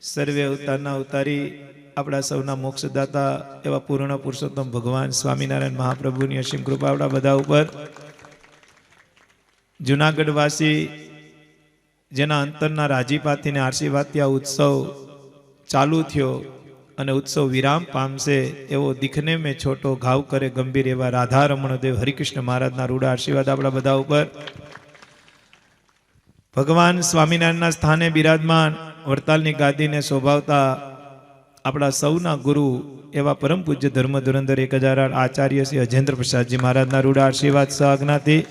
સર્વે અવતારના અવતારી આપણા સૌના મોક્ષદાતા એવા પૂર્ણ પુરુષોત્તમ ભગવાન સ્વામિનારાયણ મહાપ્રભુની અસીમ કૃપા આપણા બધા ઉપર. જુનાગઢ વાસી જેના અંતરના રાજીપાથી ને આશીર્વાદથી આ ઉત્સવ ચાલુ થયો અને ઉત્સવ વિરામ પામશે એવો દીખને મેં છોટો ઘાવ કરે ગંભીર એવા રાધા રમણદેવ હરિકૃષ્ણ મહારાજના રૂડા આશીર્વાદ આપણા બધા ઉપર. ભગવાન સ્વામિનારાયણના સ્થાને બિરાજમાન વડતાલની ગાદીને શોભાવતા આપણા સૌના ગુરુ એવા પરમ પૂજ્ય ધર્મ ધુરંધર 1008 આચાર્ય શ્રી અજેન્દ્ર પ્રસાદજી મહારાજના રૂડા આશીર્વાદ સહજ્ઞાથી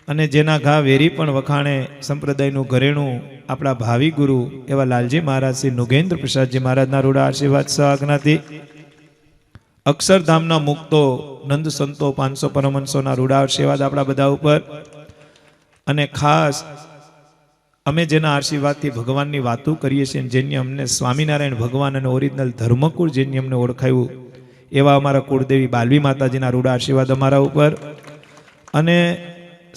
અને જેના ઘા વેરી પણ વખાણે સંપ્રદાયનું ઘરેણું આપણા ભાવિ ગુરુ એવા લાલજી મહારાજ શ્રી નુગેન્દ્ર પ્રસાદજી મહારાજના રૂડા આશીર્વાદ સહજ્ઞાથી અક્ષરધામના મુક્તો નંદ સંતો 500 પરમહંસોના રૂડા આશીર્વાદ આપણા બધા ઉપર. અને ખાસ અમે જેના આશીર્વાદથી ભગવાનની વાતો કરીએ છીએ, જેની અમને સ્વામિનારાયણ ભગવાન અને ઓરિજિનલ ધર્મકુળ જેની અમને ઓળખાયું એવા અમારા કુળદેવી બાલવી માતાજીના રૂડા આશીર્વાદ અમારા ઉપર. અને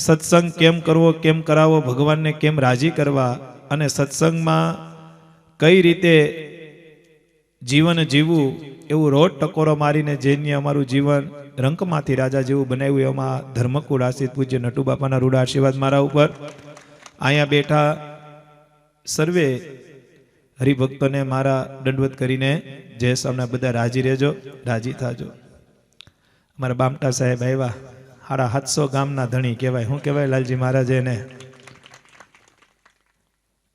સત્સંગ કેમ કરવો, કેમ કરાવો, ભગવાનને કેમ રાજી કરવા અને સત્સંગમાં કઈ રીતે જીવન જીવવું એવું રોજ ટકોરો મારીને જેની અમારું જીવન રંકમાંથી રાજા જેવું બનાવ્યું એમાં ધર્મકુળ આશ્રિત પૂજ્ય નટુ બાપાના રૂડા આશીર્વાદ મારા ઉપર. અહીંયા બેઠા સર્વે હરિભક્તોને મારા દંડવત કરીને જય સ્વામિનારાયણ બધા રાજી રહેજો, રાજી થાજો. અમારા બામટા સાહેબ આવ્યા, 750 ગામના ધણી કહેવાય. શું કહેવાય લાલજી મહારાજ એને?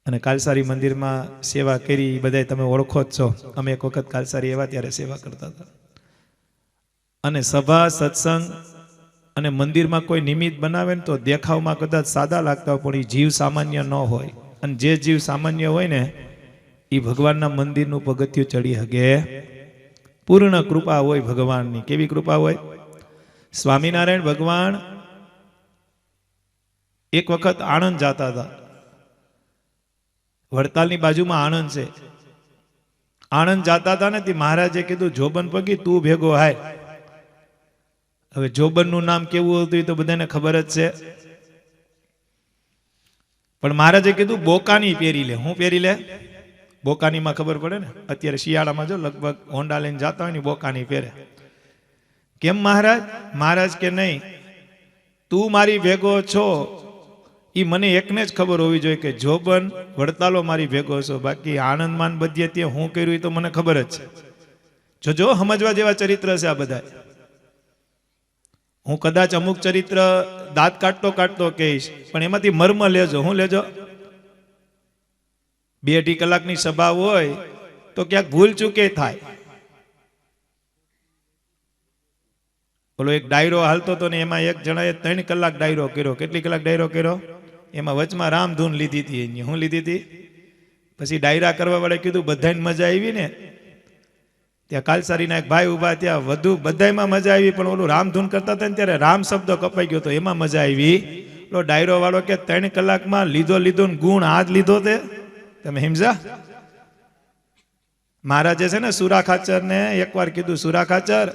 અને કાલસારી મંદિરમાં સેવા કરી, બધા તમે ઓળખો જ છો. અમે એક વખત કાલસારી એવા ત્યારે સેવા કરતા હતા. અને સભા સત્સંગ અને મંદિરમાં કોઈ નિમિત્ત બનાવે ને તો દેખાવમાં કદાચ સાદા લાગતા હોય, પણ એ જીવ સામાન્ય ન હોય. અને જે જીવ સામાન્ય હોય ને એ ભગવાનના મંદિરનું પગથિયું ચડી શકે. પૂર્ણ કૃપા હોય ભગવાનની. કેવી કૃપા હોય? સ્વામિનારાયણ ભગવાન એક વખત આણંદ જતા હતા. વડતાલની બાજુમાં આણંદ છે. આણંદ જતા હતા ને તે મહારાજે કીધું જોબન પગી તું ભેગો હાય. હવે જોબનનું નામ કેવું હતું એ તો બધાને ખબર જ છે, પણ મહારાજે કીધું બોકાની પહેરી લે. હું પહેરી લે? બોકાનીમાં ખબર પડે ને, અત્યારે શિયાળામાં જો લગભગ હોન્ડા લઈને જતા હોય ને બોકાની પહેરે. કેમ મહારાજ? મહારાજ કે નહીં, તું મારી ભેગો છો એ મને એકને જ ખબર હોવી જોઈએ કે જોબન વડતાલો મારી ભેગો છો. બાકી આનંદમાન બધીએ ત્યાં હું કર્યું એ તો મને ખબર જ છે. જો સમજવા જેવા ચરિત્ર છે આ બધા. હું કદાચ અમુક ચરિત્ર દાંત કાઢતો કહીશ, પણ એમાંથી મર્મ લેજો. હું લેજો? 2-2.5 કલાકની સભા હોય તો ક્યાંક ભૂલ ચૂકે થાય. બોલો, એક ડાયરો હાલતો હતો ને એમાં એક જણાએ 3 કલાક ડાયરો કર્યો. કેટલી કલાક ડાયરો કર્યો? એમાં વચમાં રામધૂન લીધી હતી. એની હું લીધી હતી? પછી ડાયરા કરવા વાળે કીધું બધાને મજા આવી ને. ત્યાં કાલસારીના એક ભાઈ ઉભા, ત્યાં વધુ બધામાં મજા આવી, પણ ઓલું રામધૂન કરતા હતા ને ત્યારે રામ શબ્દ કપાઈ ગયો તો એમાં મજા આવી. ઓલો ડાયરો વાળો કે 3 કલાકમાં લીધો ને ગુણ આ જ લીધો તે. તમે સમજા? મહારાજે છે ને સુરા ખાચર ને એકવાર કીધું, સુરા ખાચર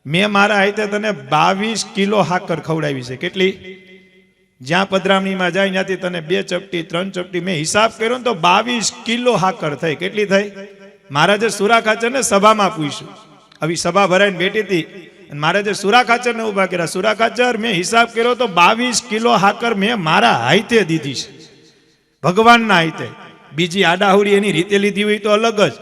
મેં મારા હાથે તને 22 કિલો હાકર ખવડાવી છે. કેટલી? જ્યાં પધરામણીમાં જાય ત્યાંથી તને 2 ચપટી 3 ચપટી મેં હિસાબ કર્યો ને તો 22 કિલો હાકર થઈ. કેટલી થઈ? મહારાજે સુરા ખાચર ને સભામાં પૂછ્યું. આવી સભા ભરાઈને બેઠી હતી અને મહારાજે સુરા ખાચર ને ઉભા કર્યા. સુરા ખાચર મેં હિસાબ કર્યો તો 22 કિલો હાકર મેં મારા હાથે દીધી છે, ભગવાનના હાથે. બીજી આડાહુડી એની રીતે લીધી હોય તો અલગ જ,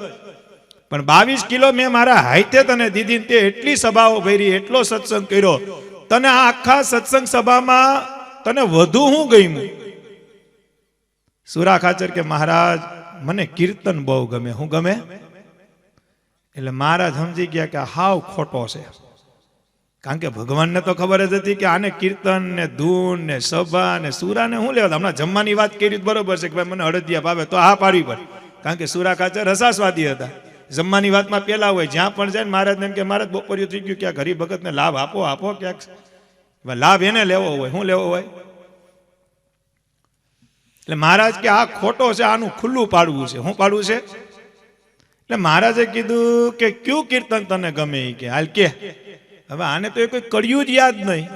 પણ 22 કિલો મેં મારા હાથે તને દીધી. તે એટલી સભાઓ ભરી, એટલો સત્સંગ કર્યો. તને આ આખા સત્સંગ સભામાં તને વધુ હું ગમ્યું? સુરા ખાચર કે મહારાજ મને કીર્તન બહુ ગમે. હું ગમે? એટલે મહારાજ સમજી ગયા કે હાવ ખોટો છે. કારણ કે ભગવાનને તો ખબર જ હતી કે આને કીર્તન ને ધૂન ને સભા ને સુરા ને શું લેવા. હમણાં જમવાની વાત કરી બરોબર છે કે ભાઈ મને અડદિયા ભાવે તો હા પાડવી પડે, કારણ કે સુરા ખાચર રસાસ્વાદી હતા. જમવાની વાતમાં પેલા હોય. જ્યાં પણ જાય મહારાજ એમ કે મહારાજ બપોરિયું થઈ ગયું, ક્યાંક હરિભગતને લાભ આપો ક્યાંક. લાભ એને લેવો હોય. શું લેવો હોય? એટલે મહારાજ કે આ ખોટો છે, આનું ખુલ્લું પાડવું છે. શું પાડવું છે? એટલે મહારાજે કીધું કે કયું કીર્તન તને ગમે? કે હાલ કે. હવે આને તો એ કોઈ કર્યું જ યાદ નહીં.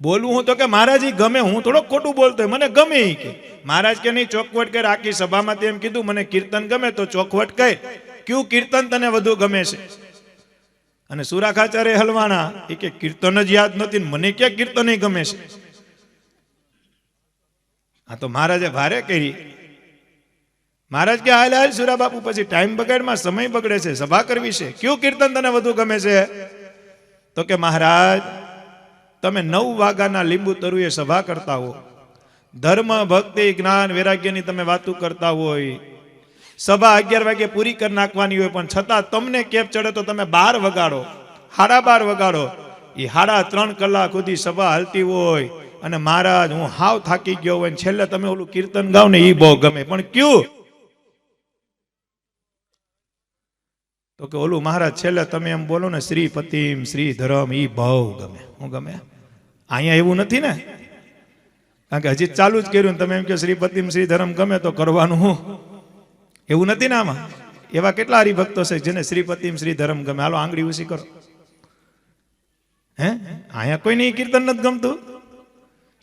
બોલવું હું તો કે મહારાજ ઈ ગમે, હું થોડોક ખોટું બોલતો મને ગમે ઈ કે. મહારાજ કે નહીં, ચોખવટ કર. આખી સભામાં તેમ કીધું મને કીર્તન ગમે તો ચોખવટ કર, કયું કીર્તન તને વધુ ગમે છે? અને સુરાખાચાર્ય હલવાણા એ કે કીર્તન જ યાદ નથી, મને ક્યાં કીર્તન ગમે છે? આ તો મહારાજે ભારે કરી. મહારાજ કે હાલ હાલ સુરા બાપુ, પછી ટાઈમ બગાડમાં સમય બગડે છે, સભા કરવી છે, કયું કીર્તન તને વધુ ગમે છે? તો કે મહારાજ તમે 9 વાગ્યાના લીંબુ તરુએ સભા કરતા હો, ધર્મ ભક્તિ જ્ઞાન વૈરાગ્યની તમે વાતો કરતા હોય, સભા 11 વાગે પૂરી કરી નાખવાની હોય, પણ છતાં તમને કેપ ચડે તો તમે 12 વગાડો, 12:30 વગાડો. એ 3.5 કલાક સુધી સભા હાલતી હોય અને મહારાજ હું હાવ થાકી ગયો હોય, છેલ્લે તમે ઓલું કીર્તન ગાવ ને એ બહુ ગમે. પણ કયું? તો કે ઓલું મહારાજ છેલ્લે તમે એમ બોલો ને, શ્રી પતિમ શ્રી ધરમ, ઈ બહુ ગમે. હું ગમે? અહીંયા એવું નથી ને, કારણ કે હજી ચાલુ જ કર્યું, તમે એમ કે શ્રી પતિમ શ્રી ધરમ ગમે તો કરવાનું હું? એવું નથી ને. આમાં એવા કેટલા હરિભક્તો છે જેને શ્રી પતિમ શ્રી ધરમ ગમે? હાલો આંગળી ઊંચી કરો. હે, અહીંયા કોઈ નહીં કીર્તન નથી ગમતું?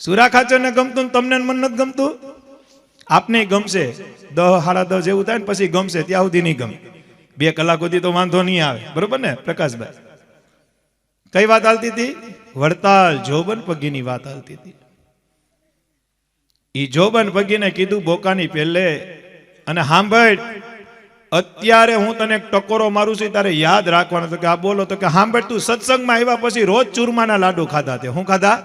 સુરાખાચર ને ગમતું, તમને મન નથી ગમતું? આપને ગમશે 10, 10:30 જેવું થાય ને પછી ગમશે, ત્યાં સુધી નહીં ગમે. 2 કલાક સુધી તો વાંધો નહીં આવે, બરોબર ને પ્રકાશભાઈ? કઈ વાત હાલતી હતી? વડતાલ જોબન પગીની વાત હાલતી હતી. ઈ જોબન પગીને કીધું બોકાની પહેલે, અને સાંભળ, અત્યારે હું તને એક ટકોરો મારું છું, તારે યાદ રાખવાનો. તો કે આ બોલો. તો કે સાંભળ, તું સત્સંગમાં આવ્યા પછી રોજ ચૂરમાના લાડુ ખાધા. તે હું ખાધા?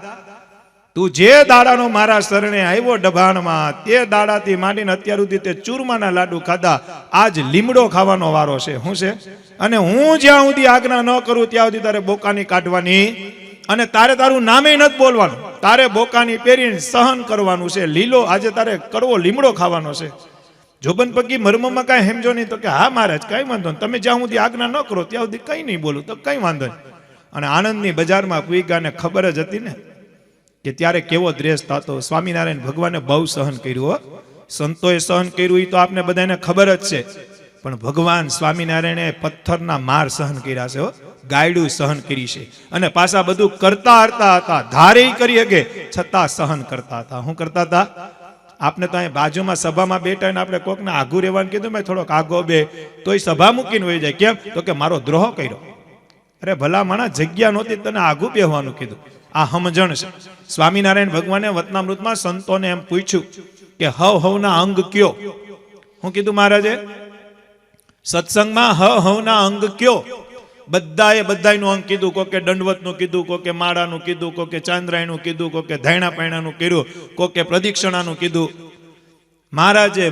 તું જે દાડાનો મારા શરણે આવ્યો દબાણમાં, તે દાડાથી માંડીને અત્યાર સુધી તે ચૂરમાના લાડુ ખાધા. આજ લીમડો ખાવાનો વારો છે. શું છે? અને હું જ્યાં સુધી આજ્ઞા ન કરું ત્યાં સુધી તારે બોકાની કાઢવાની, અને તારે તારું નામે નથી બોલવાનું, તારે બોકાની પહેરીને સહન કરવાનું છે. લીલો આજે તારે કડવો લીમડો ખાવાનો છે. જોબન પગી મર્મમાં કાંઈ સમજો નહીં. તો કે હા મહારાજ કઈ વાંધો નહીં, તમે જ્યાં સુધી આજ્ઞા ન કરો ત્યાં સુધી કઈ નહીં બોલું. તો કઈ વાંધો નહીં. અને આણંદની બજારમાં પૂગ્યાને ખબર જ હતી ને કે ત્યારે કેવો દ્રેસ થતો. સ્વામિનારાયણ ભગવાને બહુ સહન કર્યું. સંતોએ સહન કર્યું એ તો આપને બધાને ખબર જ છે, પણ ભગવાન સ્વામિનારાયણે પથ્થરના માર સહન કર્યા છે, ગાયડું સહન કરી છે, અને પાછા બધું કરતા હરતા હતા, ધારે કરી શકે છતાં સહન કરતા હતા. શું કરતા હતા? આપને તો અહીં બાજુમાં સભામાં બેઠા ને આપણે કોકને આઘું રહેવાનું કીધું, મેં થોડોક આગો બે, તો એ સભા મૂકીને વહી જાય. કેમ? તો કે મારો દ્રોહ કર્યો. અરે ભલા માણા, જગ્યા નહોતી, તને આઘું બેહવાનું કીધું. આ સમજણ છે. સ્વામિનારાયણ ભગવાને વતનામૃતમાં સંતોને એમ પૂછ્યું કે હવના અંગ કયો? હું કીધું મહારાજે? સત્સંગમાં હવના અંગ કયો? બધાયનું અંગ કીધું. કોકે દંડવતનું કીધું, કોકે માળાનું કીધું, કોકે ચાંદ્રાયણનું કીધું, કોકે ધાયણા પાયણાનું કીધું, કોકે પ્રદક્ષિણાનું કીધું. મહારાજે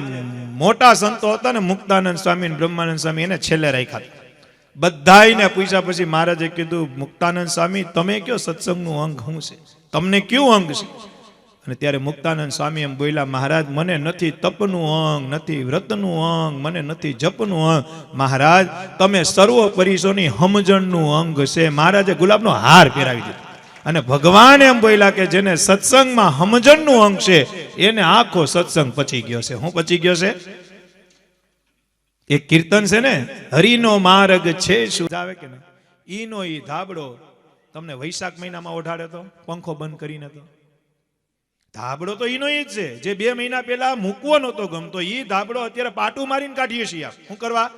મોટા સંતો હતા ને, મુક્તાનંદ સ્વામી, બ્રહ્માનંદ સ્વામી, એને છેલ્લે રાખ્યા. બધાયને પૂછ્યા પછી મહારાજે કીધું, મુક્તાનંદ સ્વામી તમે કયો સત્સંગનું અંગ શું છે? તમને કયું અંગ છે? અને ત્યારે મુક્તાનંદ સ્વામી એમ બોલ્યા, મહારાજ મને નથી તપનું અંગ, નથી વ્રતનું અંગ, મને નથી જપનું અંગ. મહારાજ તમે સર્વોપરીશોની સમજણનું અંગ છે. મહારાજે ગુલાબનો હાર પહેરાવી દીધો. અને ભગવાન એમ બોલ્યા કે જેને સત્સંગમાં સમજણનું અંગ છે એને આખો સત્સંગ પચી ગયો છે. હું પચી ગયો છે? એક કીર્તન છે ને, હરિનો માર્ગ છે શું આવે કે નહીં, ઈનો ઈ ધાબડો તમને વૈશાખ મહિનામાં ઓઢાડે તો પંખો બંધ કરીને, તો ધાબડો તો ઈનો ઈ જ છે જે 2 મહિના પહેલા મૂકવો નતો ગમતો. ઈ ધાબડો અત્યારે પાટું મારીને કાઢીએ છીએ. શું કરવા?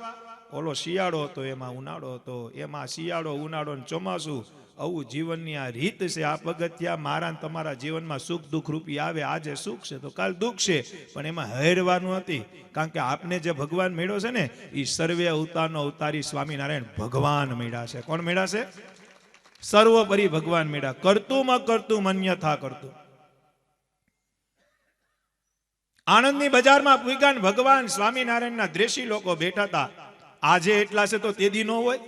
ઓલો શિયાળો હતો, એમાં ઉનાળો હતો, એમાં શિયાળો ઉનાળો ને ચોમાસું, આવું જીવનની આ રીત છે. આ પગથિયા મારા ને તમારા જીવનમાં સુખ દુઃખ રૂપી આવે. આજે સુખ છે તો કાલ દુઃખ છે, પણ એમાં હેરવાનું નથી. કારણ કે આપને જે ભગવાન મળ્યો છે ને, એ સર્વે અવતારનો અવતારી સ્વામિનારાયણ ભગવાન મળ્યા છે. કોણ મળ્યા છે? સર્વોપરી ભગવાન મળ્યા. કરતું કરતું અન્યથા કરતું. આણંદની બજારમાં પૂગ્યા, ભગવાન સ્વામિનારાયણના દ્રેષી લોકો બેઠા હતા. આજે એટલા છે તો તેદી ન હોય?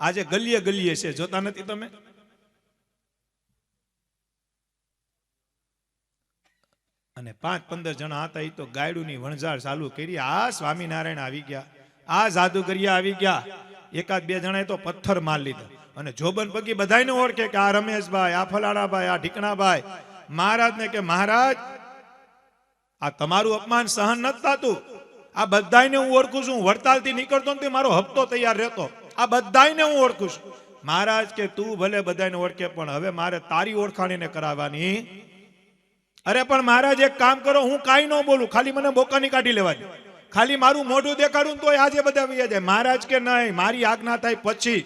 આજે ગલીએ ગલીએ છે, જોતા નથી તમે? અને 5-15 જણા હતા, એ તો ગાયડુની વણઝાર ચાલુ કરી. આ સ્વામિનારાયણ આવી ગયા, આ જાદુગરિયા આવી ગયા. 1-2 જણાએ તો પથ્થર માર લીધા. અને જોબન પગી બધાને ઓળખે કે આ રમેશભાઈ, આ ફલાણાભાઈ, આ ઢીકણાભાઈ. મહારાજને કે મહારાજ આ તમારું અપમાન સહન નથી થતું. આ બધાને હું ઓળખું છું. વડતાલથી નીકળતો ને મારો હપ્તો તૈયાર રહેતો. આ બધાને હું ઓળખું છું. મહારાજ કે તું ભલે બધાને ઓળખે પણ હવે મારે તારી ઓળખાણીને કરાવવાની. અરે પણ મહારાજ એક કામ કરો, હું કાંઈ ન બોલું, ખાલી મને બોકાની કાઢી લેવાની, ખાલી મારું મોઢું દેખાડું તો આજે બધા વૈયા જાય. મહારાજ કે નહીં, મારી આજ્ઞા થાય પછી.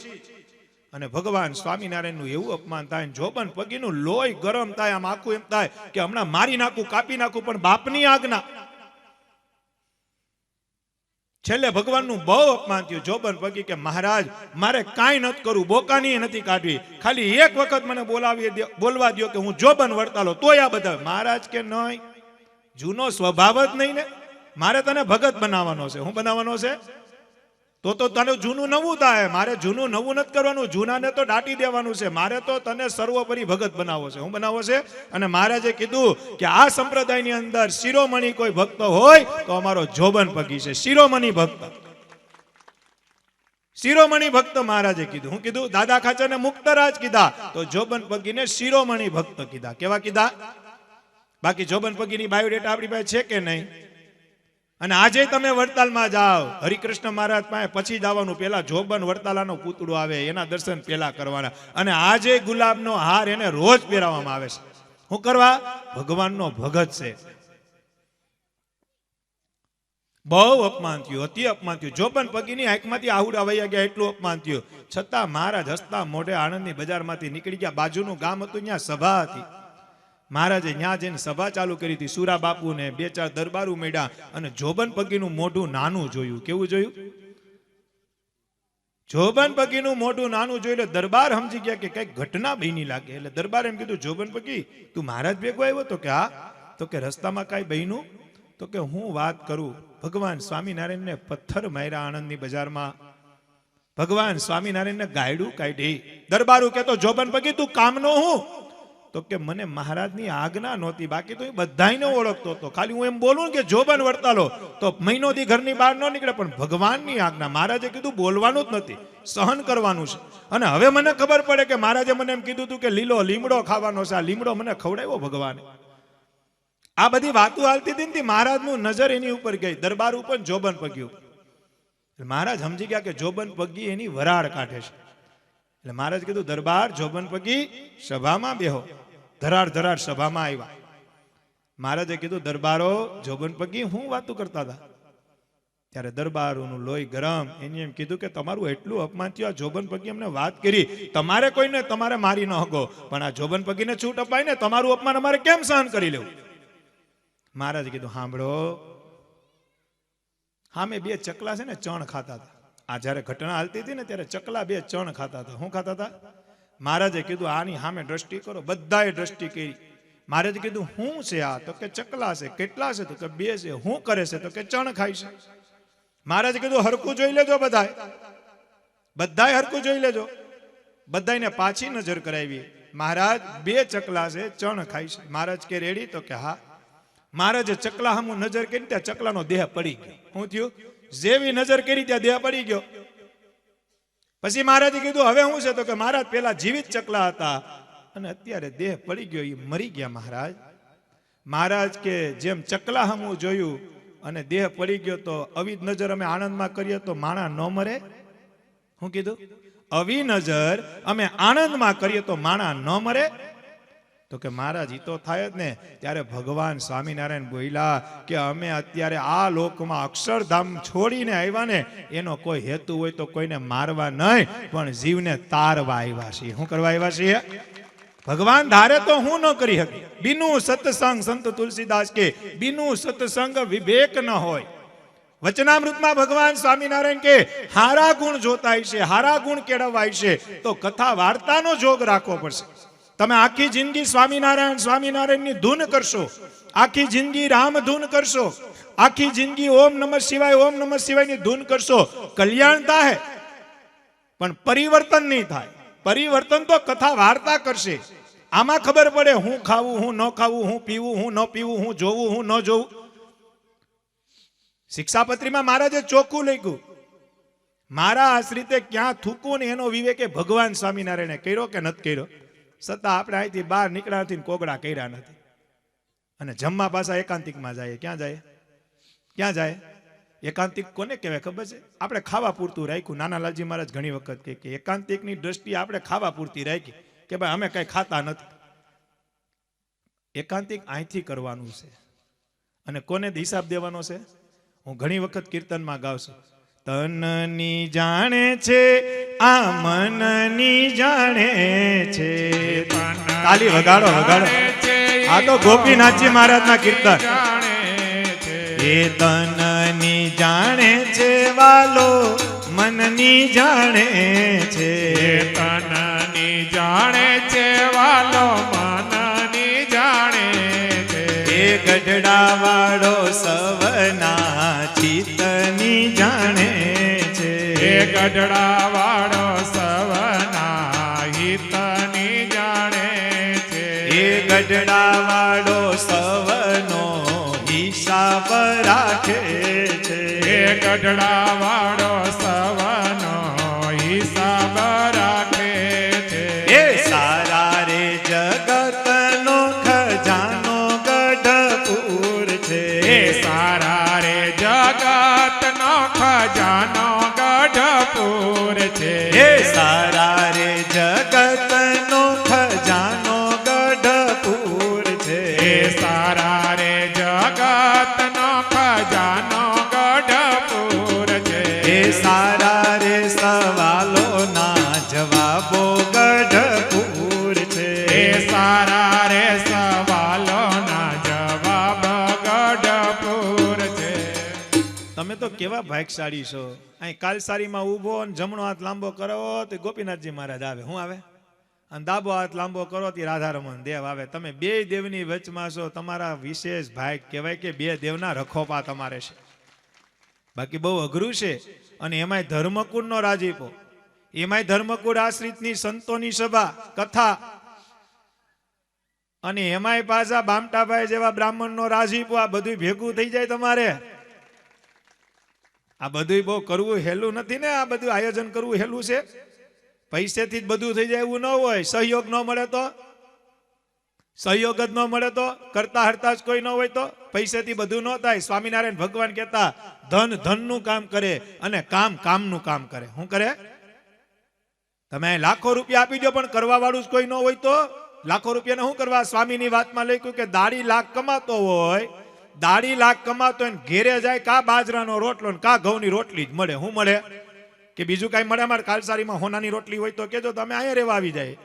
અને ભગવાન સ્વામિનારાયણનું એવું અપમાન થાય, જોબન પગીનું લોહી ગરમ થાય, આમ આખું એમ થાય કે હમણાં મારી નાખું, કાપી નાખું, પણ બાપની આજ્ઞા. છેલ્લે ભગવાનનું બહુ અપમાન થયું. જોબન પગી કે મહારાજ મારે કાંઈ નથી કરવું, બોકાની નથી કાઢવી, ખાલી એક વખત મને બોલવા દો કે હું જોબન વડતાલો, તોય આ બધા. મહારાજ કે નહીં, જૂનો સ્વભાવ જ નહીં ને, મારે તને ભગત બનાવવાનો છે. હું બનાવવાનો છે? તો તને જૂનું નવું થાય. મારે જૂનું નવું નથી કરવાનું, જૂનાને તો દાટી દેવાનું છે. મારે તો તને સર્વોપરી ભગત બનાવવો છે. હું બનાવવો છે. અને મહારાજે કીધું કે આ સંપ્રદાયની અંદર શિરોમણી કોઈ ભક્ત હોય તો અમારો જોબન પગી છે, શિરોમણી ભક્ત. શિરોમણી ભક્ત મહારાજે કીધું. હું કીધું? દાદા ખાચરને મુક્તરાજ કીધા, તો જોબન પગીને શિરોમણી ભક્ત કીધા. કેવા કીધા? બાકી જોબન પગીની બાયોડેટા આપણી પાસે છે કે નહીં? અને આજે તમે વડતાલમાં જાઓ, હરિકૃષ્ણ મહારાજ પાસે પછી જવાનું, પેલા જોબન વડતાલાનો પૂતળો આવે, એના દર્શન પેલા કરવાના. અને આજે ગુલાબનો હાર એને રોજ પહેરાવવામાં આવે છે. શું કરવા? ભગવાનનો ભગત છે. બહુ અપમાન થયું, અતિ અપમાન થયું. જોબન પગીની આંખમાંથી આહુડા વહી ગયા, એટલું અપમાન થયું. છતાં મહારાજ હસતા મોઢે આણંદની બજારમાંથી નીકળી ગયા. બાજુનું ગામ હતું, ત્યાં સભા હતી. મહારાજે ત્યાં જઈને સભા ચાલુ કરી હતી. સુરા બાપુને 2-4 દરબારું મળ્યા અને જોબન પગીનું મોઢું નાનું જોયું. કેવું જોયું? જોબન પગીનું મોઢું નાનું જોયું એટલે દરબાર સમજી ગયા કે કઈક ઘટના બની લાગે. એટલે દરબાર એમ કીધું, જોબન પગી તું મહારાજ ભેગો આવ્યો? તો કે હા. તો કે રસ્તામાં કઈ બન્યું? તો કે હું વાત કરું, ભગવાન સ્વામિનારાયણને પથ્થર માર્યા આણંદની બજારમાં, ભગવાન સ્વામિનારાયણને ગાયડું કાઢી. દરબારું કે તો જોબન પગી તું કામનો હું? તો કે મને મહારાજની આજ્ઞા નહોતી, બાકી તો બધાને ઓળખતો હતો. ખાલી હું એમ બોલું કે જોબન વડતાલો તો મહિનોથી ઘરની બહાર ન નીકળે, પણ ભગવાનની આજ્ઞા. મહારાજે કીધું બોલવાનું જ નથી, સહન કરવાનું છે. અને હવે મને ખબર પડે કે મહારાજે મને એમ કીધું હતું કે લીલો લીમડો ખાવાનો છે, આ લીમડો મને ખવડાવ્યો ભગવાને. આ બધી વાતો હાલતી હતી ને, મહારાજનું નજર એની ઉપર ગઈ, દરબાર ઉપર, જોબન પગી ઉપર. મહારાજ સમજી ગયા કે જોબન પગી એની વરાળ કાઢે છે. એટલે મહારાજ કીધું, દરબાર જોબન પગી સભામાં બેહો. ધરાર સભામાં આવ્યા. મહારાજે કીધું, દરબારો જોબન પગી હું વાતો કરતા હતા? ત્યારે દરબારોનું લોહી ગરમ. એને એમ કીધું કે તમારું એટલું અપમાન થયું, આ જોબન પગી અમને વાત કરી, તમારે કોઈને તમારે મારી ન હકો, પણ આ જોબન પગીને છૂટ અપાય ને, તમારું અપમાન અમારે કેમ સહન કરી લેવું? મહારાજે કીધું, સાંભળો, સામે 2 ચકલા છે ને ચણ ખાતા હતા. આ જયારે ઘટના હાલતી હતી ને ત્યારે ચકલા 2 ચણ ખાતા હતા. શું ખાતા હતા? મહારાજે કીધું, આની સામે દ્રષ્ટિ કરો. બધાએ દ્રષ્ટિ કરી. મહારાજે કીધું, શું છે આ? તો કે ચકલા છે. કેટલા છે? તો કે 2 છે. શું કરે છે? તો કે ચણ ખાય છે. મહારાજે કીધું, હરખું જોઈ લેજો, બધાએ હરખું જોઈ લેજો. બધાને પાછી નજર કરાવી. મહારાજ 2 ચકલા છે, ચણ ખાય છે. મહારાજ કે રેડી? તો કે હા. મહારાજે ચકલા સામું નજર કરી, ત્યાં ચકલાનો દેહ પડી ગયો. શું થયું? જેવી નજર કરી ત્યાં દેહ પડી ગયો. પછી મહારાજે કીધું, હવે શું છે? તો કે મહારાજ પેલા જીવિત ચકલા હતા અને અત્યારે દેહ પડી ગયો, એ મરી ગયા. મહારાજ કે જેમ ચકલા સામું જોયું અને દેહ પડી ગયો, તો આવી નજર અમે આણંદમાં કરીએ તો માણા ન મરે? શું કીધું? આવી નજર અમે આણંદમાં કરીએ તો માણા ન મરે? તો કે મહારાજ ઈ તો થાય જ ને. ત્યારે ભગવાન સ્વામિનારાયણ બોલ્યા કે અમે અત્યારે આ લોકમાં અક્ષરધામ છોડીને આવ્યા ને, એનો કોઈ હેતુ હોય તો કોઈને મારવા નહીં, પણ જીવને તારવા આવ્યા છીએ. શું કરવા આવ્યા છીએ? ભગવાન ધારે તો હું ન કરી શકી. બીનું સત્સંગ, સંત તુલસીદાસ કે બીનું સત્સંગ વિવેક ન હોય. વચનામૃતમાં ભગવાન સ્વામિનારાયણ કે હારા ગુણ જોતાય છે, હારા ગુણ કેળવાય છે તો કથા વાર્તાનો જોગ રાખવો પડશે. તમે આખી જિંદગી સ્વામિનારાયણની ધૂન કરશો, આખી જિંદગી રામ ધૂન કરશો, આખી જિંદગી ઓમ નમઃ શિવાયની ધૂન કરશો, કલ્યાણ થાય પણ પરિવર્તન નહીં થાય. પરિવર્તન તો કથા વાર્તા કરશે. આમાં ખબર પડે હું ખાવું, હું ન ખાવું, હું પીવું, હું ન પીવું, હું જોવું, હું ન જોવું. શિક્ષાપત્રીમાં મહારાજે ચોખ્ખું લખ્યું, મારા આશ્રિતે ક્યાં થૂકવું ને એનો વિવેકે ભગવાન સ્વામિનારાયણે કર્યો કે નથી કર્યો. છતાં આપણે અહીંથી બહાર નીકળ્યા નથી, કોગડા કર્યા નથી. અને જમવા પાછા એકાંતિકમાં જાય. ક્યાં જાય? એકાંતિક કોને કહેવાય ખબર છે? આપણે ખાવા પૂરતું રાખ્યું. નાના લાલજી મહારાજ ઘણી વખત કહે કે એકાંતિકની દ્રષ્ટિએ આપણે ખાવા પૂરતી રાખી કે ભાઈ અમે કઈ ખાતા નથી. એકાંતિક અહીંથી કરવાનું છે અને કોને હિસાબ દેવાનો છે? હું ઘણી વખત કીર્તનમાં ગાઉં છું, તનની જાણે છે આ મનની જાણે છે. તાલી વગાડો વગાડો. આ તો ગોપીનાથજી મહારાજના કીર્તન. એ તનની જાણે છે વાલો મનની જાણે છે. તનની જાણે છે વાલો મનની જાણે છે. એ ગઢડા વાળો સવના ચિત્તની જાણે છે. એ ગઢડા વાળો સવના હિતની જાણે છે. એ ગઢડા વાળો સવનો હિસાબ રાખે છે. એ ગઢડા વાળો સવનો હિસાબ રાખે છે. એ સારા રે જગતનો ખજાનો ગઢપુર છે. એ સારા રે જગતનો ખજાનો ગઢપુર છે. એ સારા રે જગતનો ખજાનો ગઢપુર છે. એ સારા રે જગતનો ખજાનો ગઢપુર છે. એ સારા રે સવાલોના જવાબો ગઢપુર છે. એ સારા રે સવાલોના જવાબ ગઢપુર છે. તમે તો કેવા ભાગ્યશાળી છો. અહીં કાલસારીમાં ઊભો અને જમણો હાથ લાંબો કરો તો ગોપીનાથજી મહારાજ આવે. હું આવે? અને ડાબો હાથ લાંબો કરો તો રાધારમણ દેવ આવે. તમે બે દેવની વચમાં છો. તમારા વિશેષ ભાગ કહેવાય કે બે દેવના રખોપા તમારે છે. બાકી બહુ અઘરું છે. અને એમાંય ધર્મકુળનો રાજીપો, એમાંય ધર્મકુળ આશ્રિતની સંતોની સભા કથા, અને એમાંય પાછા બામટાભાઈ જેવા બ્રાહ્મણનો રાજીપો. આ બધું ભેગું થઈ જાય તમારે. આ બધું બહુ કરવું હેલું નથી ને. આ બધું આયોજન કરવું હેલું છે? પૈસેથી જ બધું થઈ જાય એવું ન હોય. સહયોગ ન મળે તો, સહયોગ જ ન મળે તો, કરતા હરતા જ કોઈ ન હોય તો પૈસેથી બધું ન થાય. સ્વામિનારાયણ ભગવાન કહેતા ધન ધનનું કામ કરે અને કામ કામનું કામ કરે. શું કરે? તમે લાખો રૂપિયા આપી દો પણ કરવા વાળું જ કોઈ ન હોય તો લાખો રૂપિયાને શું કરવા? સ્વામીની વાતમાં લખ્યું કે દાઢી લાખ કમાતો હોય, દાઢી લાખ કમાતો હોય ઘેરે જાય કા બાજરાનો રોટલો ને કા ઘઉંની રોટલી જ મળે. શું મળે? કે બીજું કાંઈ મળે? અમારે કાલસારીમાં હોનાની રોટલી હોય તો કેજો, તમે અહીંયા રહેવા આવી જાય.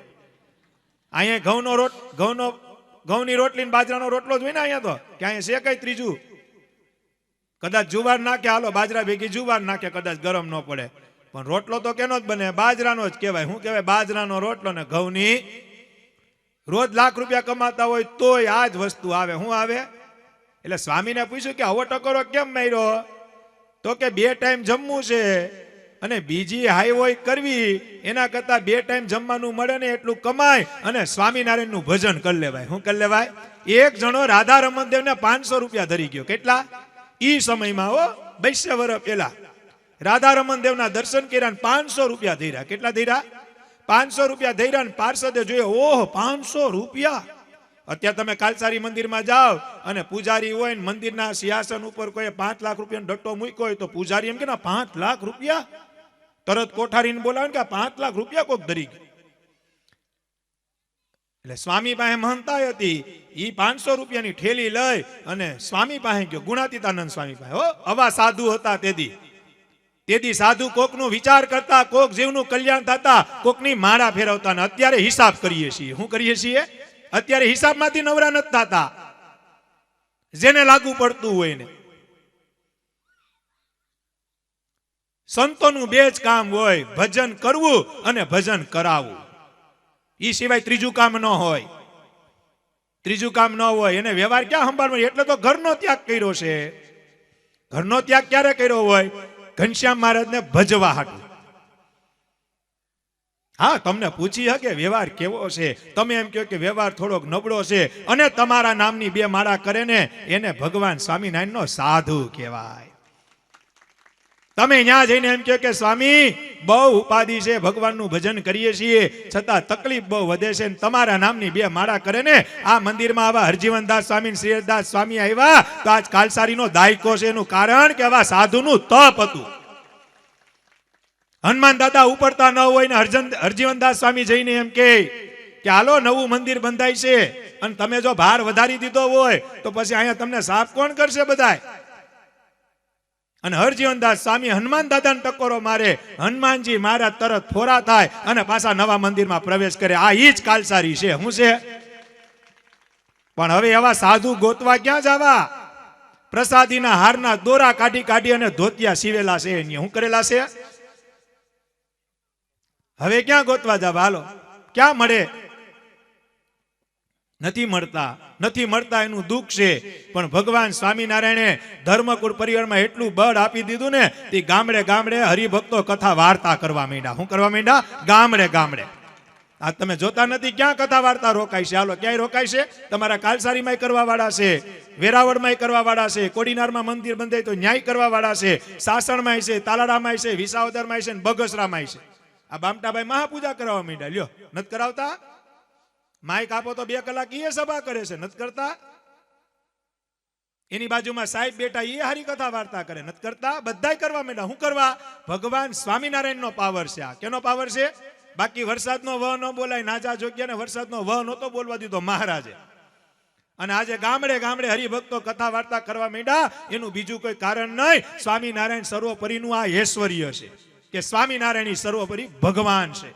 અહીંયા ઘઉંની રોટલી ને બાજરાનો રોટલો જ હોય ને અહીંયા તો. કે અહીંયા છે કઈ ત્રીજું? કદાચ જુવાર નાખે, હાલો બાજરા ભેગી જુવાર નાખે, કદાચ ગરમ ન પડે, પણ રોટલો તો કેનો જ બને? બાજરાનો જ કહેવાય. શું કહેવાય? બાજરાનો રોટલો ને ઘઉંની. રોજ લાખ રૂપિયા કમાતા હોય તોય આ જ વસ્તુ આવે. શું આવે? એટલે સ્વામીને પૂછ્યું કે આવો ટકોરો કેમ માર્યો? તો કે 2 ટાઈમ જમવું છે અને બીજી હાઈવોય કરવી, એના કરતા 2 ટાઈમ જમવાનું મળે ને એટલું કમાય અને સ્વામિનારાયણનું ભજન કરી લેવાય. શું કરી લેવાય? એક જણો રાધા રમણદેવને 500 રૂપિયા ધરી ગયો. કેટલા? ઈ સમયમાં 22 વર્ષ પહેલા રાધા રમણદેવના દર્શન કર્યા ને 500 રૂપિયા ધર્યા. કેટલા ધર્યા? 500 રૂપિયા ધર્યા. ને પાર્ષદે જોયો, ઓહ 500 રૂપિયા. અત્યારે તમે કાલસારી મંદિરમાં જાઓ અને પૂજારી હોય ને મંદિરના સિંહાસન ઉપર કોઈ 5 લાખ રૂપિયાનો ડટ્ટો મૂક્યો હોય તો પૂજારી એમ કે 5 લાખ રૂપિયા, તરત કોઠારીને બોલાવે કે 5 લાખ રૂપિયા કોક ધરી ગયો. એટલે સ્વામી પાસે મહંતાઈ હતી. ઈ 500 રૂપિયાની ઠેલી લઈ અને સ્વામી પાસે ગયો, ગુણાતીતાનંદ સ્વામી પાસે. આવા સાધુ હતા તેથી સાધુ કોકનું વિચાર કરતા, કોક જીવનું કલ્યાણ થતા, કોકની માળા ફેરવતા. ને અત્યારે હિસાબ કરીએ છીએ. શું કરીએ છીએ? અત્યારે હિસાબમાંથી નવરા નથી થતા. જેને લાગુ પડતું હોય ને. સંતોનું 2 જ કામ હોય, ભજન કરવું અને ભજન કરાવવું. ઈ સિવાય ત્રીજું કામ ન હોય. ત્રીજું કામ ન હોય. એને વ્યવહાર ક્યાં સંભાળવો? એટલે તો ઘરનો ત્યાગ કર્યો છે. ઘરનો ત્યાગ ક્યારે કર્યો હોય? ઘનશ્યામ મહારાજને ભજવા હાટું. હા, તમને પૂછી હકે વ્યવહાર કેવો છે? તમે એમ કહો કે વ્યવહાર થોડોક નબળો છે અને તમારા નામની 2 માળા કરે ને એને ભગવાન સ્વામિનારાયણનો સાધુ કહેવાય. તમે ત્યાં જઈને એમ કહો કે સ્વામી બહુ ઉપાધિ છે, ભગવાનનું ભજન કરીએ છીએ છતાં તકલીફ બહુ વધે છે. તમારા નામની 2 માળા કરે ને આ મંદિરમાં આવા હરજીવનદાસ સ્વામી શ્રીહરિદાસ સ્વામી આવ્યા તો આજ કાલસારીનો દાયકો છે. એનું કારણ કે આવા સાધુનું તપ હતું. હનુમાન દાદા ઉપડતા ન હોય ને હરજીવનદાસ સ્વામી જઈને એમ કે હાલો નવું મંદિર બંધાય છે અને તમે જો ભાર વધારી દીધો હોય તો પછી અહીંયા તમને સાફ કોણ કરશે બધાય? અને હરજીવનદાસ સ્વામી હનુમાન દાદાને ટકોરો મારે, હનુમાનજી મહારાજ તરત ફોરા થાય અને પાછા નવા મંદિરમાં પ્રવેશ કરે. આ ઈ જ કાલસારી છે. શું છે? પણ હવે એવા સાધુ ગોતવા ક્યાં જવા? પ્રસાદીના હારના દોરા કાઢી કાઢી અને ધોતિયા સીવેલા છે. શું કરેલા છે? હવે ક્યાં ગોતવા જવા? હાલો, ક્યાં મળે? નથી મળતા એનું દુઃખ છે. પણ ભગવાન સ્વામિનારાયણે ધર્મકુળ પરિવારમાં એટલું બળ આપી દીધું ને તે ગામડે ગામડે હરિભક્તો કથા વાર્તા કરવા માંડ્યા. શું કરવા માંડ્યા? ગામડે ગામડે. આ તમે જોતા નથી ક્યાં કથા વાર્તા રોકાય છે? હાલો, ક્યાંય રોકાય છે? તમારા કાલસારીમાં કરવા વાળા છે, વેરાવળમાં કરવા વાળા છે, કોડીનારમાં મંદિર બંધાય તો ન્યાય કરવા વાળા છે, સાસણમાં છે, તાલાડામાં છે, વિસાવદરમાં છે, બગસરામાં છે. આ બામટાભાઈ મહાપૂજા કરવા માંડ્યા. લ્યો, નથી કરાવતા? માઇક આપો તો 2 કલાક એ સભા કરે છે, નથી કરતા? એની બાજુમાં સાહેબ બેટા એ હારી કથા વાર્તા કરે, નથી કરતા? બધાય કરવા માંડ્યા. શું કરવા? ભગવાન સ્વામિનારાયણનો પાવર છે. આ કેનો પાવર છે? બાકી વરસાદનો વ ન બોલાય, નાજા જોગ્યાને વરસાદનો વ નહોતો બોલવા દીધો મહારાજે. અને આજે ગામડે ગામડે હરિભક્તો કથા વાર્તા કરવા માંડ્યા. એનું બીજું કોઈ કારણ નહીં, સ્વામિનારાયણ સર્વોપરીનું આ ઐશ્વર્ય છે કે સ્વામિનારાયણ સર્વોપરી ભગવાન છે.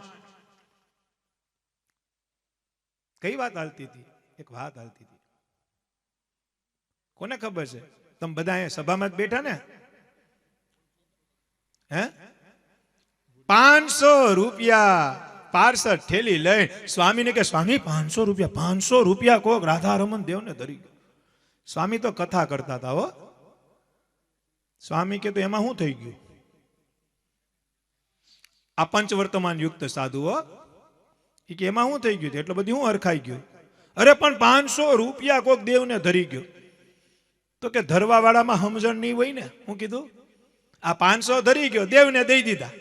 કઈ વાત હાલતી હતી? એક વાત હાલતી હતી. કોને ખબર છે? તમે બધા અહીંયા સભામાં જ બેઠા ને? હે? 500 રૂપિયા પાર્સલ ઠેલી લઈ સ્વામીને કે સ્વામી 500 રૂપિયા કોક રાધારમણ દેવને ધરી ગયો. સ્વામી તો કથા કરતા હતા. હો, સ્વામી કે તો એમાં શું થઈ ગયું? આ પંચવર્તમાન યુક્ત સાધુ હો, કે એમાં શું થઈ ગયું? એટલે બધી હું હરખાઈ ગયું. અરે પણ 500 રૂપિયા કોક દેવને ધરી ગયો. તો કે ધરવા વાળામાં સમજણ નહીં હોય ને. હું કીધું આ 500 ધરી ગયો, દેવને દઈ દીધા.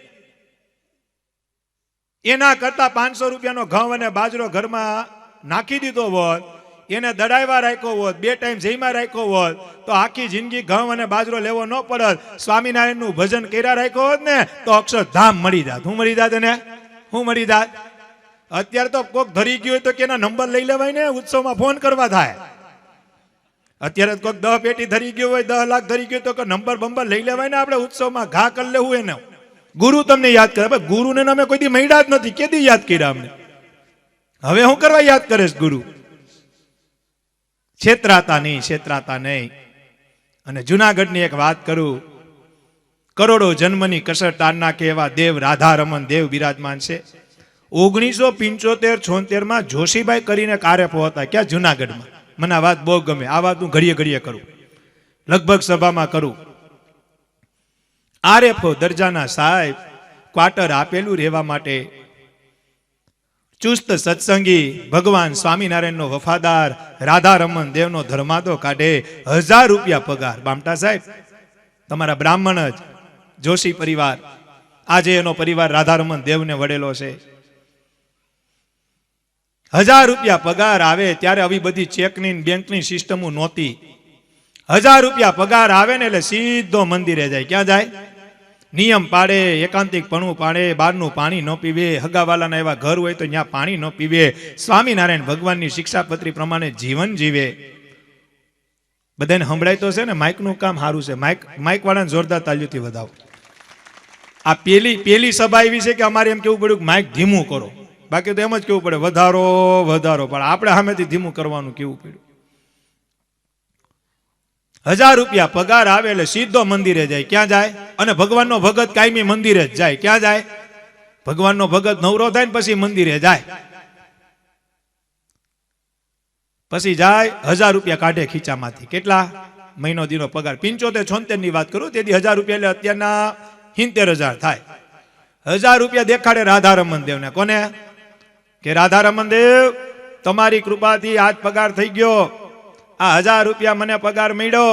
એના કરતા 500 રૂપિયાનો ઘઉં અને બાજરો ઘરમાં નાખી દીધો હોત, એને દડાવ્યા રાખ્યો હોત, 2 ટાઈમ જઈમાં રાખ્યો હોત તો આખી જિંદગી ઘઉં અને બાજરો લેવો ન પડત. સ્વામિનારાયણનું ભજન કર્યા રાખ્યો હોત ને તો અક્ષરધામ મળી જાત. હું મળી જાત? એને હું મળી જાત? અત્યારે તો કોક ધરી ગયું હોય તો કેના નંબર લઈ લેવાય ને, ઉત્સવમાં ફોન કરવા થાય. અત્યારે કોક 10 પેટી ધરી ગયો હોય, 10 લાખ ધરી ગયો તો નંબર બંબર લઈ લેવાય ને. આપણે ઉત્સવમાં ઘા કરી લેવું એને. ગુરુ તમને યાદ કરે? ગુરુને અમે કોઈ દી મળ્યા જ નથી. કેદી યાદ કર્યા અમને? હવે હું કરવા યાદ કરેશ ગુરુ? છેતરાતા નહીં. અને જુનાગઢની એક વાત કરું. કરોડો જન્મની કસર તાર નાખે એવા દેવ રાધારમણ દેવ બિરાજમાન છે. 1975-76 માં જોશીભાઈ કરીને કાર્યપો હતા. ક્યાં? જુનાગઢમાં. મને આ વાત બહુ ગમે. આ વાત હું ઘડીએ કરું, લગભગ સભામાં કરું. આરએફઓ દરજાના સાહેબ ક્વાર્ટર આપેલું રહેવા માટે, ચુસ્ત સત્સંગી ભગવાન સ્વામિનારાયણનો વફાદાર રાધારમણ દેવનો ધર્માદો કાઢે. 1000 રૂપિયા પગાર. બામટા સાહેબ, તમારા બ્રાહ્મણ જ જોશી પરિવાર, આજે એનો પરિવાર રાધારમણ દેવને વડેલો છે. 1000 રૂપિયા પગાર આવે ત્યારે આવી બધી ચેકની બેંકની સિસ્ટમો નહોતી. 1000 રૂપિયા પગાર આવે ને એટલે સીધો મંદિરે જાય. ક્યાં જાય? નિયમ પાડે, એકાંતિક પણું પાડે, બહારનું પાણી ન પીવે, હગાવાલાના એવા ઘર હોય તો ત્યાં પાણી ન પીવે, સ્વામિનારાયણ ભગવાનની શિક્ષાપત્રી પ્રમાણે જીવન જીવે. બધાને સંભળાય તો છે ને? માઇકનું કામ સારું છે. માઇક વાળાને જોરદાર તાલીઓથી વધાવો. આ પેલી સભા એવી છે કે અમારે એમ કેવું પડ્યું કે માઇક ધીમું કરો. બાકી તો એમ જ કેવું પડે વધારો. પણ આપણે સામેથી ધીમું કરવાનું કેવું પડ્યું. 1000 રૂપિયા પગાર આવે એટલે સીધો મંદિરે જાય. ક્યાં જાય? અને ભગવાનનો ભગત કાયમી મંદિરે જ જાય. ક્યાં જાય? ભગવાનનો ભગત નવરો થાય ને પછી મંદિરે જાય. પછી જાય 1000 રૂપિયા કાઢે ખીચામાંથી. કેટલા? મહિનો દીનો પગાર. 75-76 ની વાત કરું, તેથી 1000 રૂપિયા એટલે અત્યારના 70000 થાય. 1000 રૂપિયા દેખાડે રાધારમણ દેવને. કોને? કે રાધારમણ દેવ, તમારી કૃપાથી આજ પગાર થઈ ગયો. આ 1000 રૂપિયા મને પગાર મળ્યો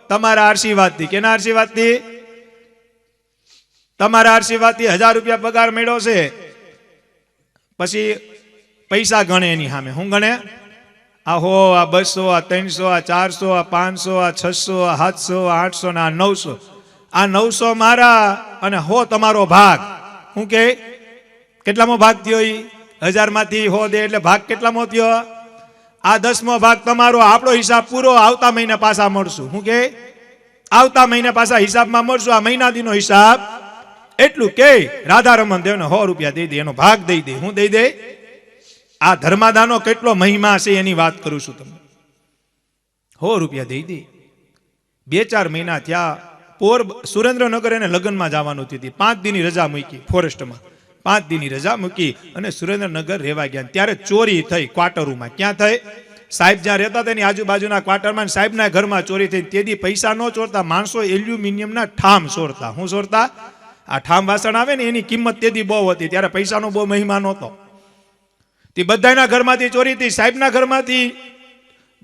તમારા આશીર્વાદથી. કેના આશીર્વાદથી? તમારા આશીર્વાદથી 1000 રૂપિયા પગાર મળ્યો છે, પછી પૈસા ગણે એની સામે. હું ગણે? આ 100, આ 200, આ 300, આ 400, આ 500, આ 600, આ 700, આ 800 ને આ 900. આ 900 મારા અને 100 તમારો ભાગ. હું કે કેટલામો ભાગ થયો? 1000 માંથી 100 દે એટલે ભાગ કેટલામો થયો? આ 10મો ભાગ તમારો. આપણો હિસાબ પૂરો. આવતા મહિને પાછા મળશું. હું કે આવતા મહિને પાછા હિસાબમાં મળશું. આ મહિના દીનો હિસાબ એટલું કે રાધા રમણ દેવને 100 રૂપિયા દઈ દે, એનો ભાગ દઈ દે. હું દઈ દે? આ ધર્માદાનો કેટલો મહિમા છે એની વાત કરું છું તમને. 100 રૂપિયા દઈ દે. 2-4 મહિના થયા. સુરેન્દ્રનગર એને લગ્નમાં જવાનું હતી. 5 દીની રજા મૂકી ફોરેસ્ટમાં. 5 દીની રજા મૂકી અને સુરેન્દ્રનગર રહેવા ગયા. ત્યારે ચોરી થઈ ક્વાર્ટરોમાં. ક્યાં થઈ? સાહેબ જ્યાં રહેતા હતા એની આજુબાજુના ક્વાર્ટરમાં સાહેબના ઘરમાં ચોરી થઈ. તેથી પૈસા ન ચોરતા માણસો એલ્યુમિનિયમના ઠામ ચોરતા. શું ચોરતા? આ ઠામ વાસણ આવે ને એની કિંમત તેથી બહુ હતી. ત્યારે પૈસાનો બહુ મહિમા નહોતો. તે બધાના ઘરમાંથી ચોરી થઈ. સાહેબના ઘરમાંથી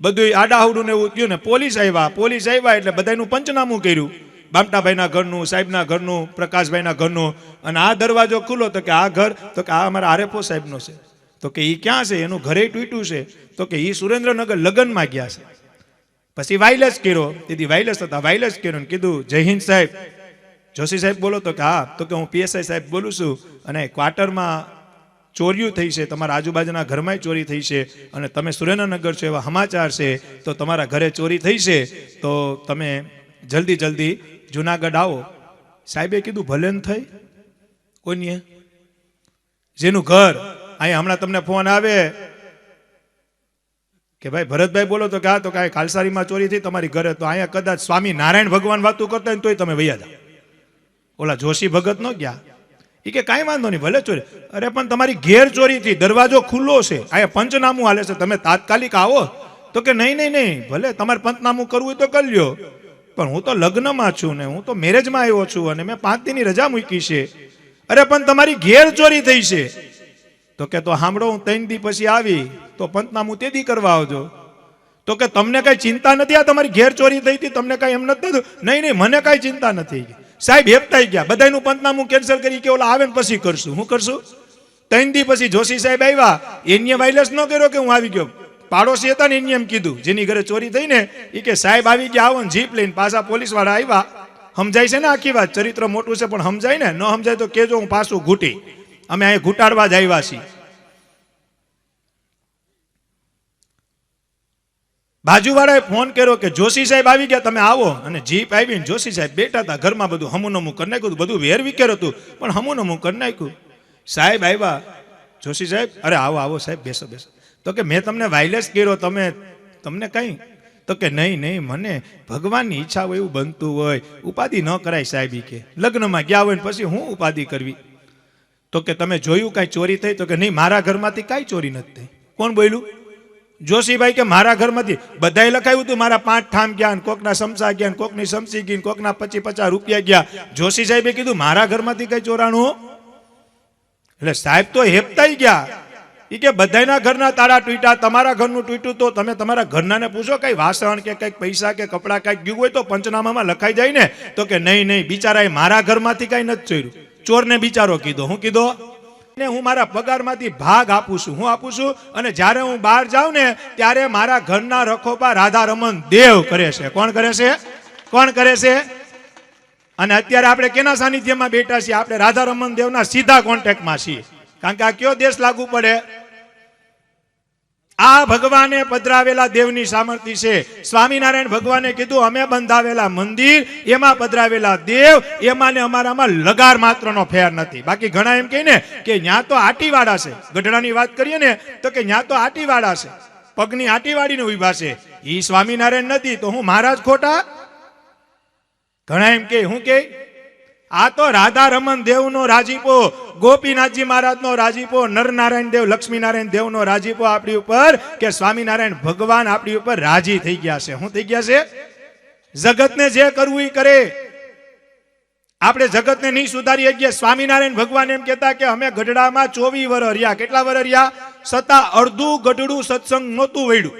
બધું આડાહુડું ને એવું થયું ને પોલીસ આવ્યા એટલે બધાનું પંચનામું કર્યું. બામટાભાઈના ઘરનું, સાહેબના ઘરનું, પ્રકાશભાઈના ઘરનું. અને આ દરવાજો ખુલ્લો તો કે આ ઘર, તો કે આ અમારા આરએફઓ સાહેબનો છે. તો કે એ ક્યાં છે? એનું ઘરે તૂટ્યું છે. તો કે એ સુરેન્દ્રનગર લગ્નમાં ગયા છે. પછી વાયરલેસ કર્યો. તેથી વાયરલેસ હતા. વાયરલેસ કર્યો ને કીધું જય હિન્દ સાહેબ. જોશી સાહેબ બોલો? તો કે હા. તો કે હું પીએસઆઈ સાહેબ બોલું છું અને ક્વાર્ટરમાં ચોરીઓ થઈ છે, તમારા આજુબાજુના ઘરમાં ચોરી થઈ છે અને તમે સુરેન્દ્રનગર છો એવા સમાચાર છે. તો તમારા ઘરે ચોરી થઈ છે તો તમે જલ્દી જુનાગઢ આવો. સાહેબે કીધું ભલે ન થઈ. કોની? જેનું ઘર અહીંયા હમણાં તમને ફોન આવે કે ભાઈ ભરતભાઈ બોલો? તો કે હા. તો કાંઈ ખાલસારીમાં ચોરી થઈ તમારી ઘરે. તો અહીંયા કદાચ સ્વામી નારાયણ ભગવાન વાતું કરતા હોય તોય તમે વૈયા જાઓ. ઓલા જોશી ભગત ન ગયા. એ કે કાંઈ વાંધો નહીં, ભલે ચોરી. અરે પણ તમારી ઘેર ચોરી થઈ, દરવાજો ખુલ્લો છે, અહીંયા પંચનામું હાલે છે, તમે તાત્કાલિક આવો. તો કે નહીં, ભલે તમારે પંચનામું કરવું હોય તો કરી લ્યો, પણ હું તો લગ્નમાં છું ને હું તો મેરેજમાં આવ્યો છું અને મેં 5 દીની રજા મૂકી છે. અરે પણ તમારી ઘેર ચોરી થઈ છે. તો કે તો સાંભળો, હું 3 દી પછી આવી તો પંચનામું તેથી કરવા આવજો. તો કે તમને કઈ ચિંતા નથી? આ તમારી ઘેર ચોરી થઈ હતી, તમને કઈ એમ નથી થતું? નહીં, મને કઈ ચિંતા નથી. સાહેબ હેપતાઈ ગયા. બધાનું પંચનામું કેન્સલ કરી કે ઓલા આવે ને પછી કરશું. હું કરશું? 3 દી પછી જોશી સાહેબ આવ્યા. એને વાયરલેસ ન કર્યો કે હું આવી ગયો. પાડોશી હતા ને એને એમ કીધું જેની ઘરે ચોરી થઈ ને, એ કે સાહેબ આવી ગયા, આવો ને જીપ લઈને. પાછા પોલીસ વાળા આવ્યા. સમજાય છે ને આખી વાત? ચરિત્ર મોટું છે પણ સમજાય ને? ન સમજાય તો કેજો, હું પાછું ઘૂંટી. અમે અહીં ઘૂંટાડવા જ આવ્યા છીએ. બાજુવાળાએ ફોન કર્યો કે જોશી સાહેબ આવી ગયા, તમે આવો. અને જીપ આવીને જોશી સાહેબ બેઠા હતા. ઘરમાં બધું હમુનમું કરી નાખ્યું. બધું વેર વિખેર હતું પણ હમુનમું કરી નાખ્યું. સાહેબ આવ્યા. જોશી સાહેબ, અરે આવો સાહેબ, બેસો. તો કે મેં તમને વાયરલેસ કર્યો, તમને કઈ? તો કે નહીં, મને ભગવાનની ઈચ્છા હોય એવું બનતું હોય. ઉપાધિ ન કરાય સાહેબ. કે લગ્નમાં ગયા હોય ને પછી હું ઉપાધિ કરવી? તો કે તમે જોયું કાંઈ ચોરી થઈ? તો કે નહીં, મારા ઘરમાંથી કાંઈ ચોરી નથી થઈ. કોણ બોલ્યું? જોશીભાઈ કે મારા ઘરમાંથી. બધાએ લખાયું હતું મારા 5 ઠામ ગયા ને કોકના સમસા ગયા ને કોકની સમસી ગઈ ને કોકના 50 રૂપિયા ગયા. જોશી સાહેબે કીધું મારા ઘરમાંથી કઈ ચોરાણું? એટલે સાહેબ તો હેપતાઈ ગયા. એ કે બધાના ઘરના તાળા તૂટ્યા, તમારા ઘરનું તૂટ્યું તો તમે તમારા ઘરનાને પૂછો કઈ વાસણ કે કઈક પૈસા કે કપડા કઈક ગયું હોય તો પંચનામામાં લખાઈ જાય ને. તો કે નહીં, બિચારાએ મારા ઘરમાંથી કઈ નથી ચોર્યું. ચોરને બિચારો કીધો. હું કીધો? હું મારા પગારમાંથી ભાગ આપું છું. હું આપું છું અને જ્યારે હું બહાર જાઉં ને ત્યારે મારા ઘરના રખોપા રાધા રમણ દેવ કરે છે. કોણ કરે છે? અને અત્યારે આપણે કેના સાનિધ્યમાં બેઠા છીએ? આપણે રાધા રમણ દેવના સીધા કોન્ટેક્ટમાં છીએ. કારણ કે આ કયો દેશ લાગુ પડે? આ ભગવાને પધરાવેલા દેવની સામર્થ્ય છે. સ્વામિનારાયણ ભગવાને કીધું અમે બંધાવેલા મંદિર, એમાં પધરાવેલા દેવ, એમાં ને અમારામાં લગાર માત્રનો ફેર નથી. બાકી ઘણા એમ કહે ને કે ન્યા તો આટીવાળા છે. ગઢડાની વાત કરીએ ને તો કે ન્યા તો આટીવાળા છે, પગની આટીવાળીને ઉભા છે. ઈ સ્વામિનારાયણ નથી તો હું મહારાજ ખોટા? ઘણા એમ કે હું કે આ તો રાધા રમણ દેવનો રાજીપો, ગોપીનાથજી મહારાજનો રાજીપો, નરનારાયણ દેવ, લક્ષ્મીનારાયણ દેવનો રાજીપો આપણી ઉપર કે સ્વામિનારાયણ ભગવાન આપણી ઉપર રાજી થઈ ગયા છે. શું થઈ ગયા છે? જગતને જે કરવું એ કરે. આપણે જગતને નહીં સુધારી શકીએ. સ્વામિનારાયણ ભગવાન એમ કહેતા કે અમે ગઢડામાં 24 વર્ષ રહ્યા. કેટલા વર્ષ રહ્યા? છતાં અડધું ગઢડું સત્સંગ નહોતું વળ્યું.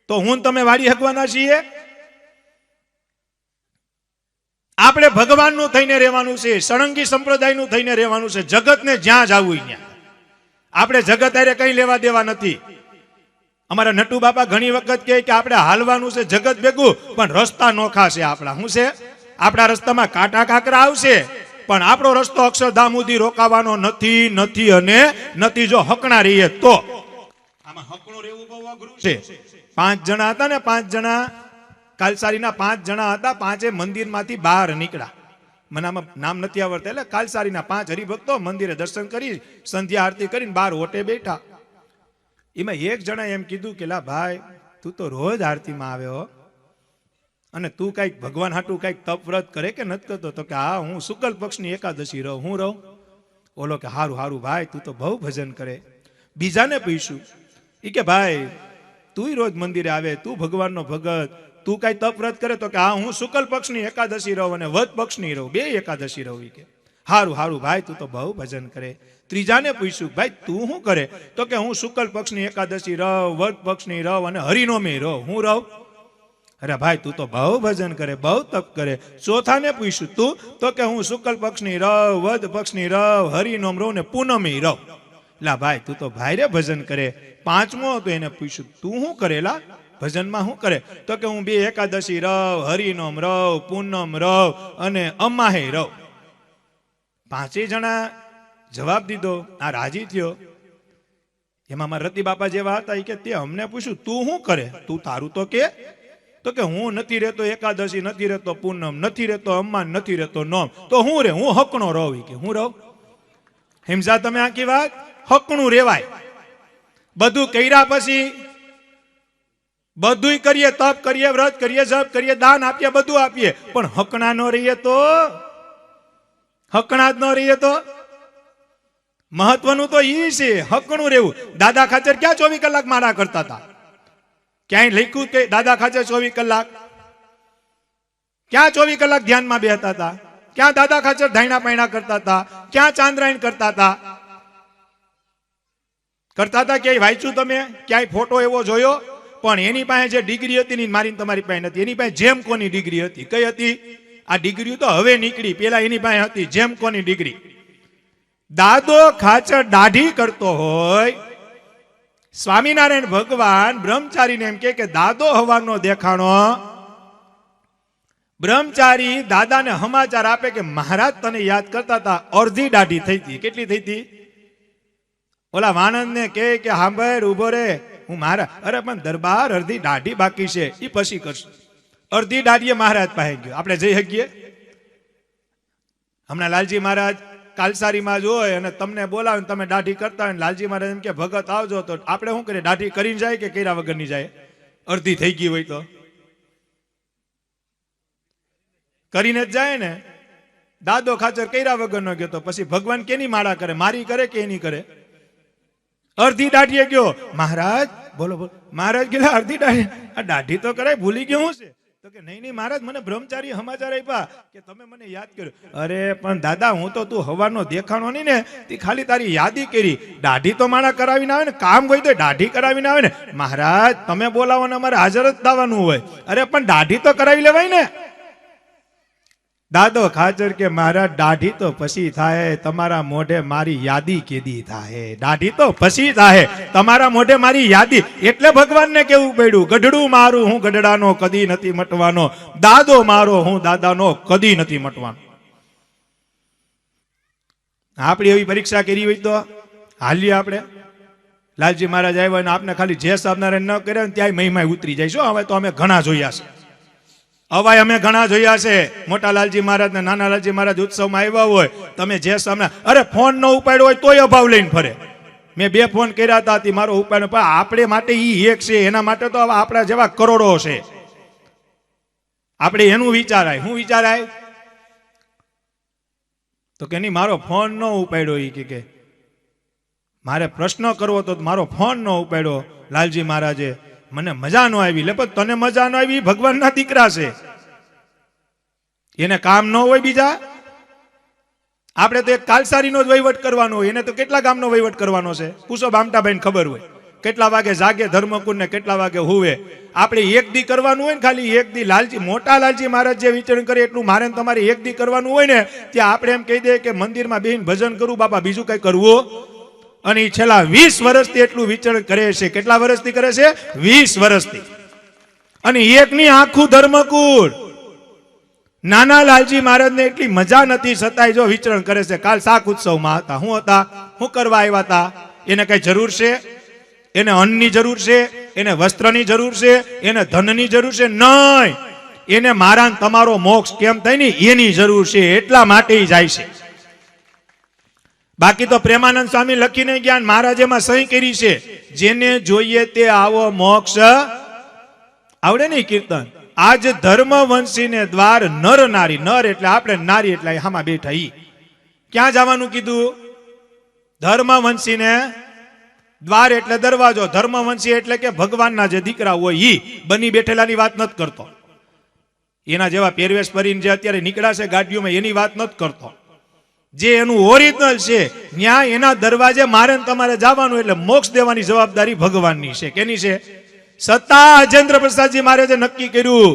તો હું તમે વાળી શકવાના છીએ? આપણે ભગવાનનું થઈને રહેવાનું છે, સળંગી સંપ્રદાયનું થઈને રહેવાનું છે. જગતને જ્યાં જવું ત્યાં. આપણે જગત હારે કઈ લેવા દેવા નથી. અમારા નટુ બાપા ઘણી વખત કહે કે આપણે હાલવાનું છે જગત ભેગું, પણ રસ્તા નોખા છે આપણા. શું છે? આપણા રસ્તામાં કાંટા કાંકરા આવશે, પણ આપણો રસ્તો અક્ષરધામ સુધી રોકાવાનો નથી અને નથી. જો હકણા રહીએ તો. આમાં હકણું રહેવું બહુ અઘરું છે. 5 જણા હતા ને, 5 જણા કાલસારીના 5 જણા હતા. 5એ મંદિરમાંથી બહાર નીકળ્યા. મને આમાં નામ નથી આવડતા. એટલે કાલસારીના 5 હરિભક્તો મંદિરે દર્શન કરી, સંધ્યા આરતી કરીને બહાર ઓટે બેઠા. એમાં એક જણા એમ કીધું કે લા ભાઈ, તું તો રોજ આરતીમાં આવ્યો અને તું કઈક ભગવાન હાટું કઈક તપ વ્રત કરે કે નથી કરતો? તો કે હા, હું શુક્લ પક્ષની એકાદશી રહું. હું રહું? ઓલો કે હારું હારું ભાઈ, તું તો બહુ ભજન કરે. બીજાને પૂછ્યું, એ કે ભાઈ તું રોજ મંદિરે આવે, તું ભગવાનનો ભગત, તું કઈ તપ વ્રત કરે? તો કે હા, હું શુક્લ પક્ષની એકાદશી રહું અને વદ પક્ષની રહું, 2 એકાદશી રહું. કે હારું હારું ભાઈ, તું તો બહુ ભજન કરે. ત્રીજાને પૂછ્યું, ભાઈ તું શું કરે? તો કે હું શુક્લ પક્ષની એકાદશી રહું, વદ પક્ષની રહું અને હરિનોમી રહું. હું રહું? અરે ભાઈ, તું તો બહુ ભજન કરે, બહુ તપ કરે. ચોથાને પૂછ્યું, તું? તો કે હું શુક્લ પક્ષની રહું, વદ પક્ષની રહું, હરિનોમ રહું ને પૂનમી રહું. લા ભાઈ, તું તો ભાઈરે ભજન કરે. 5મો હતો, એને પૂછ્યું, તું શું કરેલા ભજનમાં? શું કરે? તો કે હું 2 એકાદશી રહું, હરિનોમ રહું, પૂનમ રહું અને અમાહે રહું. 5 જણા જવાબ દીધો. આ રાજી થયો. એમાં મારા રતિ બાપા જેવા હતા, કે તે અમને પૂછ્યું, તું શું કરે? તું તારું તો કે? તો કે હું નથી રહેતો એકાદશી, નથી રહેતો પૂનમ, નથી રહેતો અમ્મા, નથી રહેતો નોમ. તો હું રે? હું હકણો રહું. કે હું રહું? હિમસા તમે આખી વાત? હકણું રેવાય. બધું કર્યા પછી બધું કરીએ, તપ કરીએ, વ્રત કરીએ, જપ કરીએ, દાન આપીએ, બધું આપીએ, પણ હકણા ન રહીએ તો? હકણા જ ન રહીએ તો? મહત્વનું તો ઈ છે હકણું રહેવું. દાદા ખાચર ક્યાં 24 કલાક માળા કરતા હતા? ક્યાંય લખ્યું કે દાદા ખાચર 24 કલાક? ક્યાં 24 કલાક ધ્યાનમાં બેહતા હતા? ક્યાં દાદા ખાચર ધાયણા પાયણા કરતા હતા? ક્યાં ચાંદ્રાયણ કરતા હતા? ક્યાંય વાંચ્યું તમે? ક્યાંય ફોટો એવો જોયો? પણ એની પાસે જે ડિગ્રી હતી ને મારી તમારી પાસે નથી. એની પાસે જેમ કોની ડિગ્રી હતી. કઈ હતી? આ ડિગ્રી તો હવે નીકળી, પેલા એની પાસે હતી જેમ કોની ડિગ્રી. દાદો ખાચર દાઢી કરતો હોય, સ્વામિનારાયણ ભગવાન બ્રહ્મચારીને એમ કે દાદો હવાનો દેખાણો. બ્રહ્મચારી દાદાને સમાચાર આપે કે મહારાજ તને યાદ કરતા હતા. અડધી દાઢી થઈ હતી. કેટલી થઈ હતી? ઓલા વાણંદને કે હાંભળ, ઉભો રે, હું મારા. અરે પણ દરબાર, અડધી દાઢી બાકી છે, એ પછી કરશે. અડધી દાઢીએ મહારાજ પાસે ગયો. આપણે જઈ શકીએ? હમણાં લાલજી મહારાજ કાલસારીમાં જ હોય અને તમને બોલાવે, તમે દાઢી કરતા હોય, લાલજી મહારાજ એમ કે ભગત આવજો, તો આપણે શું કરીએ? દાઢી કરીને જાય કે કર્યા વગરની જાય? અડધી થઈ ગઈ હોય તો કરીને જ જાય ને. દાદો ખાચર કર્યા વગરનો ગયો તો પછી ભગવાન કેની માળા કરે? મારી કરે કે એની કરે? અડધી દાઢીએ ગયો. મહારાજ બોલો બોલો. મહારાજ ગયેલા અડધી દાઢી. આ દાઢી તો કરાય, ભૂલી ગયો હું છે? તો કે નહીં મહારાજ, મને બ્રહ્મચારી સમાચાર આપ્યા કે તમે મને યાદ કર્યો. અરે પણ દાદા, હું તો તું હવાનો દેખાણો નહીં ને, તે ખાલી તારી યાદી કરી. દાઢી તો માણા કરાવીને આવે ને, કામ હોય તો દાઢી કરાવીને આવે ને. મહારાજ તમે બોલાવો ને અમારે હાજર જ થવાનું હોય. અરે પણ દાઢી તો કરાવી લેવાય ને. દાદો ખાચર કે મહારાજ, દાઢી તો પછી થાય, તમારા મોઢે મારી યાદી કેદી થાય? દાઢી તો પછી થાય, તમારા મોઢે મારી યાદી. એટલે ભગવાનને કેવું પડ્યું, ગઢડું મારું હું ગઢડાનો કદી નથી મટવાનો, દાદો મારો હું દાદાનો કદી નથી મટવાનો. આપણી એવી પરીક્ષા કરી હોય તો હાલીએ આપણે. લાલજી મહારાજ આવ્યા અને આપને ખાલી જે સાબનારે ન કર્યા ને ત્યાં મહિમા ઉતરી જાય. શું હવે તો અમે ઘણા જોયા છે. અવાય અમે ઘણા જોયા છે. મોટા લાલજી મહારાજ ને નાના લાલજી મહારાજ ઉત્સવમાં આવ્યા હોય, તમે જે સામે, અરે ફોન ન ઉપાડ્યો હોય તોય અભાવ લઈને ફરે. મેં 2 ફોન કર્યા હતા, મારો ઉપાડ્યો. પણ આપણે માટે ઈ એક છે, એના માટે તો આપણા જેવા કરોડો છે. આપણે એનું વિચારાય. શું વિચારાય? તો કે નહીં, મારો ફોન ન ઉપાડ્યો. ઈ કે મારે પ્રશ્ન કરવો તો મારો ફોન ન ઉપાડ્યો લાલજી મહારાજે, મને મજા ન આવી. લે પણ તને મજા ન આવી, ભગવાનના દીકરા છે, એને કામ ન હોય બીજા? આપણે તો એક કાલસારીનો જ વહીવટ કરવાનો હોય, એને તો કેટલા ગામનો વહીવટ કરવાનો છે? પૂછો બામટાભાઈને ખબર હોય. કેટલા વાગે જાગે ધર્મકુળ ને કેટલા વાગે હુવે. આપણે એક દી કરવાનું હોય ને, ખાલી એક દી લાલજી મોટા લાલજી મહારાજ જે વિચરણ કરે એટલું મારે ને તમારે એક દી કરવાનું હોય ને, ત્યાં આપણે એમ કહી દઈએ કે મંદિરમાં બેહીને ભજન કરું બાપા, બીજું કઈ કરવું. અને એ છેલ્લા 20 વર્ષથી એટલું વિચરણ કરે છે. કેટલા વર્ષથી કરે છે? 20 વર્ષથી. અને એકની આખું ધર્મકુળ. નાના લાલજી મહારાજને એટલી મજા નથી, છતાંય જો વિચરણ કરે છે. કાલ શાક ઉત્સવમાં હતા. શું હતા? શું કરવા આવ્યા હતા? એને કઈ જરૂર છે? એને અન્નની જરૂર છે? એને વસ્ત્રની જરૂર છે? એને ધનની જરૂર છે? નહીં. એને મારા ને તમારો મોક્ષ કેમ થાય ને એની જરૂર છે, એટલા માટે જાય છે. બાકી તો પ્રેમાનંદ સ્વામી લખીને ગયા, મહારાજ એમાં સહી કરી છે, જેને જોઈએ તે આવો મોક્ષ આવડે ને કીર્તન. આજ ધર્મવંશીને દ્વાર નર નારી. નર એટલે આપણે, નારી એટલે હામાં બેઠા. ઈ ક્યાં જવાનું કીધું? ધર્મવંશીને દ્વાર એટલે દરવાજો. ધર્મવંશી એટલે કે ભગવાનના જે દીકરા હોય ઈ. બની બેઠેલાની વાત નથી કરતો. એના જેવા પહેરવેશ પહેરીને જે અત્યારે નીકળ્યા છે ગાડીઓમાં એની વાત નથી કરતો. જે એનું ઓરિજિનલ છે ત્યાં એના દરવાજે મારે તમારે જવાનું, એટલે મોક્ષ દેવાની જવાબદારી ભગવાનની છે. કેની છે? સત્તા અજેન્દ્ર પ્રસાદજી મહારાજે નક્કી કર્યું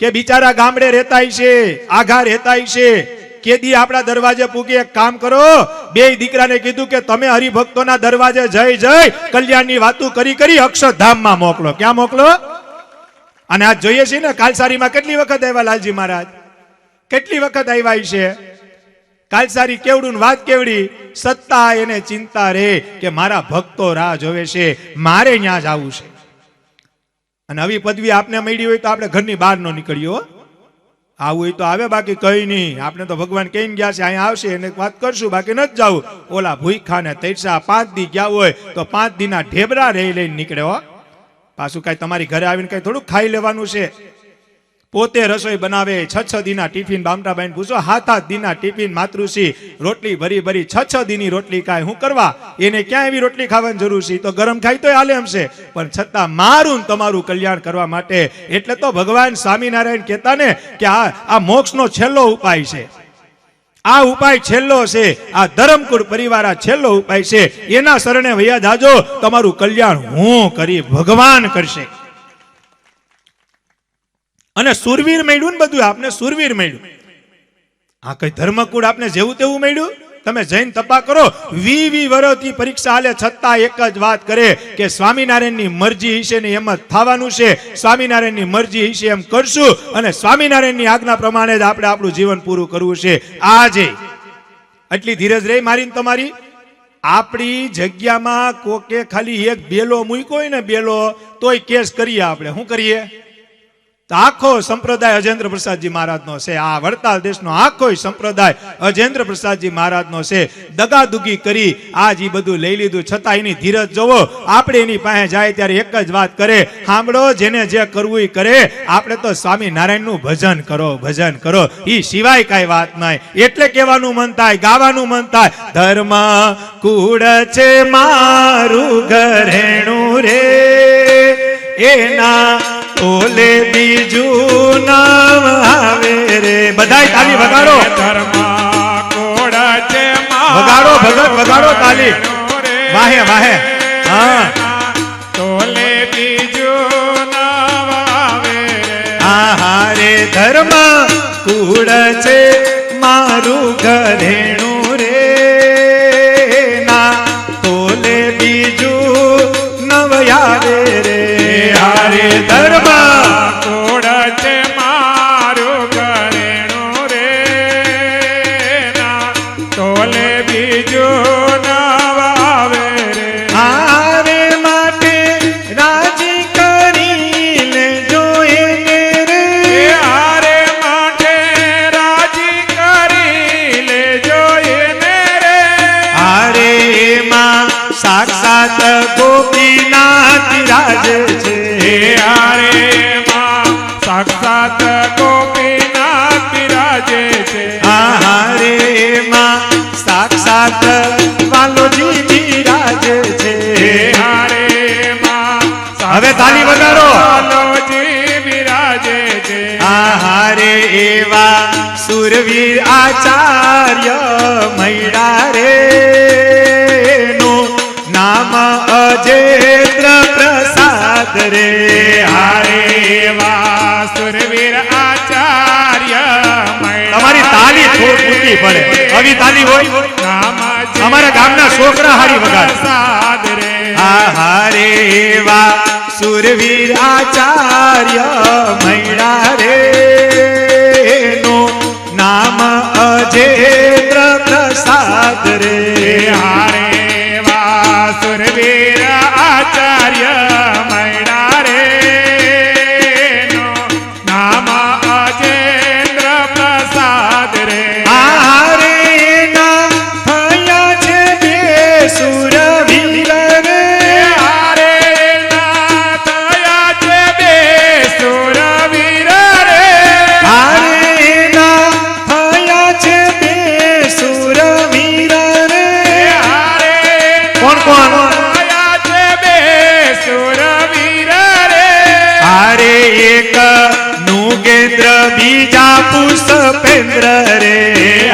કે બિચારા ગામડે રહેતા છે, આઘા રહેતા છે, કેદી આપણા દરવાજે પૂગે. એક કામ કરો, બે દીકરાને કીધું કે તમે હરિભક્તોના દરવાજે જઈ જઈ કલ્યાણની વાતો કરી કરી અક્ષરધામમાં મોકલો. ક્યાં મોકલો? અને આજ જોઈએ છીએ ને કાલસારીમાં કેટલી વખત આવ્યા લાલજી મહારાજ, કેટલી વખત આવ્યા છે. કાલસારી કેવડું વાત કેવડી. સત્તા એને ચિંતા રે કે મારા ભક્તો રાહ જોવે છે, મારે ત્યાં જવું છે. અને આવી પદવી આપને મળી હોય તો આપણે ઘરની બહાર ન નીકળ્યો. આવું હોય તો આવે, બાકી કઈ નહીં. આપણે તો ભગવાન કહીને ગયા છે અહીંયા આવશે એને વાત કરશું, બાકી નથી જવું. ઓલા ભૂખા ને તૈસા 5 દી ગયા હોય તો 5 દીના ઢેબરા રહી લઈને નીકળ્યો. પાછું કઈ તમારી ઘરે આવીને કઈ થોડું ખાઈ લેવાનું છે. પોતે રસોઈ બનાવે. 6 દીના ટિફિન બામટાબાઈને પૂછો, 7 દીના ટિફિન માતૃશ્રી રોટલી ભરી ભરી 6 દીની રોટલી ખાય. શું કરવા? એને ક્યાં એવી રોટલી ખાવાની જરૂર છે? તો ગરમ ખાય તો હાલે એમ છે, પણ છતાં મારું તમારું કલ્યાણ કરવા માટે. એટલે તો ભગવાન સ્વામિનારાયણ કહેતા ને કે આ મોક્ષનો છેલ્લો ઉપાય છે. આ ઉપાય છેલ્લો છે. આ ધર્મકુળ પરિવાર આ છેલ્લો ઉપાય છે. એના શરણે વૈયા જાજો, તમારું કલ્યાણ હું કરી, ભગવાન કરશે. અને સુરવીર મળ્યું ને બધું આપને, સુરવીર મળ્યું. આ કઈ ધર્મકુળ આપને જેવું તેવું મળ્યું? તમે જૈન તપા કરો, 20 વર્ષથી પરીક્ષા હાલે, છતાં એક જ વાત કરે કે સ્વામિનારાયણની મરજી હશે ને એમ જ થવાનું છે. સ્વામિનારાયણની મરજી હશે એમ કરશું, અને સ્વામિનારાયણની આજ્ઞા પ્રમાણે જ આપણે આપણું જીવન પૂરું કરવું છે. આજે એટલી ધીરજ રહી મારી તમારી. આપણી જગ્યામાં કોકે ખાલી એક બેલો મૂક્યો હોય ને, બેલો, તોય કેસ કરીએ આપણે. શું કરીએ? આખો સંપ્રદાય અજેન્દ્ર પ્રસાદજી મહારાજનો છે. આ વડતાલ દેશનો આખો સંપ્રદાય અજેન્દ્ર પ્રસાદજી મહારાજનો છે. દગાદુગી કરી આજ ઈ બધું લઈ લીધું, છતાં એની ધીરજ જોવો. આપણે એની પાસે જાય ત્યારે એક જ વાત કરે, સાંભળો, જેને જે કરવું એ કરે, આપણે તો સ્વામિનારાયણનું ભજન કરો, ભજન કરો, એ સિવાય કાંઈ વાત નહીં. એટલે કહેવાનું મન થાય, ગાવાનું મન થાય, ધર્મ કુળ છે મારું ઘરેણું રે, એના ઓલે બીજું નામ આવે રે. બધાય તાલી વગાડો. ધર્મ કોડ છે વગાડો ભગત, વગાડો તાલી. વાહે વાહે. હા, તોલે બીજું નામ આવે રે. આહા રે, ધર્મ કુળ છે મારું ઘરેણું રે, ના તોલે બીજું નવ આવે રે. હારે ધર્મ કોડ છે મારું ઘરેણું રે, ના તોલે બીજું નવ આવે રે. હારે માટે રાજી કરી લેજો એને રે. હારે માટે રાજી કરી લેજો એને રે. હારે માં સાક્ષાત ગોપીનાથ રાજ છે. હારે માં સાક્ષાત ગોપીનાથ બિરાજે છે. હારે માં સાક્ષાત વાલોજી બિરાજ છે. હારે માં હવે તાલી વગાડો. વાલોજી બિરાજે છે. હારે એવા સુરવીર આચાર્ય મૈડા રે, નું નામ અજય રે હારે એવા સુરવીર આચાર્ય તમારી તાલી થોડ ઊંચી પડે આવી તાલી હોય અમારા ગામના છોકરા હારી વગાડ પ્રસાદ રે હારે એવા સુરવીર આચાર્ય મૈડા રે નું નામ અજેન્દ્ર પ્રસાદ રે હારે એવા સુરવીર આચાર્ય મૈડા રે નામ અજેન્દ્ર પ્રસાદ રે હારે ના થયા છે બે સુરવીર રે હારે ના થયા છે બે સુરવીર રે હારે ના થયા છે બે સુરવીર રે હારે કોણ કોણ થયા છે બે સુરવીર રે હારે એક નુગેન્દ્ર બીજા પુષ્પેન્દ્ર રે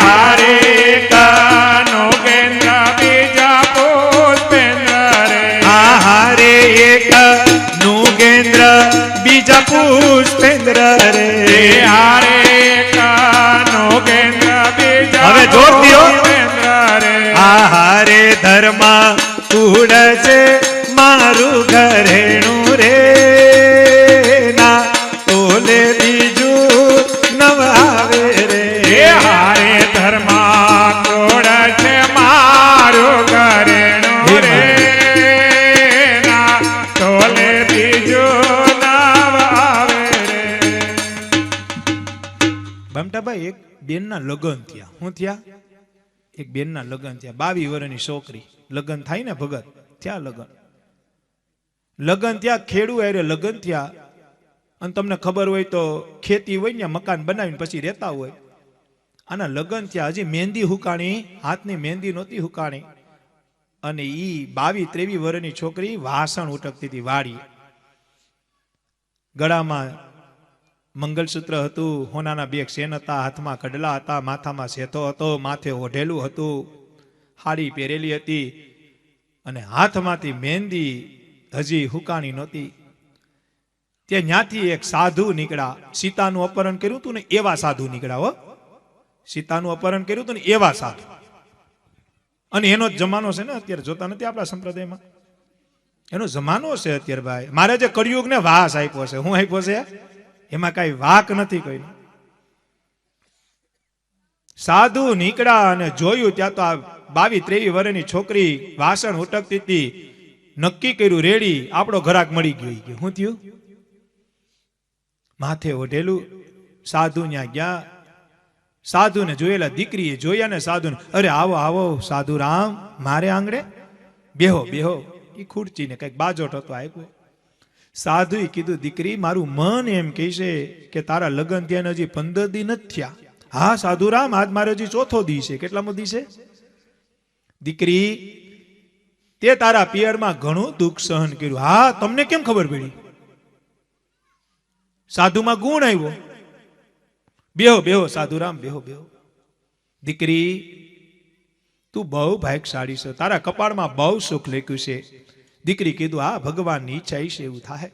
હારે કાનો કેન્દ્ર બીજા પુષ્પેન્દ્ર રે હારે એક નુગેન્દ્ર બીજા પુષ્પેન્દ્ર રે હારે કાનો કેન્દ્ર બીજા હવે જોર દ્યો. પુષ્પેન્દ્ર રે હારે ધર્મ કુળ છે મારું ઘરેણું રે ના તોલે બીજું નવ આવે રે હારે ધર્મા કોડ છે મારું ઘરેણું રે ના તોલે બીજું નાવ આવે રે બમટાભાઈ એક બેનના લગ્ન થયા શું થયા એક બેનના લગ્ન થયા 22 વર્ષની છોકરી લગ્ન થાય ને ભગત થયા લગ્ન થયા ખેડૂ આરે લગ્ન થયા અને તમને ખબર હોય તો ખેતી હોય ને મકાન બનાવીને પછી રહેતા હોય આના લગ્ન થયા હજી મહેંદી હુકાણી હાથની મહેંદી નહોતી હુકાણી અને ઈ 22-23 વર્ષની છોકરી વાસણ ઉટકતી હતી વાડી ગળામાં મંગલસૂત્ર હતું હોનાના 2 સેન હતા હાથમાં કડલા હતા માથામાં સેતો હતો માથે ઓઢેલું હતું હાડી પહેરેલી હતી અને હાથમાંથી મહેંદી હજી હુકાણી નહોતી તે ન્યાથી એક સાધુ નીકળ્યા સીતાનું અપહરણ કર્યું હતું ને એવા સાધુ નીકળ્યા હો સીતાનું અપહરણ કર્યું હતું ને એવા સાધુ અને એનો જ જમાનો છે ને અત્યારે જોતા નથી આપણા સંપ્રદાયમાં એનો જમાનો છે અત્યારે ભાઈ મારે જે કળિયુગ ને વાસ આપ્યો છે હું આપ્યો છે એમાં કઈ વાક નથી કોઈ સાધુ નીકળ્યા અને જોયું ત્યાં તો આ 22-23 વર્ષની છોકરી વાસણ ઉટકતી હતી નક્કી કર્યું રેડી આપણો ઘરાક મળી ગયો શું થયું માથે ઓઢેલું સાધુ ત્યાં ગયા સાધુને જોયેલા દીકરીએ જોયા ને સાધુને અરે આવો આવો સાધુ રામ મારે આંગણે બેહો બેહો એ ખુરચીને કઈક બાજોટ હતો આપ્યો સાધુએ કીધું દીકરી મારું મન એમ કહેશે કે તારા લગ્ન ત્યાં હજી 15 દી નથી થયા હા સાધુ રામ આજ મારે હજી 4થો દી છે કેટલામો દી છે દીકરી તે તારા પિયરમાં ઘણું દુઃખ સહન કર્યું હા તમને કેમ ખબર પડી સાધુમાં ગુણ આવ્યો બેહો બેહો સાધુ રામ બેહો બેહો દીકરી તું બહુ ભાગ્યશાળી છે તારા કપાળમાં બહુ સુખ લખ્યું છે દીકરી કીધું હા ભગવાનની ઈચ્છા છે એવું થાય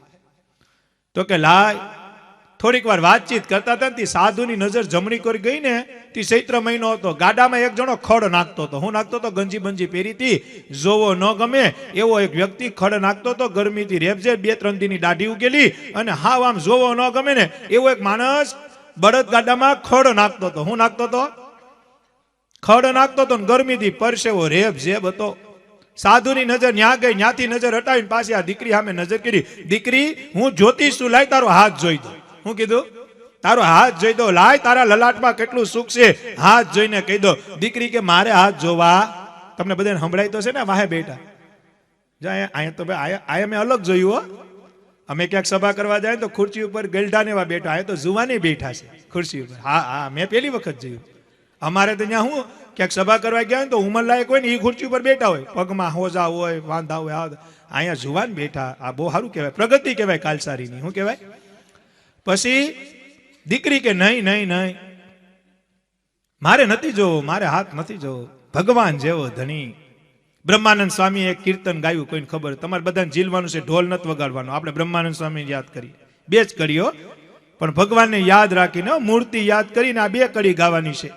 તો કે લાય થોડીક વાર વાતચીત કરતા હતા ને સાધુની નજર જમણી કરી ગઈ ને તે ચૈત્ર મહિનો હતો ગાડામાં એક જણો ખડ નાખતો હતો હું નાખતો હતો ગંજી બંજી પહેરી હતી જોવો ન ગમે એવો એક વ્યક્તિ ખડ નાખતો હતો ગરમીથી રેપજે 2-3 દીની દાઢી ઉગેલી અને હાવ આમ જોવો ન ગમે ને એવો એક માણસ બળદ ગાડામાં ખડ નાખતો હતો હું નાખતો હતો ખડ નાખતો હતો ને ગરમીથી પરસેવો રેપ જેબ હતો સાધુની નજર ન્યા ગઈ ન્યાથી નજર હટાવીને પાછી આ દીકરી સામે નજર કરી દીકરી હું જ્યોતિષ છું લાય તારો હાથ જોઈ દો હું કીધું તારો હાથ જોઈ દો લાય તારા લલાટમાં કેટલું સુખ છે હાથ જોઈને કહી દો દીકરી કે મારે હાથ જોવા તમને બધાને સંભળાય તો છે ને વાહે બેઠા અહીંયા તો આયા મેં અલગ જોયું હો અમે ક્યાંક સભા કરવા જાય તો ખુરશી ઉપર ગલઢા ને એવા બેઠા અહીંયા તો જુવાની બેઠા છે ખુરશી ઉપર હા હા મેં પહેલી વખત જોયું અમારે તો ત્યાં હું ક્યાંક સભા કરવા ગયા તો ઉંમર લાયક હોય ને એ ખુરશી ઉપર બેઠા હોય પગમાં હોજા હોય વાંધા હોય અહીંયા જુવાન બેઠા આ બહુ સારું કહેવાય પ્રગતિ કહેવાય કાલસારીની શું કહેવાય પછી દીકરી કે નહીં નહીં નહીં મારે નથી જોવો મારે હાથ નથી જોવો ભગવાન જેવો ધણી બ્રહ્માનંદ સ્વામીએ એક કીર્તન ગાયું, કોઈને ખબર? તમારે બધાને ઝીલવાનું છે, ઢોલ નથી વગાડવાનો. આપણે બ્રહ્માનંદ સ્વામી યાદ કરીએ, 2 જ કડીઓ, પણ ભગવાનને યાદ રાખીને, મૂર્તિ યાદ કરીને આ 2 કડી ગાવાની છે.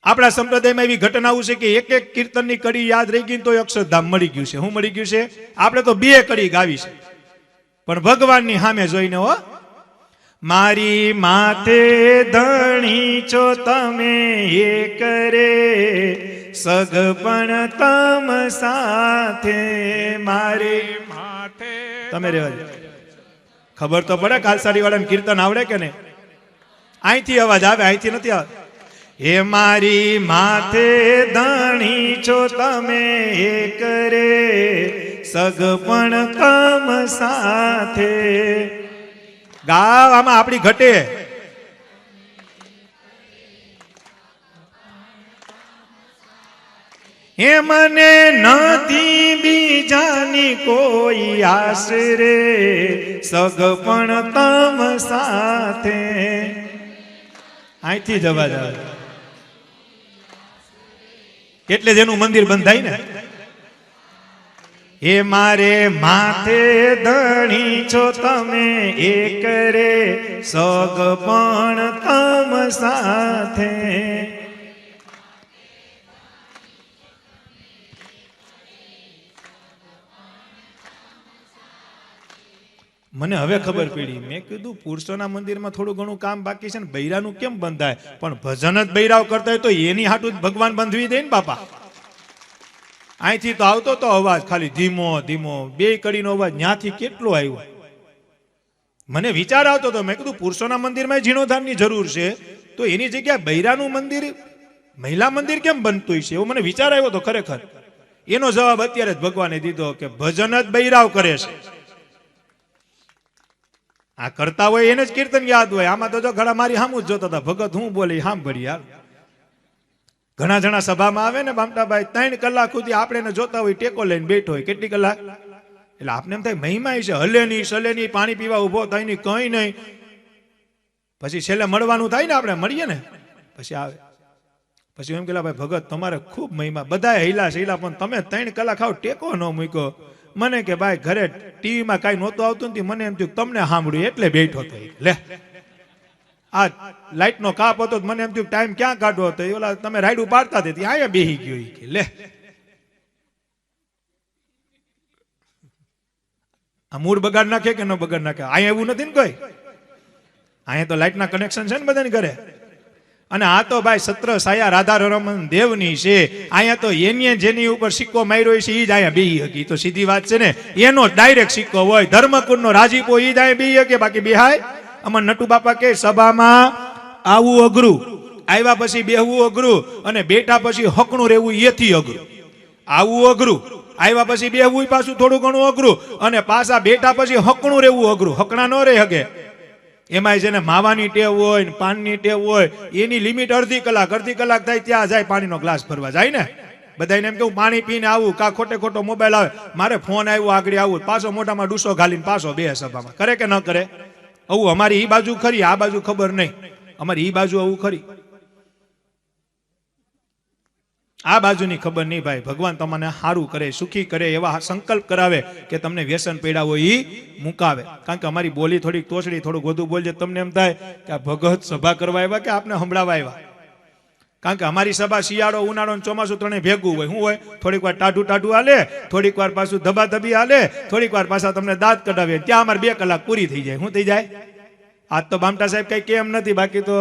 આપણા સંપ્રદાયમાં એવી ઘટનાઓ છે કે એક કીર્તનની કડી યાદ રહી ગઈ તો અક્ષરધામ મળી ગયું છે. શું મળી ગયું છે? આપણે તો 2 કડી ગાવી છે, પણ ભગવાનની સામે જોઈને, હો, મારી માથે ધણી છો તમે એક રે, સગપણ તમ સાથે મારી માથે તમે રેવા દો. ખબર તો પડે ખાલસારી વાળાને કીર્તન આવડે કે નહીં? અહીંથી અવાજ આવે, અહીંથી નથી આવે. હે મારી માથે ધણી છો તમે એક રે, સગપણ તમ સાથે. ગાવ, આમાં આપણી ઘટે. હે મને નથી બીજાની કોઈ આશ રે, સગપણ તમ સાથે. અહીંથી જ અવાજ આવે, એટલે જ એનું મંદિર બંધાય ને. એ મારે માથે ધણી છો તમે એક રે, સગપણ તમ સાથે. મને હવે ખબર પડી. મેં કીધું પુરુષોના મંદિરમાં થોડું ઘણું કામ બાકી છે ને, બૈરાનું કેમ બંધાય? પણ ભજન જ બૈરાવ કરતા હોય તો એની હાટું જ ભગવાન બંધવી દે ને બાપા. અહીંથી તો આવતો તો અવાજ ખાલી ધીમો ધીમો, 2 કડીનો અવાજ ન્યાથી કેટલો આવ્યો. મને વિચાર આવતો હતો, મેં કીધું પુરુષોના મંદિરમાં જીર્ણોદ્ધારની જરૂર છે, તો એની જગ્યાએ બૈરાનું મંદિર, મહિલા મંદિર કેમ બનતું છે? એવો મને વિચાર આવ્યો તો ખરેખર. એનો જવાબ અત્યારે જ ભગવાને દીધો કે ભજન જ બૈરાવ કરે છે. આ કરતા હોય એને જ કીર્તન યાદ હોય. આમાં તો જો ઘણા મારી સામું જ જોતા હતા, ભગત હું બોલે સાંભળી. યાર ઘણા જણા સભામાં આવે ને બામટાભાઈ, 3 કલાક સુધી આપણે એને જોતા હોય, ટેકો લઈને બેઠો હોય. કેટલી કલાક? એટલે આપણે એમ થાય મહિમા છે, હલે નહીં સલે નહીં, પાણી પીવા ઉભો થાય નહીં, કઈ નહીં. પછી છેલ્લે મળવાનું થાય ને, આપણે મળીએ ને, પછી આવે. પછી એમ કે ભાઈ ભગત તમારે ખૂબ મહિમા, બધા હિલા શીલા, પણ તમે 3 કલાક આવ ટેકો ન મૂક્યો. મને કે ભાઈ ઘરે ટીવીમાં કાંઈ નહોતું આવતું નથી, મને એમ થયું તમને સાંભળ્યું એટલે બેઠો હતો. લે, આ લાઈટનો કાપ હતો, મને એમ થયું ટાઈમ ક્યાં કાઢવો હતો, ઓલા તમે રાઈડું પાડતા હતી અહીંયા બેહી ગયો. કે લે, આ મૂળ બગાડ નાખે કે ન બગાડ નાખે? અહીંયા એવું નથી ને કોઈ. અહીંયા તો લાઈટના કનેક્શન છે ને બધાને ઘરે. અને આ તો ભાઈ સત્ર સાયા રાધા રમણ દેવની છે. અહીંયા તો એને જેની ઉપર સિક્કો માર્યો છે એ જ અહીંયા બેહી હકી. તો સીધી વાત છે ને, એનો ડાયરેક્ટ સિક્કો હોય. ધર્મકુળનો રાજીપો એ જ અહીંયા બેહી હકે, બાકી બેહાય? અમાર નટુ બાપા કે સભામાં આવું અઘરું, આવ્યા પછી બેહવું અઘરું, અને બેઠા પછી હકણું રહેવું એથી અઘરું. આવું અઘરું, આવ્યા પછી બેહવું પાછું થોડું ઘણું અઘરું, અને પાછા બેઠા પછી હકણું રહેવું અઘરું. હકણા ન રહે હકે. એમાં જેને માવાની ટેવ હોય ને પાનની ટેવ હોય, એની લિમિટ અડધી કલાક થાય ત્યાં જાય પાણીનો ગ્લાસ ભરવા જાય ને. બધાને એમ કેવું પાણી પીને આવું, કા ખોટે ખોટો મોબાઈલ આવે, મારે ફોન આવ્યો આગળ આવું, પાછો મોઢામાં ડૂસો ઘાલીને પાછો બે સભામાં. કરે કે ન કરે? આવું અમારી ઈ બાજુ ખરી, આ બાજુ ખબર નહીં. અમારી ઈ બાજુ આવું ખરી, આ બાજુની ખબર નહીં. ભાઈ ભગવાન તમને સારું કરે, સુખી કરે, એવા સંકલ્પ કરાવે કે તમને વ્યસન પીડાવો ઈ મુકાવે. કારણ કે અમારી બોલી થોડીક તોછડી, થોડું વધુ બોલજે, તમને એમ થાય કે આ ભગત સભા કરવા આવ્યા કે આપને સંભળાવા આવ્યા. કારણ કે અમારી સભા શિયાળો ઉનાળો ચોમાસું ત્રણે ભેગું હોય. શું હોય? થોડીક વાર ટાઢું હાલે, થોડીક વાર પાછું ધબાધબી હાલે, થોડીક વાર પાછા તમને દાંત કઢાવે. ત્યાં અમારે 2 કલાક પૂરી થઈ જાય. શું થઈ જાય? આજ તો બામટા સાહેબ કઈ કેમ નથી, બાકી તો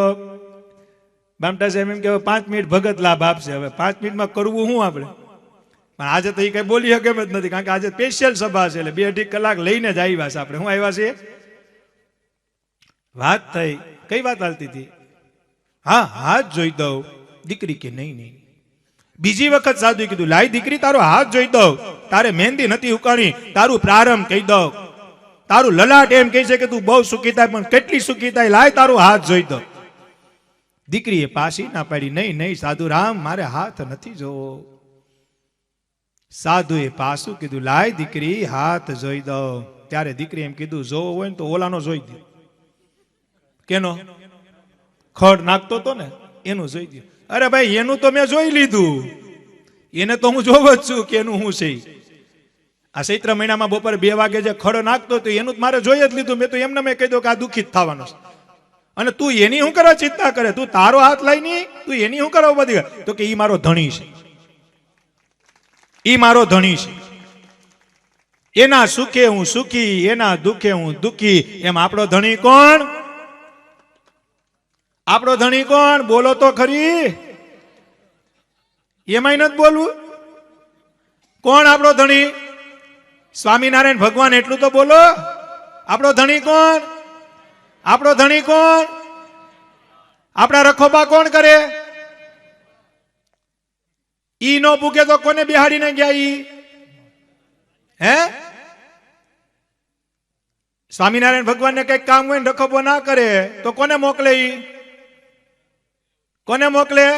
બામટા સાહેબ એમ કે 5 મિનિટ ભગત લાભ આપશે. હવે 5 મિનિટમાં કરવું શું આપણે? પણ આજે તો એ કઈ બોલી શકે જ નથી, કારણ કે આજે સ્પેશિયલ સભા છે, એટલે 2-2.5 કલાક લઈને જ આવ્યા છે આપણે. શું આવ્યા છીએ? વાત થઈ, કઈ વાત હાલતી હતી? હા, હાથ જોઈ દઉં. દીકરી કે નહીં. બીજી વખત સાધુ કીધું, લાઈ દીકરી તારો હાથ જોઈ દઉં. તારે મહેંદી નથી ઉકાણી, તારું પ્રારંભ કહી દઉં. તારું લલાટ એમ કહે છે કે તું બહુ સુખી થાય, પણ કેટલી સુખી થાય, લાય તારો હાથ જોઈ દઉં. દીકરીએ પાછી ના પાડી, નહીં સાધુ રામ, મારે હાથ નથી જોવો. સાધુએ પાછું કીધું, લાય દીકરી હાથ જોઈ દઉં. ત્યારે દીકરી એમ કીધું, જોવો હોય ને તો ઓલાનો જોઈ દે. કેનો? ખડ નાખતો તો ને એનું જોઈ દે. અરે ભાઈ, એનું તો મેં જોઈ લીધું, એને તો હું જોવ જ છું કે એનું શું છે ઈ. આ ચૈત્ર મહિનામાં બપોરે 2 વાગે જે ખડો નાખતો હતો એનું જ મારે જોઈ જ લીધું. મેં તો એમને મેં કહી દઉં કે આ દુઃખિત થવાનો છે. અને તું એની શું કરવા ચિંતા કરે? તું તારો હાથ લઈ નહીં, તું એની શું કરવા બધી? તો કે ઈ મારો ધણી છે, ઈ મારો ધણી છે. એના સુખે હું સુખી, એના દુઃખે હું દુઃખી. એમ આપણો ધણી કોણ? આપણો ધણી કોણ? બોલો તો ખરી. એમાંય નથી બોલવું. કોણ આપણો ધણી? સ્વામિનારાયણ ભગવાન, એટલું તો બોલો. આપણો ધણી કોણ? આપણો ધણી કોણ? આપણા રખોબા કોણ કરે? ઈ નો પૂકે તો કોને બિહાડીને ગયા ઈ? હે? સ્વામિનારાયણ ભગવાનને કઈક કામ હોય ને રખોબો ના કરે તો કોને મોકલે ઈ? કોને મોકલે?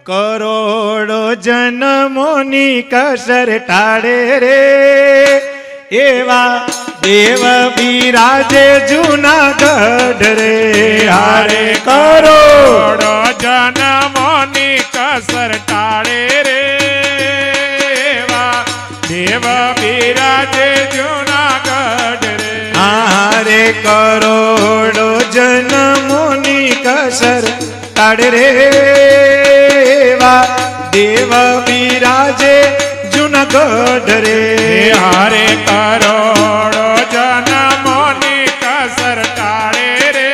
કરોડો જન્મોની કસર ટાળે રે એવા દેવ બિરાજે જૂનાગઢ રે. હારે કરોડો જન્મોની કસર ટાળે રે એવા દેવ બિરાજે જૂનાગઢ રે. હારે કરોડો જન્મોની કસર ટાળે રે એવા દેવ બિરાજે જૂનાગઢ રે. હારે કરોડો જન્મોની કસર ટાળે રે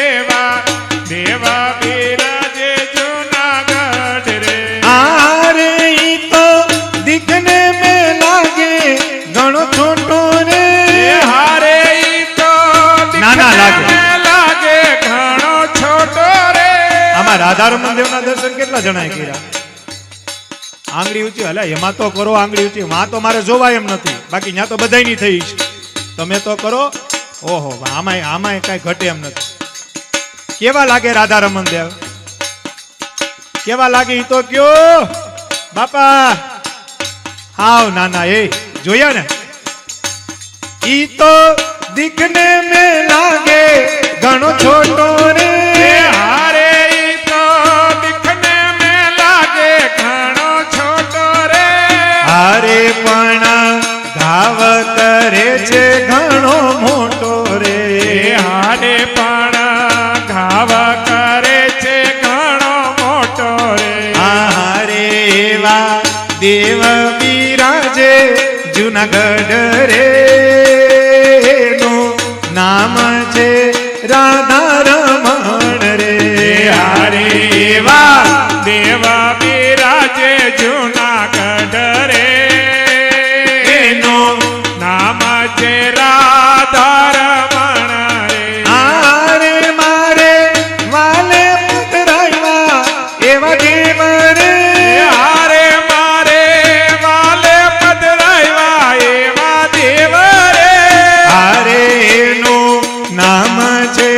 એવા દેવ બિરાજે જૂનાગઢ રે. આરે ઈ તો દીકને મે લાગે ઘણો છોટો રે. હારે ઈ તો નાના લાગે. લાગે ઘણો છોટો રે. આમાં રાધારમણ દેવના દર્શન કેટલા જણાએ કર્યા? આંગળી ઊંચી હલે એમાં તો કરો, આંગળી ઊંચી માં તો મારે જોવાય એમ નથી, બાકી ત્યાં તો બધાયની થઈ છે. તમે તો કરો. ઓહો, આમાંય કઈ ઘટે એમ નથી. કેવા લાગે રાધારમણ દેવ? કેવા લાગે ઈ તો કયો બાપા? હાવ નાના એ જોયા ને. ઈ તો દીકને મે લાગે ઘણો છોટો રે. હારે ઈ તો દીખને મે લાગે ઘણો છોટો રે. હારે પણ ઘાવ કરે છે ઘણો મોટો રે. હારે પણ ઘાવ કરે છે ઘણો મોટો રે. હારે એવા દેવ બિરાજે જૂનાગઢ રે. નું નામ છે રાધારમણ રે. હારે એવા દેવ બિરાજે જૂનાગઢ રે. એનું નામ છે રાધારમણ રે. હારે મારે વાલે પુતરાયા એવા દેવ રે. હારે મારે વાલે પધરાવ્યા એવા દેવ રે. હારે એનું નામ છે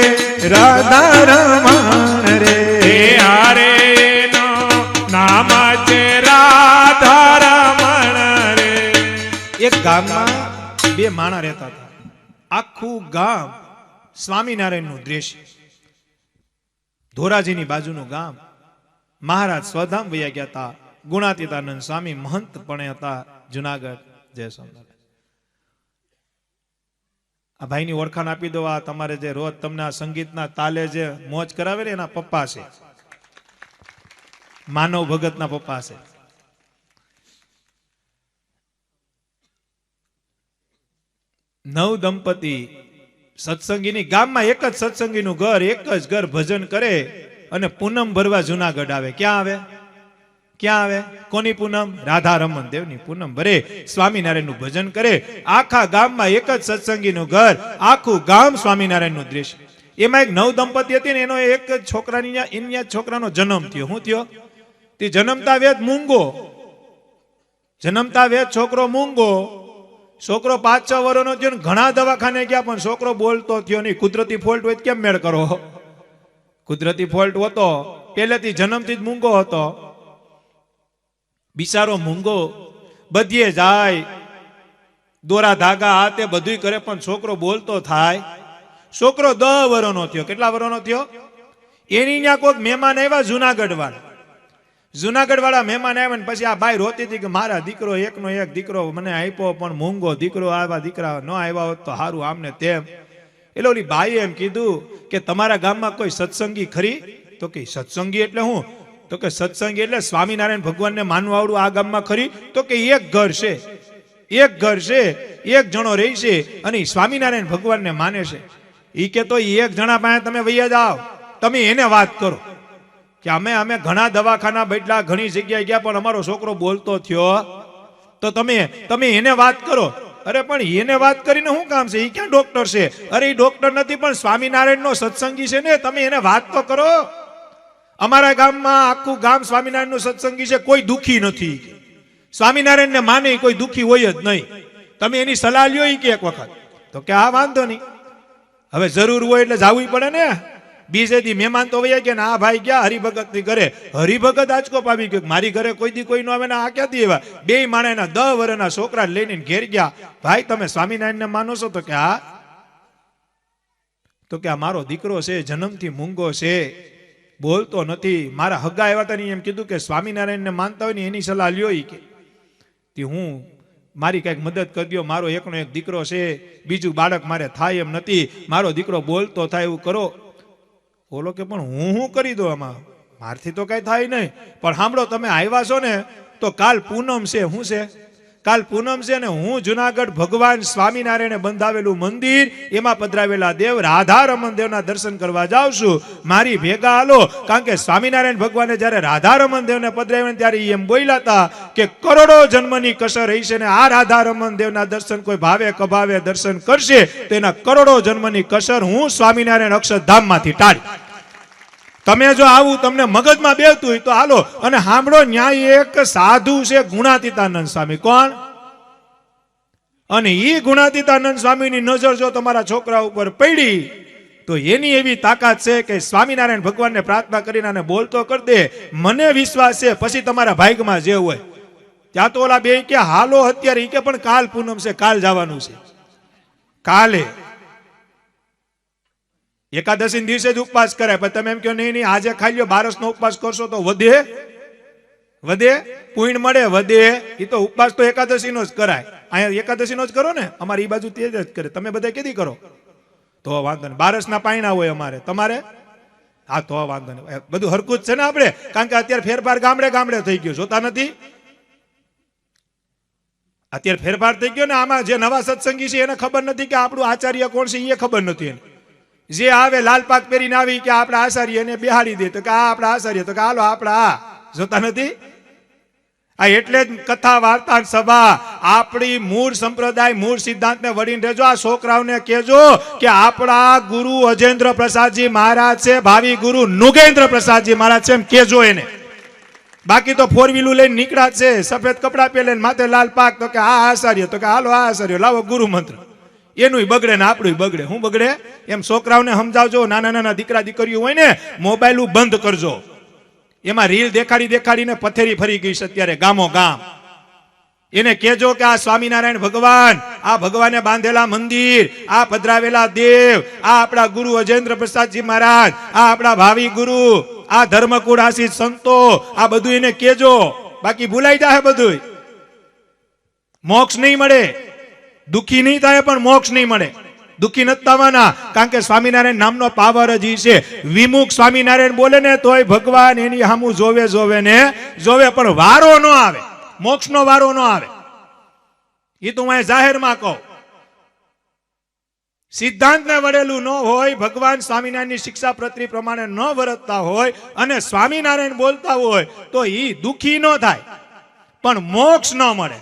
રાધારમણ રે. હારે નો નામ છે રાધારમણ રે. એક ગામમાં 2 માણા રહેતા હતા. આખું ગામ સ્વામિનારાયણનું દ્રશ્ય. ધોરાજીની બાજુનું ગામ. મહારાજ સ્વધામ વયા ગયા હતા. ગુણાતીતાનંદ સ્વામી મહંત પણ હતા જુનાગઢ. જય સ્વામિનારાયણ. આ ભાઈની ઓળખાણ આપી દો. આ તમારે જે રોજ તમને આ સંગીતના તાલે જે મોજ કરાવે ને એના પપ્પા છે. માનવ ભગતના પપ્પા છે. નવ દંપતી સત્સંગીની ગામમાં એક જ સત્સંગીનું ઘર, એક જ ઘર ભજન કરે અને પૂનમ ભરવા જુનાગઢ આવે. ક્યાં આવે? ક્યાં આવે? કોની પૂનમ? રાધારમણ દેવની પૂનમ ભરે, સ્વામિનારાયણનું ભજન કરે. આખા ગામમાં એક જ સત્સંગીનું ઘર, આખું ગામ સ્વામિનારાયણનું દ્રશ્ય. એમાં એક નવ દંપતી હતી ને એનો એક છોકરાની એની છોકરાનો જન્મ થયો. શું થયો? તે જન્મતા વેત મૂંગો. જન્મતા વેત છોકરો મૂંગો. છોકરો 5-6 વર્ષનો થયો ને ઘણા દવાખાને ગયા પણ છોકરો બોલતો થયો નહીં. કુદરતી ફોલ્ટ હોય કેમ મેળ કરો? કુદરતી ફોલ્ટ હતો, પહેલેથી જન્મથી જ મૂંગો હતો. બિચારો મૂંગો બધીએ જાય, દોરા ધાગા આ તે બધું કરે પણ છોકરો બોલતો થાય. છોકરો 10 વર્ષનો થયો. કેટલા વર્ષનો થયો? એની ત્યાં કોઈક મહેમાન આવ્યા જુનાગઢ વાળા. જુનાગઢ વાળા મહેમાન આવ્યા ને પછી આ બાઈ રોતી હતી કે મારા દીકરો એકનો એક દીકરો મને આપ્યો પણ મૂંગો દીકરો, આવા દીકરા ન આવ્યા હોત તો સારું આમને તેમ. એટલે ઓલી બાઈએ એમ કીધું કે તમારા ગામમાં કોઈ સત્સંગી ખરી? તો કે સત્સંગી એટલે હું? તો કે સત્સંગી એટલે સ્વામિનારાયણ ભગવાનને માનવા આવડું આ ગામમાં ખરી? તો કે એક ઘર છે, એક ઘર છે, એક જણો રહી છે અને સ્વામિનારાયણ ભગવાનને માને છે. ઈ કે તો એક જણા પાસે તમે વૈયા જાઓ, તમે એને વાત કરો કે અમે ઘણા દવાખાના બેઠલા, ઘણી જગ્યાએ ગયા પણ અમારો છોકરો બોલતો થયો, તો તમે એને વાત કરો. અરે પણ એને વાત કરીને શું કામ છે? એ ક્યાં ડોક્ટર છે? અરે એ ડોક્ટર નથી પણ સ્વામિનારાયણ નો સત્સંગી છે ને, તમે એને વાત તો કરો. અમારા ગામમાં આખું ગામ સ્વામિનારાયણ નું સત્સંગી છે, કોઈ દુખી નથી. સ્વામિનારાયણ ને માને કોઈ દુખી હોય જ નહીં. તમે એની સલાહ લ્યો કે એક વખત. તો કે હા વાંધો નહીં, હવે જરૂર હોય એટલે જાવું પડે ને. બીજે દી મહેમાન તો વયા ગયા ને આ ભાઈ ગયા હરિભગત ની ઘરે. હરિભગત આજકો પાવી ગયો, મારી ઘરે કોઈ દી કોઈ નો આવે ને આ ક્યાંથી એવા? બે માણસના 10 વર્ષના છોકરા લઈને ઘેર ગયા. ભાઈ તમે સ્વામિનારાયણ ને માનો છો? તો કે હા. તો કે આ મારો દીકરો છે, જન્મથી મૂંગો છે, બોલતો નથી. મારા હગા આવ્યા હતા એમ કીધું કે સ્વામિનારાયણ ને માનતા હોય ને એની સલાહ લ્યો. કે હું મારી કઈક મદદ કરી દો, મારો એકનો એક દીકરો છે, બીજું બાળક મારે થાય એમ નથી, મારો દીકરો બોલતો થાય એવું કરો. બોલો કે પણ હું કરી દઉં આમાં? મારથી તો કઈ થાય નહીં. પણ સાંભળો, તમે આવ્યા છો ને તો કાલ પૂનમ છે. શું છે? કાલ પૂનમ છે ને હું જુનાગઢ ભગવાન સ્વામિનારાયણે બંધાવેલું મંદિર, એમાં પધરાવેલા દેવ રાધા રમણ દેવના દર્શન કરવા જાઉં છું. મારી ભેગા હાલો. કારણ કે સ્વામિનારાયણ ભગવાને જયારે રાધા રમણ દેવને પધરાવ્યા ત્યારે એમ બોલ્યા હતા કે કરોડો જન્મની કસર રહી છે ને આ રાધા રમણ દેવના દર્શન કોઈ ભાવે કભાવે દર્શન કરશે તો એના કરોડો જન્મની કસર હું સ્વામિનારાયણ અક્ષરધામમાંથી ટાળી. તમે જો આવું તમને મગજમાં બેસતું હોય તો હાલો. અને સાંભળો, ન્યાય એક સાધુ છે ગુણાતીતાનંદ સ્વામી. કોણ? અને ઈ ગુણાતીતાનંદ સ્વામીની નજર જો તમારા છોકરા ઉપર પડી તો એની એવી તાકાત છે કે સ્વામિનારાયણ ભગવાનને પ્રાર્થના કરીને આને બોલતો કરી દે. મને વિશ્વાસ છે પછી તમારા ભાગ્યમાં જે હોય. ત્યાં તો ઓલા બે કે હાલો અત્યારે, ઈ કે પણ કાલ પૂનમ છે, કાલ જવાનું છે. કાલે એકાદશી દિવસે જ ઉપવાસ કરાય. પણ તમે એમ કહો નહીં આજે ખાઈ લ્યો, બારસનો ઉપવાસ કરશો તો વધે પુણ્ય મળે, વધે. એ તો ઉપવાસ તો એકાદશી નો જ કરાય. અહીંયા એકાદશી નો જ કરો ને, અમારી એ બાજુ તે જ કરે. તમે બધા કેદી કરો? તો વાંધો નહીં. બારસના પાયણા હોય અમારે, તમારે? હા તો વાંધો નહીં. બધું હરકું જ છે ને આપણે. કારણ કે અત્યારે ફેરફાર ગામડે ગામડે થઈ ગયો, જોતા નથી? અત્યારે ફેરફાર થઈ ગયો ને. આમાં જે નવા સત્સંગી છે એને ખબર નથી કે આપણું આચાર્ય કોણ છે, એ ખબર નથી એને. જે આવે લાલ પાક પહેરીને આવી કે આપણા આચાર્ય એને બેહાડી દે તો કે આ આપણા આચાર્ય, તો કે હાલો આપણા આ. જોતા નથી? આ એટલે જ કથા વાર્તા સભા આપણી મૂળ સંપ્રદાય મૂળ સિદ્ધાંતને વળીને રહેજો. આ છોકરાઓને કહેજો કે આપણા ગુરુ અજેન્દ્ર પ્રસાદજી મહારાજ છે, ભાવિ ગુરુ નુગેન્દ્ર પ્રસાદજી મહારાજ છે, એમ કહેજો એને. બાકી તો 4 વ્હીલું લઈને નીકળ્યા છે, સફેદ કપડા પહેરીને માથે લાલ પાક, તો કે આ આચાર્ય, તો કે હાલો આ આચાર્ય, લાવો ગુરુ મંત્ર. એનું બગડે ને આપણું બગડે. શું બગડે? એમ છોકરાઓને સમજાવજો. નાના નાના દીકરા દીકરીઓ હોય ને, મોબાઈલ બંધ કરજો. એમાં રીલ દેખાડીને પથેરી ફરી ગઈ છે અત્યારે ગામો ગામ. એને કહેજો કે આ સ્વામિનારાયણ ભગવાન, આ ભગવાને બાંધેલા મંદિર, આ પધરાવેલા દેવ, આ આપણા ગુરુ અજેન્દ્ર પ્રસાદજી મહારાજ, આ આપણા ભાવિ ગુરુ, આ ધર્મકુળ આશિષ સંતો, આ બધું એને કહેજો. બાકી ભૂલાઈ જાય બધું. મોક્ષ નહીં મળે. દુઃખી નહીં થાય પણ મોક્ષ નહીં મળે. દુઃખી નથી થવાના. કારણ કે સ્વામિનારાયણ નામનો પાવર જ છે. વિમુખ સ્વામિનારાયણ બોલે ને તોય ભગવાન એની સામું જોવે ને જોવે, પણ વારો ન આવે. મોક્ષનો વારો ન આવે. એ તો હું જાહેરમાં કહું. સિદ્ધાંતને વડેલું ન હોય, ભગવાન સ્વામિનારાયણની શિક્ષાપત્રી પ્રમાણે ન વર્તતા હોય અને સ્વામિનારાયણ બોલતા હોય તો એ દુઃખી ન થાય પણ મોક્ષ ન મળે.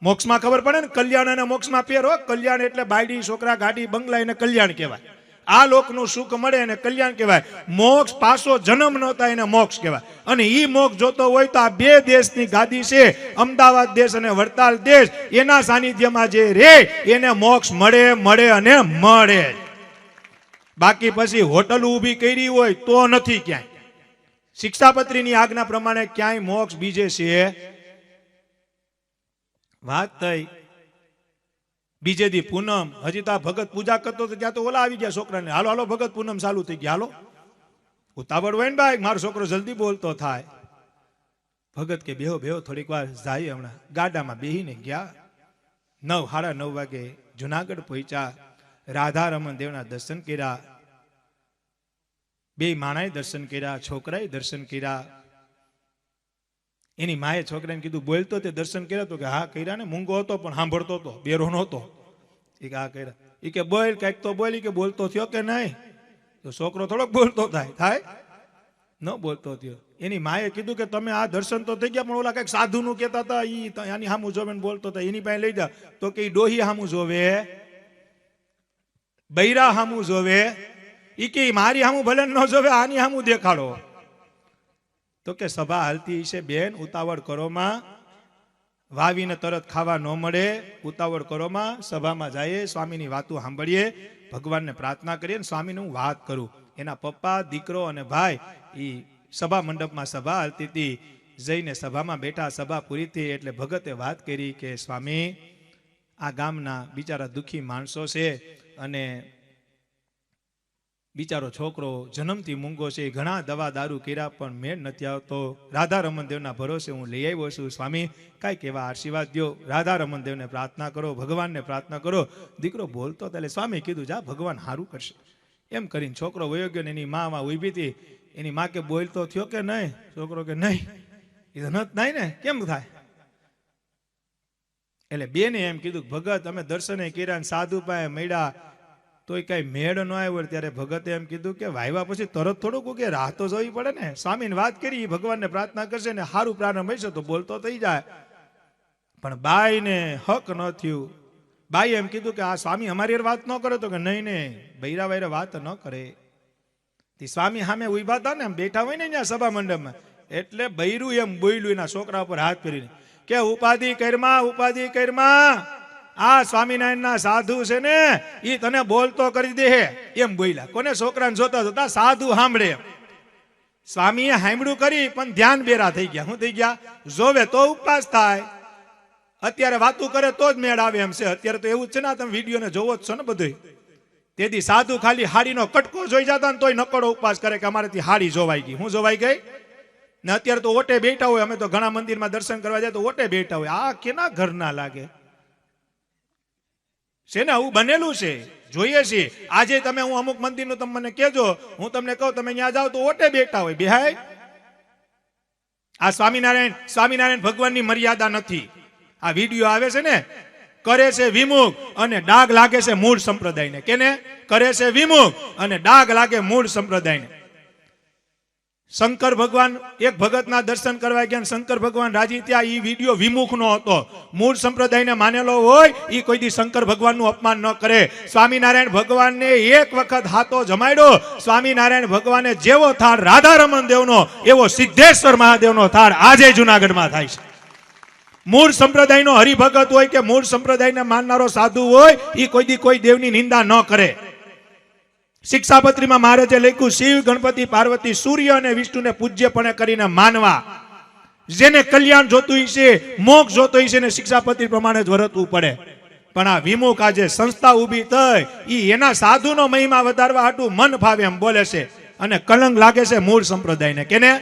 મોક્ષમાં ખબર પડે ને, કલ્યાણ અને મોક્ષમાં ફેર હો. કલ્યાણ એટલે બાયડી છોકરા ગાડી બંગલા એને કલ્યાણ કહેવાય. આ લોકનું સુખ મળે એને કલ્યાણ કહેવાય. મોક્ષ પાછો જન્મ ન થાય એને મોક્ષ કહેવાય. અને ઈ મોક્ષ જોતો હોય તો આ 2 દેશની ગાદી છે, અમદાવાદ દેશ અને વડતાલ દેશ, એના સાનિધ્યમાં જે રે એને મોક્ષ મળે અને મળે. બાકી પછી હોટલ ઊભી કરી હોય તો નથી ક્યાંય. શિક્ષાપત્રીની આજ્ઞા પ્રમાણે ક્યાંય મોક્ષ બીજે છે. વાત થઈ બીજે દી પૂનમ. હજી તો ભગત પૂજા કરતો તો ત્યાં તો ઓલા આવી ગયા છોકરાને. હાલો હાલો ભગત પૂનમ ચાલુ થઈ ગયા. હાલો ઉતાવળ હોય ને ભાઈ, મારો છોકરો જલ્દી બોલતો થાય. ભગત કે બેહો બેહો થોડીક વાર જાય હમણાં. ગાડામાં બેહીને ગયા. 9, 9:30 વાગે જુનાગઢ પહોંચ્યા. રાધા રમણ દેવના દર્શન કર્યા. બે માણાએ દર્શન કર્યા, છોકરાએ દર્શન કર્યા. એની માએ છોકરાને કીધું બોલતો તે દર્શન કર્યા? તો કે હા કર્યા ને. મૂંગો હતો પણ સાંભળતો હતો, બેરો નહોતો. એ કે હા કર્યા. એ કે બોલ કઈક તો બોલી. કે બોલતો થયો કે નહીં? તો છોકરો થોડોક બોલતો થાય ન બોલતો થયો. એની માએ કીધું કે તમે આ દર્શન તો થઈ ગયા, પણ ઓલા કઈક સાધુનું કહેતા હતા, ઈ આની સામું જોવે બોલતો હતા, એની પાસે લઈ જા. તો કે ડોહી સામું જોવે, બૈરા સામું જોવે. ઈ કે મારી સામું ભલે ન જોવે, આની સામું દેખાડો. તો કે સભા હાલતી છે બેન, ઉતાવળ કરોમાં, વાવીને તરત ખાવા ન મળે, ઉતાવળ કરોમાં. સભામાં જઈએ, સ્વામીની વાતો સાંભળીએ, ભગવાનને પ્રાર્થના કરીએ, ને સ્વામીને હું વાત કરું. એના પપ્પા, દીકરો અને ભાઈ ઈ સભા મંડપમાં સભા હાલતી હતી. જઈને સભામાં બેઠા. સભા પૂરી થઈ એટલે ભગતે વાત કરી કે સ્વામી, આ ગામના બિચારા દુઃખી માણસો છે, અને બિચારો છોકરો જન્મથી મૂંગો છે, ઘણા દવા દારૂ કર્યા પણ મેળ નથી આવતો. રાધા રમણ દેવના ભરોસે હું લઈ આવ્યો છું. સ્વામી કાંઈક એવા આશીર્વાદ દો. રાધા રમણ દેવને પ્રાર્થના કરો, ભગવાનને પ્રાર્થના કરો. દીકરો બોલતો એટલે સ્વામી કીધું જા ભગવાન સારું કરશે. એમ કરીને છોકરો વયો ગયો. ને એની માં ઊભી હતી. એની માં કે બોલતો થયો કે નહીં? છોકરો કે નહીં. એ તો નહીં ને, કેમ થાય? એટલે બેને એમ કીધું ભગત અમે દર્શને કર્યા, સાધુ પાસે મળ્યા, તોય કઈ મેળ ન આવ્યો. ત્યારે ભગતે એમ કીધું કે વાયવા પછી તરત થોડુંક કે રાહ તો જોવી પડે ને. સ્વામીને વાત કરી, ભગવાનને પ્રાર્થના કરશે ને સારું પ્રારંભ હશે તો બોલતો થઈ જાય. પણ બાઈને હક ન થયું. બાઈ એમ કીધું કે આ સ્વામી અમારી વાત ન કરે. તો કે નહીં ને, બૈરા વાયરા વાત ન કરે. સ્વામી સામે ઉભા હતા ને, બેઠા હોય ને ત્યાં સભા મંડપમાં, એટલે બૈરું એમ બોલ્યું એના છોકરા ઉપર હાથ ફેરીને કે ઉપાધિ કરમાં, ઉપાધિ કરમાં, આ સ્વામિનારાયણના સાધુ છે ને ઈ તને બોલતો કરી દે એમ બોલ્યા. કોને? છોકરાને જોતા જોતા સાધુ સાંભળે. સ્વામીએ સાંભળ્યું કરી પણ ધ્યાન બેરા થઈ ગયા. શું થઈ ગયા? જોવે તો ઉપવાસ થાય. અત્યારે વાતું કરે તો જ મેળ આવે એમ છે. અત્યારે તો એવું જ છે ને, તમે વિડીયોને જોવો જ છો ને બધું. તેથી સાધુ ખાલી હાડીનો કટકો જોઈ જતા ને તોય નકડો ઉપવાસ કરે કે અમારેથી હાડી જોવાઈ ગઈ. હું જોવાઈ ગઈ ને? અત્યારે તો ઓટે બેઠા હોય. અમે તો ઘણા મંદિરમાં દર્શન કરવા જાય તો ઓટે બેઠા હોય. આ કેના ઘર ના લાગે છે ને? આવું બનેલું છે, જોઈએ છીએ. આજે તમે હું અમુક મંદિરનું તમે મને કહેજો, હું તમને કહું તમે ત્યાં જાઓ તો ઓટે બેઠા હોય. બેહાય. આ સ્વામિનારાયણ ભગવાનની મર્યાદા નથી. આ વિડીયો આવે છે ને, કરે છે વિમુખ અને ડાઘ લાગે છે મૂળ સંપ્રદાયને. કેને? કરે છે વિમુખ અને ડાઘ લાગે મૂળ સંપ્રદાયને. શંકર ભગવાન એક ભગતના દર્શન કરવા ગયા, શંકર ભગવાન રાજી ત્યાં. ઈ વિડીયો વિમુખ નો હતો. મૂળ સંપ્રદાયને માનેલો હોય ઈ કોઈ દી શંકર ભગવાનનું અપમાન ન કરે. સ્વામિનારાયણ ભગવાનને એક વખત હાથો જમાડ્યો. સ્વામિનારાયણ ભગવાને જેવો થાળ રાધા રમણ દેવનો, એવો સિદ્ધેશ્વર મહાદેવનો થાળ આજે જુનાગઢમાં થાય છે. મૂળ સંપ્રદાયનો હરિભગત હોય કે મૂળ સંપ્રદાયને માનનારો સાધુ હોય, ઈ કોઈ દી કોઈ દેવની નિંદા ન કરે. શિક્ષાપત્રીમાં મહારાજે લખ્યું, શિવ, ગણપતિ, પાર્વતી, સૂર્ય અને વિષ્ણુને પૂજ્યપણે કરીને માનવા. જેને કલ્યાણ જોતું છે, મોક્ષ જોતો છે ને શિક્ષાપત્રી પ્રમાણે જ વર્તવું પડે. પણ આ વિમુખ આજે સંસ્થા ઊભી થઈ, ઈ એના સાધુનો મહિમા વધારવા હાટું મન ફાવે એમ બોલે છે, અને કલંક લાગે છે મૂળ સંપ્રદાયને. કેને?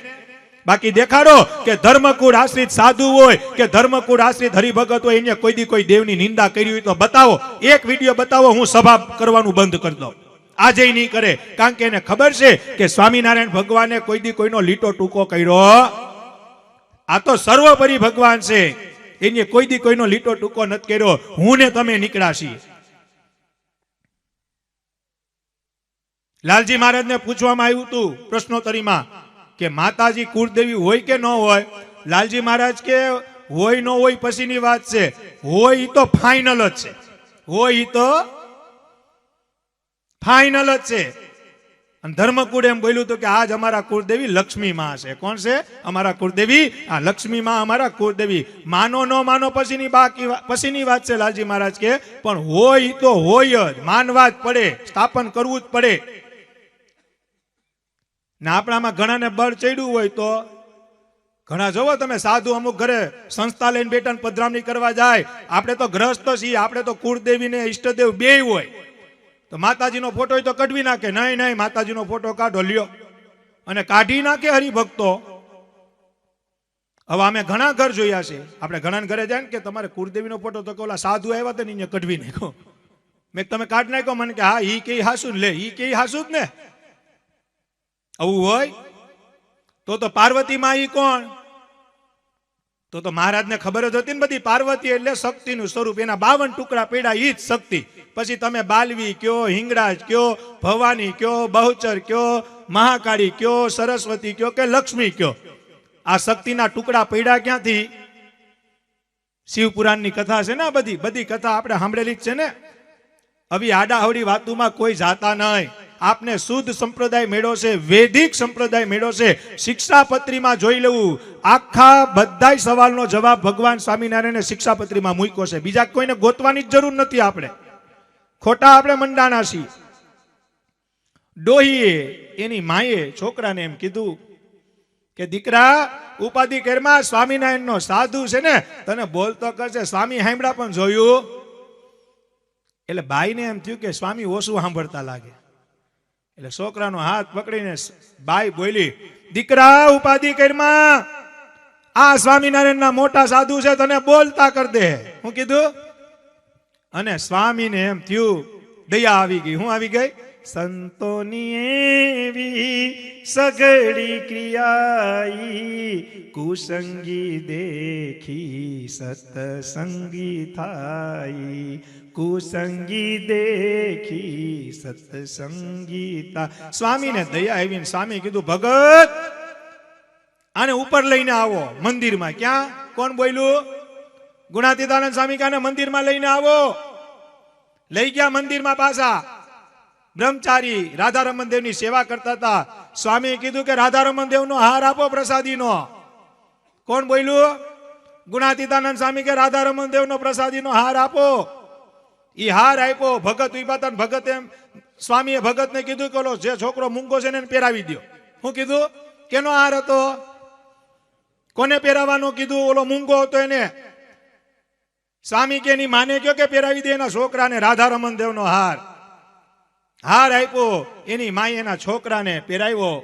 બાકી દેખાડો કે ધર્મકુળ આશ્રિત સાધુ હોય કે ધર્મકુળ આશ્રિત હરિભગત હોય, એને કોઈ દી કોઈ દેવની નિંદા કરી હોય તો બતાવો. એક વિડીયો બતાવો, હું સભા કરવાનું બંધ કરી દઉં. આજે નહીં કરે, કારણ કે એને ખબર છે કે સ્વામિનારાયણ ભગવાને કોઈ દી કોઈનો લીટો ટૂંકો કર્યો. આ તો સર્વોપરી ભગવાન છે, એને કોઈ દી કોઈનો લીટો ટૂંકો નથી કર્યો. હું ને તમે નીકળ્યા છીએ. લાલજી મહારાજને પૂછવામાં આવ્યું હતું પ્રશ્નોત્તરીમાં કે માતાજી કુળદેવી હોય કે ન હોય? લાલજી મહારાજ કે હોય ન હોય પછીની વાત છે, હોય તો ફાઇનલ જ છે. હોય તો ફાઇનલ જ છે. અને ધર્મકુળ એમ બોલ્યું હતું કે આજ અમારા કુળદેવી લક્ષ્મી માં છે. કોણ છે અમારા કુળદેવી? આ લક્ષ્મી માં અમારા કુળદેવી. માનો ન માનો પછીની વાત છે. લાલજી મહારાજ કે પણ હોય તો હોય જ, માનવા જ પડે, સ્થાપન કરવું જ પડે. ને આપણામાં ઘણાને બળ ચડ્યું હોય તો ઘણા જોવો તમે સાધુ અમુક ઘરે સંસ્થા લઈને બેઠા પધરામણી કરવા જાય. આપણે તો ગ્રસ્ત છીએ, આપણે તો કુળદેવી ને ઈષ્ટદેવ બેય હોય. તો માતાજીનો ફોટો હોય તો કઢવી નાખે. નહીં નહીં, માતાજીનો ફોટો કાઢો લ્યો, અને કાઢી નાખે હરિભક્તો. હવે અમે ઘણા ઘર જોયા છે, આપણે ઘણા ઘરે જાય ને કે તમારે કુળદેવીનો ફોટો તો ઓલા સાધુ આવ્યા હતા ને અહીંયા કઢવી નાખ્યો. મેં તમે કાઢ નાખ્યો, મને કે હા ઈ કે હાસુ લે, ઈ કે હાસુ જ ને. આવું હોય તો પાર્વતી માં ઈ કોણ? તો મહારાજને ખબર જ હતી ને બધી. પાર્વતી એટલે શક્તિનું સ્વરૂપ, એના 52 ટુકડા પડ્યા ઈ જ શક્તિ. પછી તમે બાલવી કયો, હિંગળાજ કયો, ભવાની કયો, બહુચર કયો, મહાકાળી કયો, સરસ્વતી કયો કે લક્ષ્મી કયો, આ શક્તિના ટુકડા પડ્યા ક્યાંથી? શિવપુરાણની કથા છે ને, બધી કથા આપણે સાંભળેલી જ છે ને. હવે આડાહવડી વાતોમાં કોઈ જાતા નહીં. આપને શુદ્ધ સંપ્રદાય મેળો છે, વૈદિક સંપ્રદાય મેળો છે. શિક્ષાપત્રીમાં જોઈ લેવું, આખા બધા સવાલનો જવાબ ભગવાન સ્વામિનારાયણે શિક્ષાપત્રીમાં મૂક્યો છે. બીજા કોઈને ગોતવાની જ જરૂર નથી. આપણે ખોટા આપણે મંડાણા છીએ. ડોહીએ એની માએ છોકરાને એમ કીધું કે દીકરા ઉપાધિ કરમાં, સ્વામિનારાયણનો સાધુ છે ને તને બોલતો કરશે. સ્વામી સાંભળા પણ જોયું. એટલે બાઈને એમ થયું કે સ્વામી ઓછું સાંભળતા લાગે. એટલે છોકરાનો હાથ પકડીને બાઈ બોલી, દીકરા ઉપાધિ કરમાં, આ સ્વામિનારાયણના મોટા સાધુ છે, તને બોલતા કર દે. હું કીધું? અને સ્વામીને એમ થયું, દયા આવી ગઈ. હું આવી ગઈ? સંતોની એવી સગડી ક્રિયાઈ, કુસંગી દેખી સતસંગી થાય, કુસંગી દેખી સત્સંગીતા. સ્વામીને દયા આવીને સ્વામી કીધું, ભગત આને ઉપર લઈને આવો મંદિરમાં. ક્યાં? કોણ બોલ્યું? ગુણાતીતાનંદ સ્વામી કાને મંદિરમાં લઈને આવો. લઈ ગયા મંદિરમાં. પાછા બ્રહ્મચારી રાધારમણ દેવની સેવા કરતા હતા. સ્વામીએ કીધું કે રાધારમણ દેવનો હાર આપો પ્રસાદીનો. કોણ બોલ્યું? ગુણાતીતાનંદ સ્વામી કે રાધારમણ દેવનો પ્રસાદીનો હાર આપો. ઈ હાર આપ્યો. ભગત ઉભા હતા. ભગત એમ સ્વામીએ ભગતને કીધું કે જે છોકરો મૂંગો છે ને પહેરાવી દો. હું કીધું? કેનો હાર હતો? કોને પહેરાવાનો કીધું? ઓલો મૂંગો હતો એને. સ્વામી કે એની માને કયો કે પહેરાવી દે એના છોકરાને રાધારમણ દેવનો હાર. હાર આપ્યો. એની માએ એના છોકરાને પહેરાવ્યો.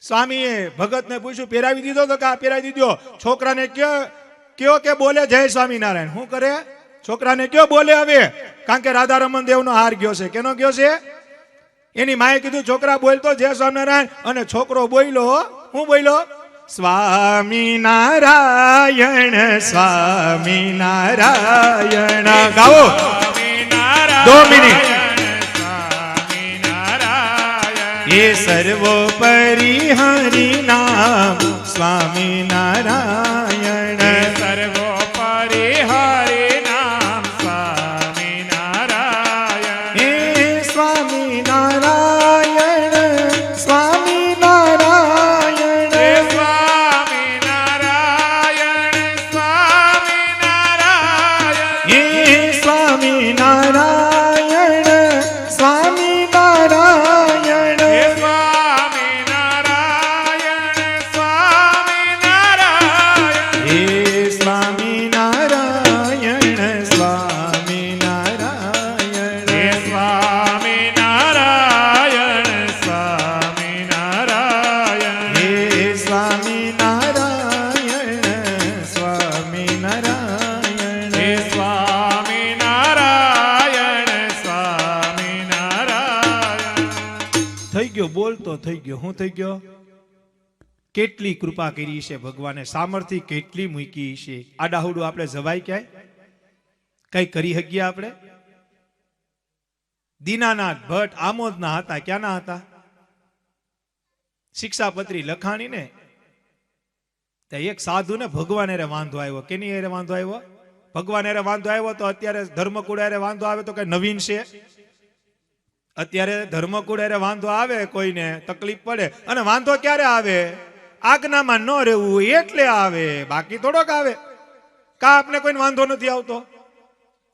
સ્વામીએ ભગતને પૂછ્યું, પહેરાવી દીધો? તો કે આ પહેરાવી દીધો. છોકરાને કયો કે બોલે જય સ્વામિનારાયણ. શું કરે? છોકરાને કયો બોલે હવે, કારણ કે રાધારમણ દેવનો હાર ગયો છે. કેનો ગયો છે? એની માએ કીધું છોકરા બોલતો જય સ્વામિનારાયણ. અને છોકરો બોલ્યો. હું બોલ્યો? સ્વામિનારાયણ સ્વામિનારાયણ. ગાઓ 2 મિનિટ. એ સર્વોપરી હરિ નામ સ્વામિનારાયણ. સર્વોપરી હરિ નામ સ્વામિનારાયણ. હે સ્વામિનારાયણ સ્વામિનારાયણ. હે સ્વામિનારાયણ સ્વામિનારાયણ. હે સ્વામિનારાયણ સ્વામિનારાયણ. હે સ્વામિનારાયણ સ્વામિનારાયણ. હે સ્વામિનારાયણ સ્વામિનારાયણ. હે સ્વામિનારાયણ સ્વામિનારાયણ. હે સ્વામિનારાયણ સ્વામિનારાયણ. હે સ્વામિનારાયણ સ્વામિનારાયણ. થઈ ગયો, બોલતો થઈ ગયો. હું થઈ ગયો? કેટલી કૃપા કરી છે ભગવાને, સામર્થ્ય કેટલી મૂકી છે. આડાહુડું આપણે જવાય ક્યાંય? કઈ કરી શકીએ આપણે? દીનાનાથ ભટ્ટ આમોદના હતા. ક્યાંના હતા? શિક્ષાપત્રી લખાણી ને એક સાધુને ભગવાન એરે વાંધો આવ્યો. કેની એરે વાંધો આવ્યો? ભગવાન એરે વાંધો આવ્યો. તો અત્યારે ધર્મકુળ એરે વાંધો આવે તો કઈ નવીન છે? અત્યારે ધર્મકુળ એરે વાંધો આવે, કોઈને તકલીફ પડે, અને વાંધો ક્યારે આવે? આજ્ઞામાં ન રહેવું એટલે આવે, બાકી થોડોક આવે. કા આપણે કોઈને વાંધો નથી આવતો?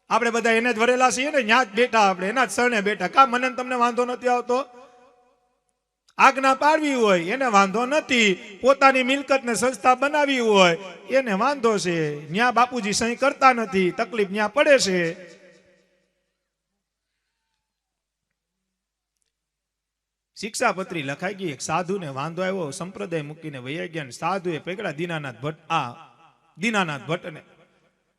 આપણે બધા એને જ વરેલા છીએ ને, ત્યાં જ બેઠા, આપણે એના જ શરણે બેઠા. કા મને તમને વાંધો નથી આવતો? આજ્ઞા પાડવી હોય એને વાંધો નથી, પોતાની મિલકતને સંસ્થા બનાવી હોય એને વાંધો છે. ન્યા બાપુજી સહી કરતા નથી, તકલીફ ન્યા પડે છે. શિક્ષાપત્રી લખાઈ ગઈ. એક સાધુને વાંધો આવ્યો, સંપ્રદાય મૂકીને વૈયા ગયા. સાધુએ પકડ્યા દીનાનાથ ભટ્ટ.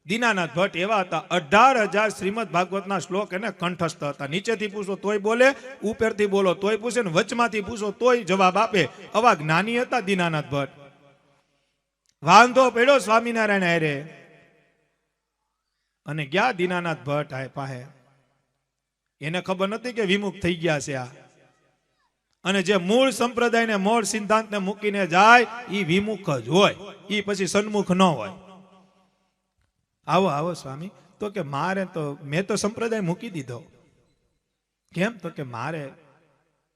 દીનાનાથ ભટ્ટ એવા હતા 18,000 શ્રીમદ ભાગવતના શ્લોક એને કંઠસ્થ હતા. નીચેથી પૂછો તોય બોલે, ઉપરથી બોલો તોય પૂછે, ને વચમાંથી પૂછો તોય જવાબ આપે. આવા જ્ઞાની હતા દીનાનાથ ભટ્ટ. વાંધો પડ્યો સ્વામિનારાયણ હારે અને ગયા દીનાનાથ ભટ્ટ પાસે. એને ખબર નથી કે વિમુખ થઈ ગયા છે આ, અને જે મૂળ સંપ્રદાયને મૂળ સિદ્ધાંતને મૂકીને જાય એ વિમુખ જ હોય, એ પછી સન્મુખ ન હોય. આવો આવો સ્વામી. તો કે મારે તો મેં તો સંપ્રદાય મૂકી દીધો. કેમ? તો કે મારે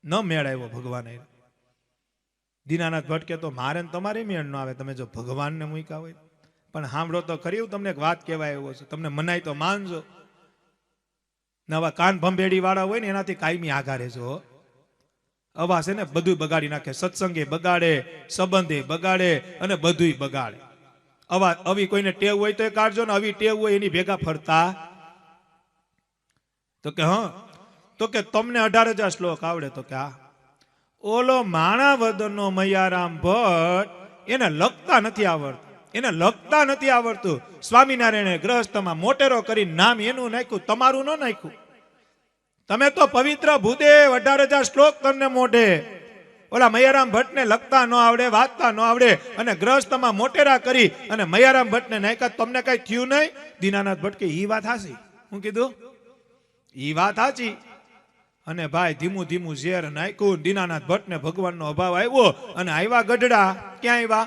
ન મેળ આવ્યો ભગવાને. દીનાનાથ ભટ્ટ કે તો મારે તમારે મેળ ન આવે, તમે જો ભગવાનને મૂક્યા હોય. પણ સાંભળો તો ખરી, હું તમને એક વાત કહેવાય આવ્યો છું, તમને મનાય તો માનજો. નવા કાન ભંભેડી વાળા હોય ને એનાથી કાયમી આઘા રહેજો. અવાજ છે ને બધું બગાડી નાખે, સત્સંગે બગાડે, સંબંધે બગાડે અને બધું બગાડે. અવાજ આવી કોઈને ટેવ હોય તો એ કાઢજો ને, આવી ટેવ હોય એની ભેગા ફરતા. તો કે હા, તો કે તમને 18,000 શ્લોક આવડે? તો કે હા. ઓલો માણાવદરનો મૈયારામ ભટ્ટ એને લખતા નથી આવડતું. સ્વામિનારાયણે ગ્રહસ્થમાં મોટેરો કરી નામ એનું નાખ્યું, તમારું ન નાખ્યું. તમે તો પવિત્ર ભૂદેવ 18,000 શ્લોક તમને મોઢે. ઓલા મૈયારામ ભટ્ટને લખતા ન આવડે, વાંચતા ન આવડે અને ગ્રહસ્થમાં મોટેરા કરી અને મૈયારામ ભટ્ટને નાખ્યા, તમને કઈ થયું નહીં? દીનાનાથ ભટ્ટ કે ઈ વાત હાચી. હું કીધું ઈ વાત સાચી. અને ભાઈ ધીમું ધીમું ઝેર નાખ્યું. દીનાનાથ ભટ્ટને ભગવાનનો અભાવ આવ્યો અને આવ્યા ગઢડા. ક્યાં આવ્યા?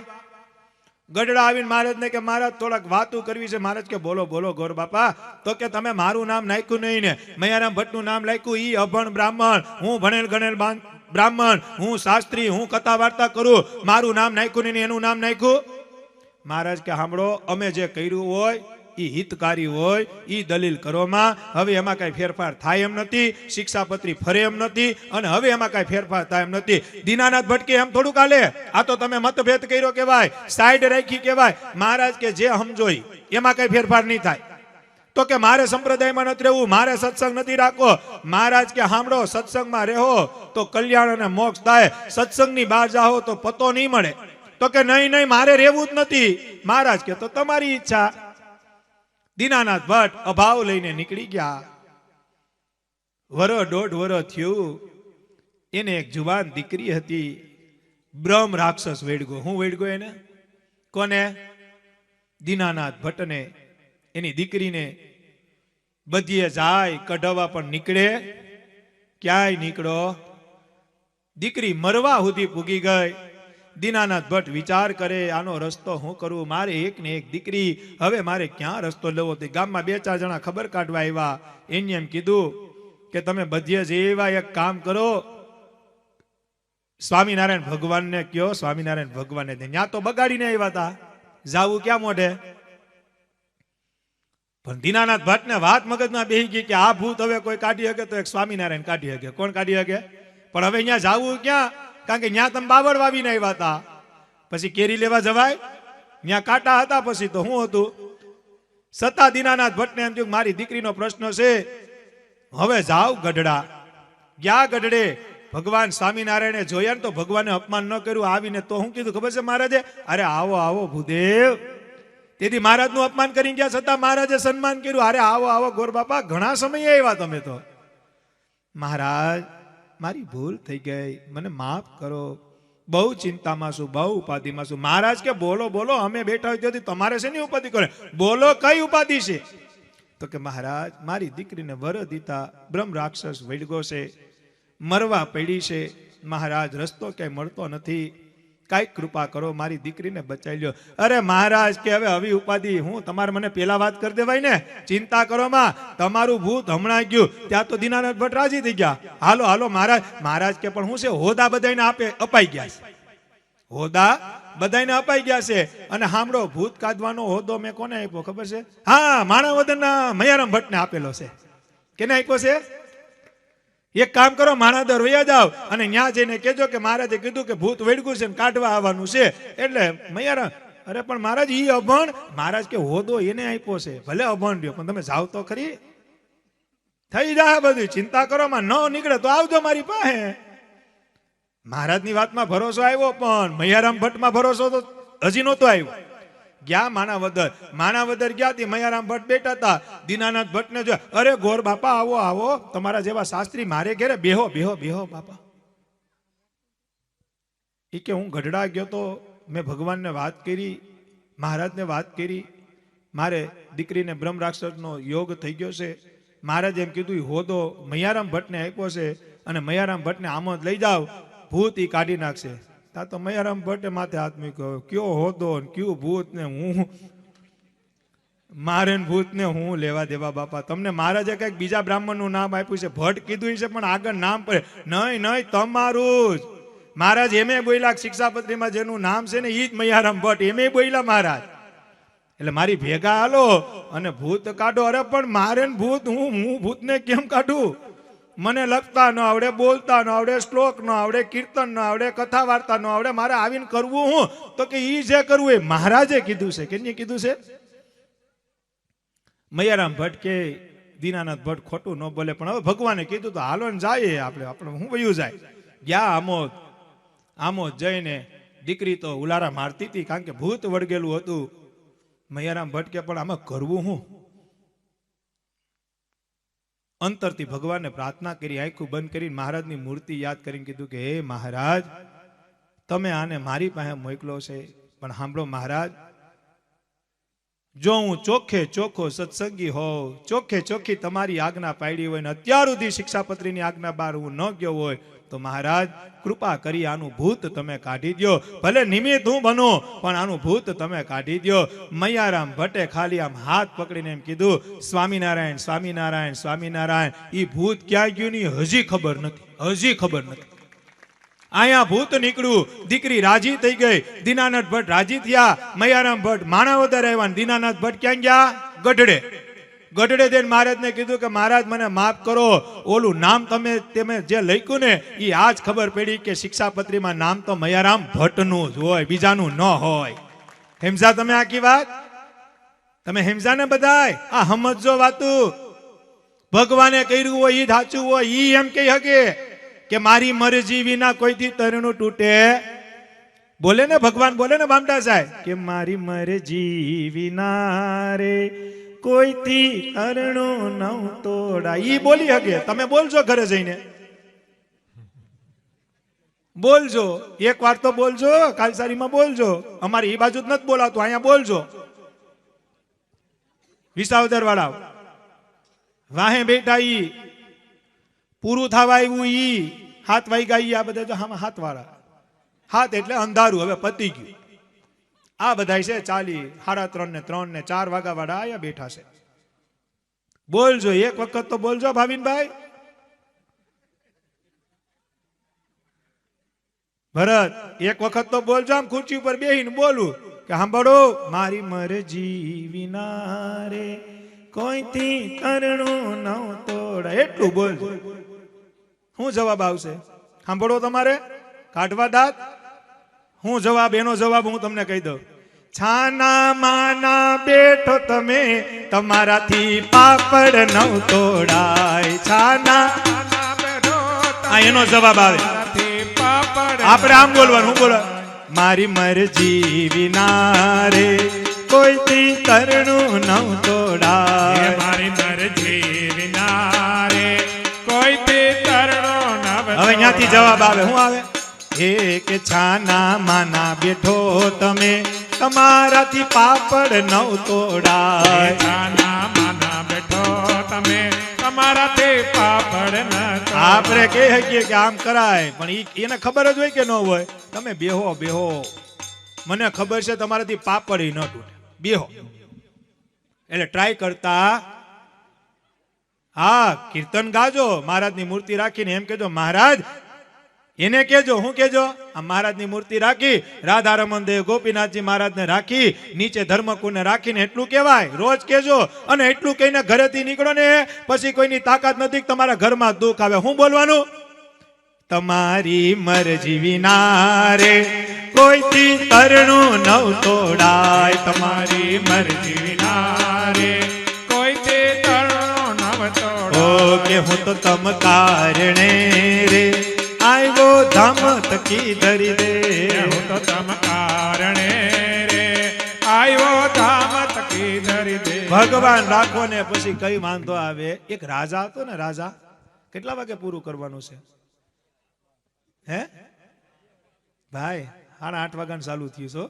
ગઢડા આવીને મહારાજને કે મહારાજ થોડાક વાતું કરવી છે. મહારાજ કે બોલો બોલો ગોર બાપા. તો કે તમે મારું નામ નાખ્યું નહીં ને મૈયારામ ભટ્ટનું નામ નાખ્યું. ઈ અભણ બ્રાહ્મણ, હું ભણેલ ગણેલ બ્રાહ્મણ, હું શાસ્ત્રી, હું કથા વાર્તા કરું. મારું નામ નાખ્યું નહીં, એનું નામ નાખ્યું. મહારાજ કે સાંભળો, અમે જે કર્યું હોય ઈ હિતકારી હોય ઈ દલીલ કરોમાં. હવે એમાં કઈ ફેરફાર થાય એમ નથી, શિક્ષાપત્રી ફરે એમ નથી અને હવે એમાં કઈ ફેરફાર થાય એમ નથી. દીનાનાથ ભટ્ટ એમ થોડું કાલે, આ તો તમે મતભેદ કર્યો કેવાય, સાઈડ રાખી કેવાય. મહારાજ કે જે સમજોઈ એમાં કઈ ફેરફાર નહીં થાય. તો કે મારે સંપ્રદાયમાં નથી રહેવું, મારે સત્સંગ નથી રાખવો. મહારાજ કે સાંભળો, સત્સંગમાં રહો તો કલ્યાણ અને મોક્ષ થાય, સત્સંગની બહાર જાઓ તો પતો નહીં મળે. તો કે નહીં મારે રહેવું જ નથી. મહારાજ કે તો તમારી ઈચ્છા. દીનાનાથ ભટ્ટ અભાવ લઈને નીકળી ગયા. દોઢ વરસ થયું. એને એક જુવાન દીકરી હતી, બ્રહ્મ રાક્ષસ વેડગો. હું વેડગો એને? કોને? દીનાનાથ ભટ્ટને. એની દીકરીને બધીએ જાય, કઢાવવા પણ નીકળે. ક્યાંય નીકળો, દીકરી મરવા સુધી પૂગી ગઈ. દીનાનાથ ભટ્ટ વિચાર કરે, આનો રસ્તો હું કરું? મારે એક ને એક દીકરી, હવે મારે ક્યાં રસ્તો લેવો? તે ગામમાં 2-4 જણા ખબર કાઢવા આવ્યા. એને એમ કીધું કે તમે બધીએ જેવા એક કામ કરો, સ્વામિનારાયણ ભગવાનને કયો. સ્વામિનારાયણ ભગવાનને ત્યાં તો બગાડીને આવ્યા હતા, જાવું ક્યાં મોઢે? પણ દીનાનાથ ભટ્ટને વાત મગજમાં બેસી ગઈ કે આ ભૂત હવે કોઈ કાઢી શકે તો એક સ્વામિનારાયણ કાઢી શકે. કોણ કાઢી શકે? પણ હવે અહીંયા જાવું ક્યાં? કારણ કે ત્યાં તમે બાવળ વાવીને આવ્યા હતા, પછી કેરી લેવા જવાય? ત્યાં કાંટા હતા, પછી તો શું હતું? સતા દીનાનાથ ભટ્ટને એમ થયું મારી દીકરીનો પ્રશ્ન છે, હવે જાવ ગઢડા. ગયા ગઢડે. ભગવાન સ્વામિનારાયણે જોયા ને તો ભગવાને અપમાન ન કર્યું. આવીને તો શું કીધું ખબર છે મહારાજે? અરે આવો આવો ભૂદેવ. તેથી મહારાજનું અપમાન કરી ગયા છતાં મહારાજે સન્માન કર્યું. અરે આવો આવો ગોર બાપા, ઘણા સમયે આવ્યા તમે તો. મહારાજ મારી ભૂલ થઈ ગઈ, મને માફ કરો, બહુ ચિંતામાં છું, બહુ ઉપાધિમાં છું. મહારાજ કે બોલો બોલો, અમે બેઠા હોય ત્યાંથી તમારે છે ને ઉપાધિ કરે? બોલો કઈ ઉપાધિ છે? તો કે મહારાજ મારી દીકરીને વર દીધા, બ્રહ્મ રાક્ષસ વૈડગો છે, મરવા પડી છે. મહારાજ રસ્તો ક્યાંય મળતો નથી, કાંઈક કૃપા કરો, મારી દીકરીને બચાવી લ્યો. અરે મહારાજ કે હવે આવી ઉપાધિ હું? તમારે મને પેલા વાત કરી દેવાય ને, ચિંતા કરો માં, તમારું ભૂત હમણાં ગયું. ત્યાં તો દીનાનાથ ભટ્ટ રાજી થઈ ગયા. હાલો હાલો મહારાજ. મહારાજ કે પણ હું છે, હોદા બધાને અપાઈ ગયા છે, હોદા બધાને અપાઈ ગયા છે. અને સાંભળો, ભૂત કાઢવાનો હોદો મેં કોને આપ્યો ખબર છે? હા, માણાવદરના મૈયારામ ભટ્ટને આપેલો છે. કેને આપ્યો છે? એક કામ કરો, માણાદર વયા જાવ અને ત્યાં જઈને કેજો કે મહારાજે કીધું કે ભૂત વેડગું છે ને કાઢવા આવવાનું છે. એટલે મૈયારામ, અરે પણ મહારાજ ઈ અભણ. મહારાજ કે હોદો એને આપ્યો છે, ભલે અભણ રહ્યો પણ તમે જાવ તો ખરી, થઈ જાય બધું. ચિંતા કરો માં, ન નીકળે તો આવજો મારી પાસે. મહારાજની વાતમાં ભરોસો આવ્યો, પણ મૈયારામ ભટ્ટમાં ભરોસો તો હજી નહોતો આવ્યો. ગયા માણાવદર ગયા થી મૈયારામ ભટ્ટ બેઠા હતા. દીનાનાથ ભટ્ટને જો, અરે ગોર બાપા આવો આવો, તમારા જેવા શાસ્ત્રી મારે ઘેરે બેહો બેહો બેહો બાપા. એ કે હું ગઢડા ગયો તો મેં ભગવાનને વાત કરી, મહારાજને વાત કરી, મારે દીકરીને બ્રહ્મ રાક્ષસનો યોગ થઈ ગયો છે. મહારાજ એમ કીધું હોદો મૈયારામ ભટ્ટને આપ્યો છે અને મૈયારામ ભટ્ટને આમ જ લઈ જાઓ, ભૂત ઈ કાઢી નાખશે. તા તો મૈયારામ ભટ્ટે માથે હાથ મૂક્યો, કયો હોદો ને કયું ભૂત ને હું મારે ભૂત ને હું લેવા દેવા બાપા. તમને મહારાજે કઈક બીજા બ્રાહ્મણનું નામ આપ્યું છે, ભટ્ટ કીધું છે, પણ આગળ નામ પડે નહીં તમારું જ. મહારાજ એમે બોલ્યા શિક્ષાપત્રીમાં જેનું નામ છે ને ઈ જ મૈયારામ ભટ્ટ, એમે બોલ્યા મહારાજ. એટલે મારી ભેગા હાલો અને ભૂત કાઢો. અરે પણ મારે ભૂત હું ભૂતને કેમ કાઢું? મને લખતા ન આવડે, બોલતા ન આવડે, શ્લોક ન આવડે, કીર્તન ન આવડે, કથા વાર્તા ન આવડે, મારે આવીને કરવું હું? તો કે ઈ જે કરવું એ મહારાજે કીધું છે. કેને કીધું છે? મૈયારામ ભટ્ટ કે દીનાનાથ ભટ્ટ ખોટું ન બોલે, પણ હવે ભગવાને કીધું તો હાલો ને જાય. આપણે હું વયું જાય. ગયા આમોદ જઈને દીકરી તો ઉલારા મારતી હતી, કારણ કે ભૂત વળગેલું હતું. મૈયારામ ભટ્ટ કે પણ આમાં કરવું હું? અંતરથી ભગવાનને પ્રાર્થના કરી, આંખું બંધ કરીને મહારાજની મૂર્તિ યાદ કરીને કીધું કે હે મહારાજ, તમે આને મારી પાસે મોકલો છે, પણ સાંભળો મહારાજ, જો હું ચોખ્ખો સત્સંગી હોઉં, ચોખ્ખી તમારી આજ્ઞા પાડી હોય ને અત્યાર સુધી શિક્ષાપત્રીની આજ્ઞા બહાર હું ન ગયો હોય, તો મહારાજ કૃપા કરી આનું ભૂત તમે કાઢી દો. ભલે નિમિત્ત હું બનો, પણ આનું ભૂત તમે કાઢી દો. મૈયારામ ભટ્ટે ખાલી આમ હાથ પકડીને એમ કીધું, સ્વામિનારાયણ સ્વામિનારાયણ સ્વામિનારાયણ. ઈ ભૂત ક્યાં ગયું ની હજી ખબર નથી. અહીંયા ભૂત નીકળ્યું, દીકરી રાજી થઈ ગઈ, દીનાનાથ ભટ્ટ રાજી થયા. મૈયારામ ભટ્ટ માણાવદર આવ્યા, દીનાનાથ ભટ્ટ ક્યાં ગયા? ગઢડે જઈને મહારાજને કીધું કે મહારાજ મને માફ કરો, ઓલું નામ તમે જે લખ્યું ને એ આજ ખબર પડી કે શિક્ષાપત્રીમાં નામ તો મૈયારામ ભટ્ટનું જ હોય, બીજાનું ન હોય. હેમઝા તમે આખી વાત? તમે હેમઝા ને બધાય આ સમજો વાતું. ભગવાને કર્યું હોય ઈ સાચું હોય. ઈ એમ કહી શકે કે મારી મરજી વિના કોઈથી તરણું તૂટે? બોલે ને ભગવાન, બોલે ને બામટા સાહેબ કે મારી મરજી વિના રે કોઈથી તરણું ન તોડા. ઈ બોલી શકે. તમે બોલજો ઘરે જઈને, બોલજો એક વાર તો બોલજો, કાલસારીમાં બોલજો. અમારી ઈ બાજુ જ નથી બોલાતું, અહીંયા બોલજો. વિસાવદર વાળા વાહે બેઠા ઈ પૂરું થવા આવ્યું, ઈ 7 વાગ્યા, ઈ આ બધા જો આમાં 7 વાળા, 7 એટલે અંધારું હવે પતી ગયું. આ બધા છે 40, 3:30 ને 3 ને 4 વાગ્યા વાળા આયા બેઠા છે. બોલજો એક વખત તો બોલજો ભાવિનભાઈ. ભરત એક વખત તો બોલજો, આમ ખુરશી ઉપર બેહીને બોલું કે સાંભળો, મારી મરજી વિના રે કોઈથી તરણું ન તોડા. એટલું બોલજો. શું જવાબ આવશે? સાંભળો, તમારે કાઢવા દાંત? હું જવાબ, એનો જવાબ હું તમને કહી દઉં. છાના માના બેઠો તમે, તમારાથી પાપડ ન તોડાય. છાના આ એનો જવાબ આવે. આપણે આમ બોલવાનું. હું બોલ, મારી મરજી વિના રે કોઈથી તરણું ન તોડાય. મારી મરજી વિના રે કોઈથી તરણું ન તોડાય. હવે અહીંયાથી જવાબ આવે. શું આવે? કે છાના માના બેઠો તમે, તમારાથી પાપડ ન તોડાય. છાના માના બેઠો તમે, તમારાથી પાપડ ન તોડાય. આપણે કહી શકીએ કે આમ કરાય, પણ એને ખબર જ હોય કે ન હોય. તમે બેહો, મને ખબર છે તમારાથી પાપડ ન તૂટે, બેહો. એટલે ટ્રાય કરતા. હા, કીર્તન ગાજો, મહારાજની મૂર્તિ રાખીને એમ કેજો, મહારાજ એને કેજો. હું કેજો? આ મહારાજની મૂર્તિ રાખી, રાધા રમણ દેવ ગોપીનાથજી મહારાજને રાખી, નીચે ધર્મકુંડને રાખીને એટલું કહેવાય, રોજ કેજો. અને એટલું કહીને ઘરેથી નીકળો ને પછી કોઈની તાકાત નથી, તમારા ઘરમાં દુઃખ આવે. હું બોલવાનું? તમારી મરજી વિના રે કોઈથી તરણું ન તોડાય. તમારી મરજી વિના રે કોઈથી તરણું ન તોડાય. ઓ કે હું તો તમ કારણે રે આવ્યો ધામ તકી ધરી દે. હું તો તમ કારણે રે આવ્યો ધામ તકી ધરી દે. ભગવાન રાખો ને પછી કઈ વાંધો આવે. એક રાજા હતો ને, રાજા કેટલા વાગે પૂરું કરવાનું છે? હે ભાઈ 8:30 વાગ્યા ચાલુ થયું છો.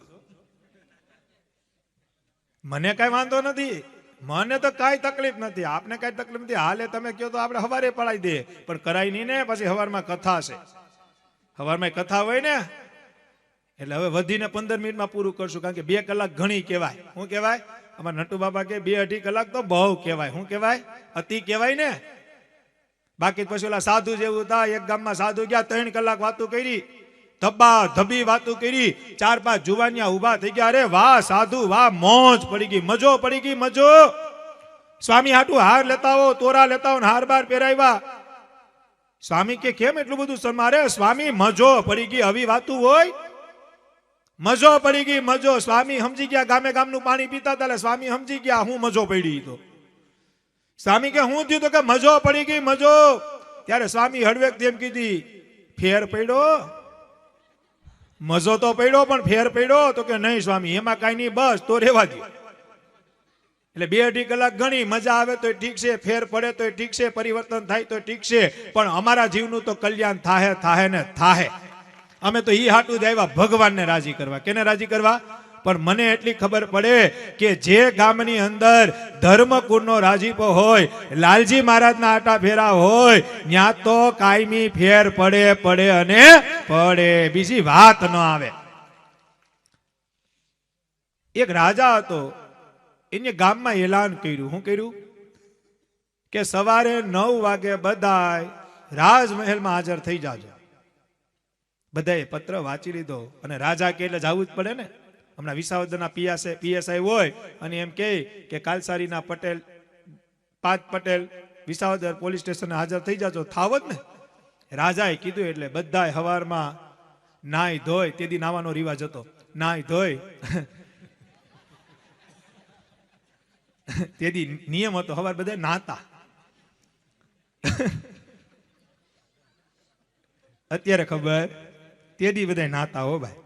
મને કઈ વાંધો નથી, મને તો કઈ તકલીફ નથી, આપને કઈ તકલીફ નથી. હાલે તમે કહો તો આપણે હવારે પડાવી દે, પણ કરાય નહીં ને. પછી હવારમાં કથા છે, હવારમાં કથા હોય ને, એટલે હવે વધીને 15 મિનિટમાં પૂરું કરશું. કારણ કે 2 કલાક ઘણી કહેવાય. શું કહેવાય? અમારા નટુ બાબા કે 2-2.5 કલાક તો બહુ કહેવાય. શું કહેવાય? અતિ કહેવાય ને. બાકી પછી ઓલા સાધુ જેવું થાય, એક ગામમાં સાધુ ગયા, 3 કલાક વાતો કરી, ધબ્બા ધબી વાતો કરી, 4-5 જુવાનિયા ઉભા થઈ ગયા. અરે વાહ સાધુ વાહ, મોજ પડી ગઈ, મજો પડી ગઈ, મજો. સ્વામી હાટુ હાર લેતા હો, તોરા લેતા હો, હાર બાર પહેરાવ્યા. સ્વામી કે કેમ એટલું બધું સમારે? સ્વામી મજો પડી ગઈ. આવી વાતું હોય? મજો પડી ગઈ, મજો. સ્વામી સમજી ગયા, ગામે ગામનું પાણી પીતા હતા, સ્વામી સમજી ગયા હું મજો પડી. તો સ્વામી કે હું થયું? તો કે મજો પડી ગઈ, મજો. ત્યારે સ્વામી હળવેક તેમ કીધી, ફેર પડ્યો? મજો તો પડ્યો પણ ફેર પડ્યો? તો કે નહીં સ્વામી, એમાં કઈ નહીં, બસ તો રેવા દો. એટલે 2-2.5 કલાક ઘણી મજા આવે તો ઠીક છે, ફેર પડે તો ઠીક છે, પરિવર્તન થાય તો ઠીક છે, પણ અમારા જીવનું તો કલ્યાણ થાહે થાહે ને થાહે. અમે તો ઈ હાટું જ આવ્યા ભગવાનને રાજી કરવા. કેને રાજી કરવા? પણ મને એટલી ખબર પડે કે જે ગામની અંદર ધર્મકુળનો રાજીપો હોય, લાલજી મહારાજના આટા ફેરા હોય, ત્યાં તો કાયમી ફેર પડે પડે અને પડે, બીજી વાત ન આવે. એક રાજા હતો, એને ગામમાં એલાન કર્યું. શું કર્યું? કે સવારે 9 વાગે બધાય રાજમહેલમાં હાજર થઈ જાજો. બધાએ પત્ર વાંચી લીધો, અને રાજા કે એટલે જવું જ પડે ને. હમણાં વિસાવદરના પીએસઆઈ હોય અને એમ કે કાલસારીના પટેલ, 5 પટેલ વિસાવદર પોલીસ સ્ટેશને હાજર થઈ જાજો, થાવ જ ને. રાજાએ કીધું એટલે બધાય હવારમાં નાઈ ધોય, તેદી નાવાનો રિવાજ હતો, નાઈ ધોય તેદી નિયમ હતો, હવાર બધા નાતા. અત્યારે ખબર, તેદી બધા નાતા હો ભાઈ.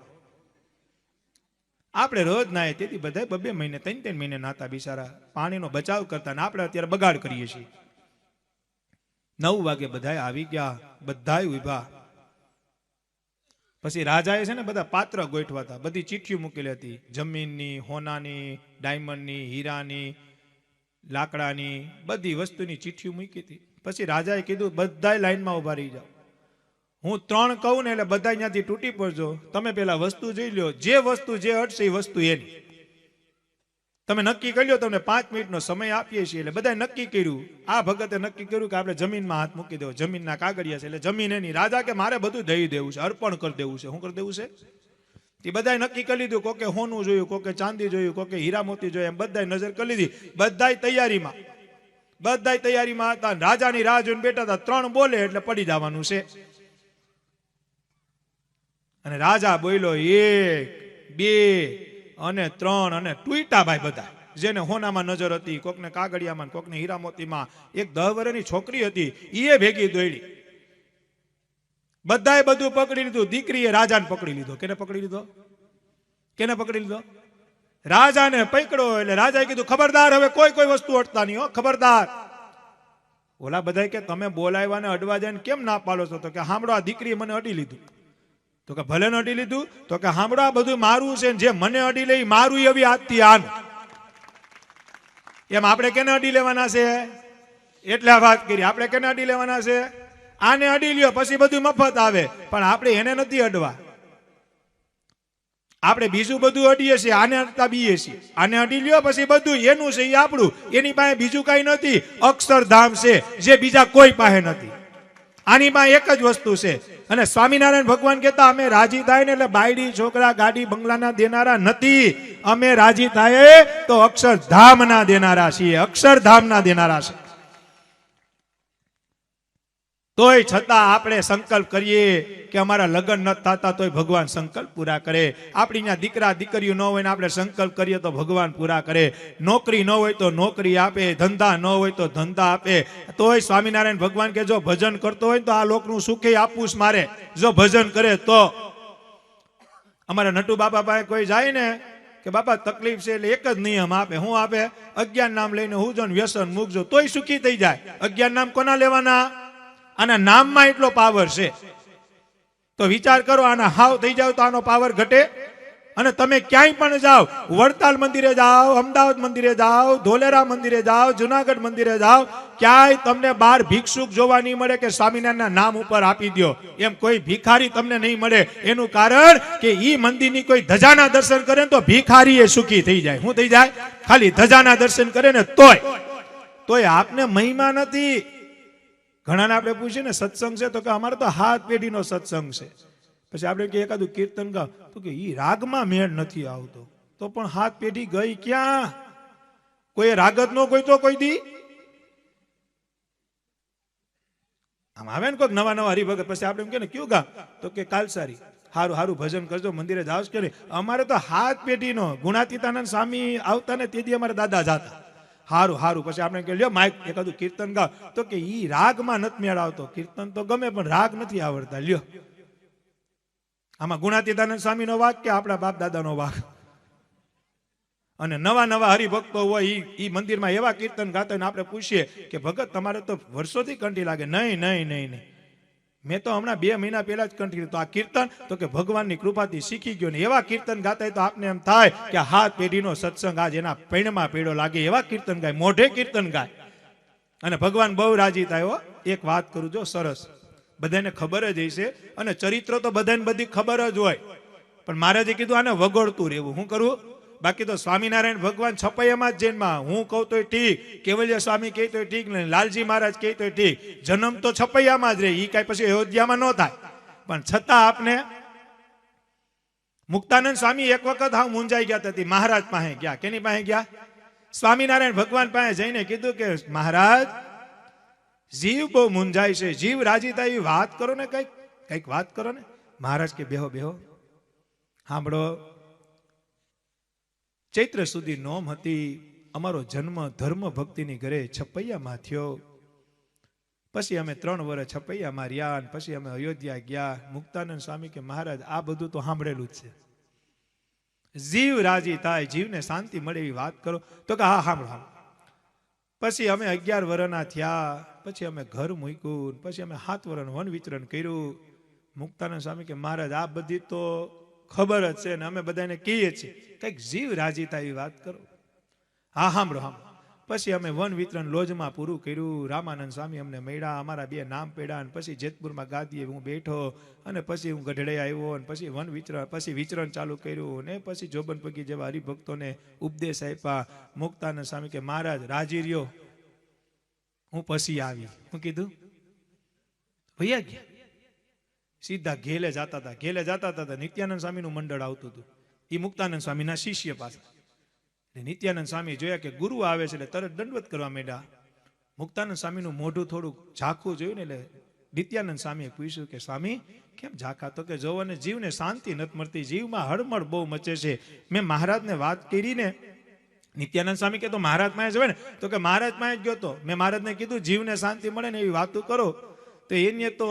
આપણે રોજ નાય, તેથી બધા 2-2 મહિને 3-3 મહિને નાતા બિચારા, પાણીનો બચાવ કરતા. ને આપણે અત્યારે બગાડ કરીએ છીએ. 9 વાગે બધા આવી ગયા, બધા ઉભા. પછી રાજાએ છે ને બધા પાત્ર ગોઠવા હતા, બધી ચિઠ્ઠીઓ મૂકેલી હતી, જમીનની, હોનાની, ડાયમંડની, હીરાની, લાકડાની, બધી વસ્તુની ચિઠ્ઠીઓ મૂકી હતી. પછી રાજાએ કીધું બધાય લાઈનમાં ઉભા રહી જાઓ. હું 3 કહું ને એટલે બધા ત્યાંથી તૂટી પડજો. તમે પેલા વસ્તુ જોઈ લો, જે વસ્તુ જે અટશે એ વસ્તુ એની. તમે નક્કી કરી લો, તમને 5 મિનિટનો સમય આપીએ છીએ. એટલે બધાએ નક્કી કર્યું. આ ભગતે નક્કી કર્યું કે આપણે જમીનમાં હાથ મૂકી દેવો, જમીનના કાગળિયા છે એટલે જમીન એની. રાજા કે મારે બધું દઈ દેવું છે, અર્પણ કરી દેવું છે. શું કરી દેવું છે? એ બધાએ નક્કી કરી લીધું. કોકે હોનું જોયું, કોકે ચાંદી જોયું, કોકે હીરા મોતી જોયું, એમ બધાએ નજર કરી લીધી. બધાય તૈયારીમાં હતા. રાજાની રાહ જોઈને બેઠા હતા. 3 બોલે એટલે પડી જવાનું છે. અને રાજા બોલ્યો 1, 2 અને 3 અને ટૂટા ભાઈ બધા. જેને હોનામાં નજર હતી, કોકને કાગળિયામાં, કોકને હીરા મોતીમાં. એક 10 વર્ષની છોકરી હતી, એ ભેગી દોડી. બધાએ બધું પકડી લીધું. દીકરીએ રાજાને પકડી લીધો. કેને પકડી લીધો? કેને પકડી લીધો? રાજાને પકડો. એટલે રાજાએ કીધું ખબરદાર, હવે કોઈ વસ્તુ અડતા નહીં હો, ખબરદાર. ઓલા બધા કે તમે બોલાવ્યા ને અડવા જાય કેમ ના પાડો છો? તો કે સાંભળો, આ દીકરીએ મને અડી લીધું. તો કે ભલે અડી લીધું, તો કે સાંભળો, આ બધું મારું છે, જે મને અડી લે મારું એવી આજથી આનું. એમ આપણે કેને અડી લેવાના છે? એટલે આ વાત કરી. આપણે કેને અડી લેવાના છે? આને અડી લ્યો, પછી બધું મફત આવે. પણ આપણે એને નથી અડવા. આપણે બીજું બધું અડીએ છીએ, આને અડતા બીએ છીએ. આને અડી લ્યો, પછી બધું એનું છે, એ આપણું. એની પાસે બીજું કઈ નથી. અક્ષરધામ છે, જે બીજા કોઈ પાસે નથી. આની પાસે એક જ વસ્તુ છે. અને સ્વામિનારાયણ ભગવાન કહેતા, અમે રાજી થાય ને એટલે બાયડી, છોકરા, ગાડી, બંગલાના દેનારા નથી. અમે રાજી થાય તો અક્ષરધામના દેનારા છીએ. અક્ષરધામના દેનારા છે. તોય છતાં આપણે સંકલ્પ કરીએ કે અમારા લગ્ન ન થતા તોય ભગવાન સંકલ્પ પૂરા કરે. આપણી ત્યાં દીકરા દીકરીઓ ન હોય ને આપણે સંકલ્પ કરીએ તો ભગવાન પૂરા કરે. નોકરી ન હોય તો નોકરી આપે, ધંધા ન હોય તો ધંધા આપે. તોય સ્વામિનારાયણ ભગવાન કે જો ભજન કરતો હોય તો આ લોકનું સુખે આપવું જ મારે, જો ભજન કરે તો. અમારા નટુ બાપા પાસે કોઈ જાય ને કે બાપા તકલીફ છે એટલે એક જ નિયમ આપે. હું આપે? અજ્ઞાન નામ લઈને હું જો વ્યસન મૂકજો તોય સુખી થઈ જાય. અજ્ઞાન નામ કોના લેવાના? આના નામમાં એટલો પાવર છે. તો વિચાર કરો, આના હાવ થઈ જાવ તો આનો પાવર ઘટે? અને તમે ક્યાંય પણ જાઓ, વડતાલ મંદિરે જાઓ, અમદાવાદ મંદિરે જાઓ, ધોલેરા મંદિરે જાઓ, જુનાગઢ મંદિરે જાઓ, ક્યાંય તમને 12 ભિક્ષુક જોવા નહીં મળે કે સ્વામિનારાયણના નામ ઉપર આપી દો એમ કોઈ ભિખારી તમને નહીં મળે. એનું કારણ કે ઈ મંદિરની કોઈ ધજાના દર્શન કરે ને તો ભિખારી એ સુખી થઈ જાય. શું થઈ જાય? ખાલી ધજાના દર્શન કરે ને તોય આપને મહિમા નથી. ઘણાને આપણે પૂછીએ ને સત્સંગ છે તો કે અમારે તો હાથ પેઢીનો સત્સંગ છે. પછી આપણે કે એકાદું કીર્તન ગાવ તો કે ઈ રાગમાં મેળ નથી આવતો. તો પણ હાથ પેઢી ગઈ ક્યાં? કોઈ રાગ જ નો કોઈ તો કોઈ દી આમ આવે ને કોઈક નવા નવા હરિભગત. પછી આપણે એમ કે ને કયું ગામ? તો કે કાલસારી. હારું હારું ભજન કરજો, મંદિરે જાવ કે. અમારે તો હાથ પેઢીનો ગુણાતીતાનંદ સ્વામી આવતા ને તેથી અમારે દાદા જાતા. હારું હારું. પછી આપણે કે લ્યો માઇક એકાદું કીર્તન ગાવ તો કે ઈ રાગમાં નથી મેળ આવતો. કીર્તન તો ગમે પણ રાગ નથી આવડતા. લ્યો આમાં ગુણાતીતાનંદ સ્વામીનો વાક કે આપણા બાપ દાદાનો વાક? અને નવા નવા હરિભક્તો હોય ઈ મંદિરમાં એવા કીર્તન ગાતા હોય ને આપણે પૂછીએ કે ભગત તમારે તો વર્ષોથી કંઠી લાગે. નહીં નહીં નહીં નહીં, મેં તો હમણાં 2 મહિના પહેલા જ કંઠી. તો આ કીર્તન તો કે ભગવાનની કૃપાથી શીખી ગયો ને. એવા કીર્તન ગાતા તો આપને એમ થાય કે હાથ પેઢીનો સત્સંગ આજ એના પૈણમાં પેડો લાગે. એવા કીર્તન ગાય, મોઢે કીર્તન ગાય અને ભગવાન બહુ રાજી થાય. એક વાત કરું જો, સરસ, બધાને ખબર જ હશે અને ચરિત્ર તો બધાને બધી ખબર જ હોય, પણ મહારાજે કીધું આને વગોળતું રહેવું. શું કરવું? બાકી તો સ્વામિનારાયણ ભગવાન છપૈયામાં જ જન્મા. હું કહું તોય ઠીક, કેવલ્ય સ્વામી કહે તોય ઠીક, ને લાલજી મહારાજ કહે તોય ઠીક. જન્મ તો છપૈયામાં જ રહે, ઈ કાંઈ પછી અયોધ્યામાં ન થાય. પણ છતાં આપને મુક્તાનંદ સ્વામી એક વખત હા મૂંઝાઈ ગયા હતી. મહારાજ પાસે ગયા. કેની પાસે ગયા? સ્વામિનારાયણ ભગવાન પાસે જઈને કીધું કે મહારાજ જીવ બહુ મૂંઝાય છે, જીવ રાજી થાય એવી વાત કરો ને, કઈક વાત કરો ને. મહારાજ કે બેહો બેહો, સાંભળો. ચૈત્ર સુધી નોમ હતી. અમારો જન્મ ધર્મ ભક્તિની ઘરે છપૈયામાં થયો. પછી અમે 3 વર્ષ છપૈયામાં રહ્યા, પછી અમે અયોધ્યા ગયા. મુક્તાનંદ સ્વામી કે મહારાજ આ બધું તો સાંભળેલું જ છે, જીવ રાજી થાય, જીવને શાંતિ મળે એવી વાત કરો. તો કે હા સાંભળો. પછી અમે 11 વર્ષના થયા. પછી અમે ઘર મૂક્યું. પછી અમે 7 વર્ષનું વન વિચરણ કર્યું. મુક્તાનંદ સ્વામી કે મહારાજ આ બધી તો ખબર જ છે ને અમે બધાને કહીએ છીએ, કંઈક જીવ રાજી થાય એવી વાત કરો. હા સાંભળો સાંભળો. પછી અમે વન વિતરણ લોજમાં પૂરું કર્યું. રામાનંદ સ્વામી અમને મળ્યા, અમારા 2 નામ પડ્યા. અને પછી જેતપુરમાં ગાદીએ હું બેઠો અને પછી હું ગઢડે આવ્યો અને પછી વન વિચરણ, પછી વિચરણ ચાલુ કર્યું ને પછી જોબન પગી જેવા હરિભક્તોને ઉપદેશ આપ્યા. મુક્તાનંદ સ્વામી કે મહારાજ રાજી રહ્યો, હું પછી આવી. હું કીધું ભૈયા ગયા. સીધા ઘેલે જતા હતા. ઘેલે જતા હતા નિત્યાનંદ સ્વામીનું મંડળ આવતું હતું. એ મુક્તાનંદ સ્વામીના શિષ્ય પાસે. નિત્યાનંદ સ્વામી જોયા કે ગુરુ આવે છે એટલે તરત દંડવત કરવા માંડ્યા. મુક્તાનંદ સ્વામીનું મોઢું થોડું ઝાખું જોયું ને એટલે નિત્યાનંદ સ્વામીએ પૂછ્યું કે સ્વામી કેમ ઝાખા? તો કે જોવો ને જીવને શાંતિ નથી મળતી, જીવમાં હળમળ બહુ મચે છે. મેં મહારાજને વાત કરી ને. નિત્યાનંદ સ્વામી કે તો મહારાજ પાસે જવાય ને? તો કે મહારાજ પાસે જ ગયો તો. મેં મહારાજને કીધું જીવને શાંતિ મળે ને એવી વાતો કરો. તો એને તો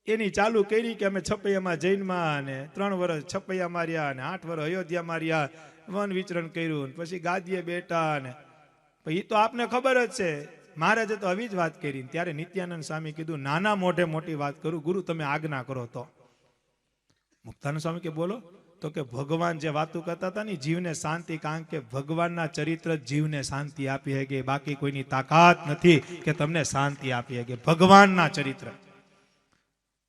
એની ચાલુ કરી કે અમે છપૈયામાં જૈનમાં ને 3 વર્ષ છપૈયા માર્યા ને 8 વર્ષ અયોધ્યા માર્યા, વન વિચરણ કર્યું, પછી ગાદીએ બેઠા ને. એ તો આપને ખબર જ છે. મહારાજે તો આવી જ વાત કરી. ત્યારે નિત્યાનંદ સ્વામી કીધું નાના મોઢે મોટી વાત કરું, ગુરુ તમે આજ્ઞા કરો તો. મુક્તાનંદ સ્વામી કે બોલો. તો કે ભગવાન જે વાતો કરતા હતા ને જીવને શાંતિ, કારણ કે ભગવાનના ચરિત્ર જીવને શાંતિ આપી શકે, બાકી કોઈની તાકાત નથી કે તમને શાંતિ આપી શકે. ભગવાનના ચરિત્ર.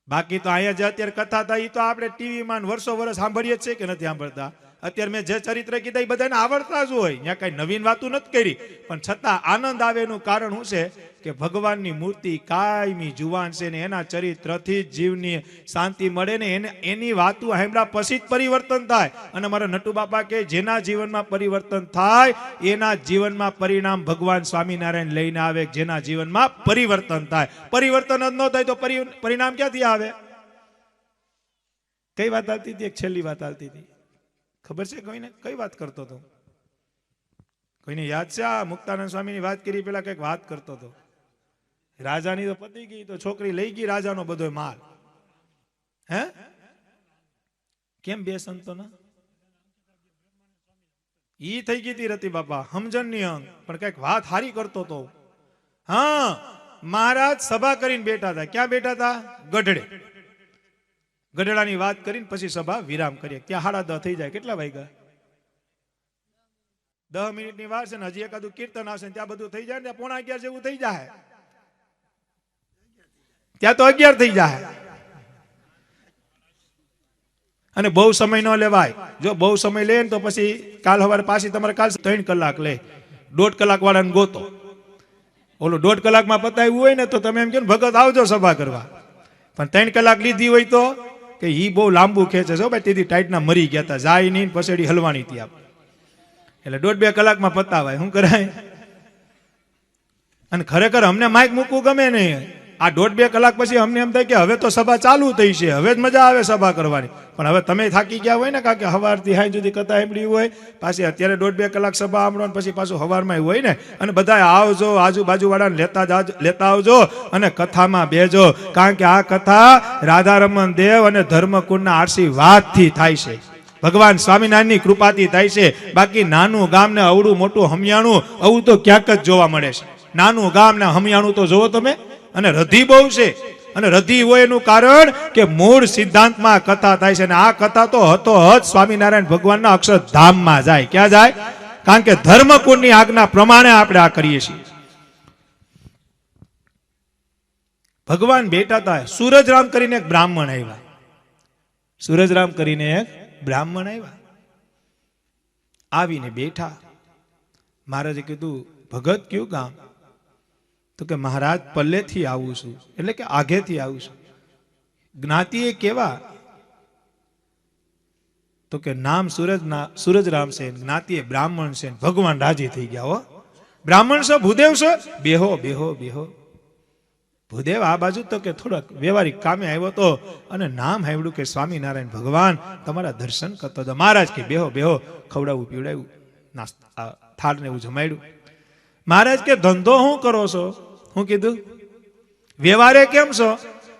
બાકી તો અહીંયા જે અત્યારે કથા થાય એ તો આપણે ટીવીમાં વર્ષો વર્ષ સાંભળીએ જ છે કે નથી સાંભળતા? અત્યારે મેં જે ચરિત્ર કીધા એ બધાને આવડતા જ હોય. ત્યાં કઈ નવીન વાતો નથી કરી, પણ છતાં આનંદ આવે એનું કારણ શું છે કે ભગવાનની મૂર્તિ કાયમી જુવાન છે ને એના ચરિત્રથી જ જીવની શાંતિ મળે ને એની વાતો સાંભળ્યા પછી જ પરિવર્તન થાય. અને મારા નટુ બાપા કે જેના જીવનમાં પરિવર્તન થાય એના જીવનમાં પરિણામ ભગવાન સ્વામિનારાયણ લઈને આવે. જેના જીવનમાં પરિવર્તન થાય, પરિવર્તન જ ન થાય તો પરિણામ ક્યાંથી આવે? કઈ વાત આવતી હતી? એક છેલ્લી વાત આવતી હતી, ખબર છે કોઈને? કઈ વાત કરતો હતો? કોઈને યાદ છે? આ મુક્તાનંદ સ્વામીની વાત કરી પેલા કઈક વાત કરતો હતો. રાજાની તો પતી ગઈ, તો છોકરી લઈ ગઈ રાજાનો બધો માલ. હે કેમ બે સંતો ના ઈ થઈ ગઈ હતી રતિ બાપા સમજણની અંગ, પણ કઈક વાત હારી કરતો હતો. હા, મહારાજ સભા કરીને બેઠા હતા. ક્યાં બેઠા હતા? ગઢડે. ગઢડાની વાત કરીને પછી સભા વિરામ કરીએ. ત્યાં 10:30 થઈ જાય. કેટલા વાગ્યા? 10 મિનિટની વાર છે ને હજી એકાદું કીર્તન આવશે ત્યાં બધું થઈ જાય ને 11:45 જેવું થઈ જાય. ત્યાં તો 11 થઈ જાય. અને બહુ સમય ન લેવાય. જો બહુ સમય લે ને તો પછી કાલ સવારે પાછી તમારે કાલ 3 કલાક લે. 1.5 કલાક વાળાને ગોતો. ઓલું 1.5 કલાકમાં પતાવ્યું હોય ને તો તમે એમ કહો ભગત આવજો સભા કરવા. પણ 3 કલાક લીધી હોય તો કે ઈ બહુ લાંબુ ખેંચે છે ભાઈ, તેથી ટાઈટના મરી ગયા હતા, જાય નહીં પછેડી હલવાની હતી આપણે. એટલે 1.5-2 કલાકમાં પતાવાય. શું કરાય? અને ખરેખર અમને માઇક મૂકવું ગમે નહીં. આ 1.5-2 કલાક પછી અમને એમ થાય કે હવે તો સભા ચાલુ થઈ છે, હવે જ મજા આવે સભા કરવાની. પણ હવે તમે થાકી ગયા હોય ને, કારણ કે સવારથી સાંજ સુધી કથા સાંભળી હોય, પાછી અત્યારે 1.5-2 કલાક સભા સાંભળો પછી પાછું સવારમાં હોય ને, અને બધા આવજો, આજુબાજુ વાળાને લેતા આવજો અને કથામાં બેજો. કારણ કે આ કથા રાધારમણ દેવ અને ધર્મકુંડના આશીર્વાદથી થાય છે, ભગવાન સ્વામિનારાયણની કૃપાથી થાય છે. બાકી નાનું ગામ ને અવડું મોટું હમિયાણું આવું તો ક્યાંક જ જોવા મળે છે. નાનું ગામ ને હમિયાણું તો જોવો તમે. અને રધી બહુ છે, અને રધી હોય એનું કારણ કે મૂળ સિદ્ધાંતમાં કથા થાય છે. અને આ કથા તો હતો હદ સ્વામિનારાયણ ભગવાનના અક્ષરધામમાં જાય. ક્યાં જાય? કારણ કે ધર્મકુંડની આજ્ઞા પ્રમાણે આપણે આ કરીએ છીએ. ભગવાન બેઠા હતા. સૂરજરામ કરીને એક બ્રાહ્મણ આવ્યા. સૂરજરામ કરીને એક બ્રાહ્મણ આવ્યા. આવીને બેઠા. મહારાજે કીધું ભગત કયું ગામ? તો કે મહારાજ પલ્લેથી આવું છું, એટલે કે આગેથી આવું છું. જ્ઞાતિ એ કેવા? તો કે નામ સૂરજરામ છે, જ્ઞાતિ એ બ્રાહ્મણ છે. ભગવાન રાજી થઈ ગયા. હો, બ્રાહ્મણ છો? ભૂદેવ છો? બેહો બેહો બેહો. ભૂદેવ આ બાજુ તો કે થોડાક વ્યવહારિક કામે આવ્યો તો, અને નામ સાંભળ્યું કે સ્વામિનારાયણ ભગવાન તમારા દર્શન કરતો હતો. મહારાજ કે બેહો બેહો. ખવડાવું પીવડાવ્યું, નાસ્તા થાળ ને એવું જમાડ્યું. મહારાજ કે ધંધો શું કરો છો? શું કીધું? વ્યવહારે કેમ છો?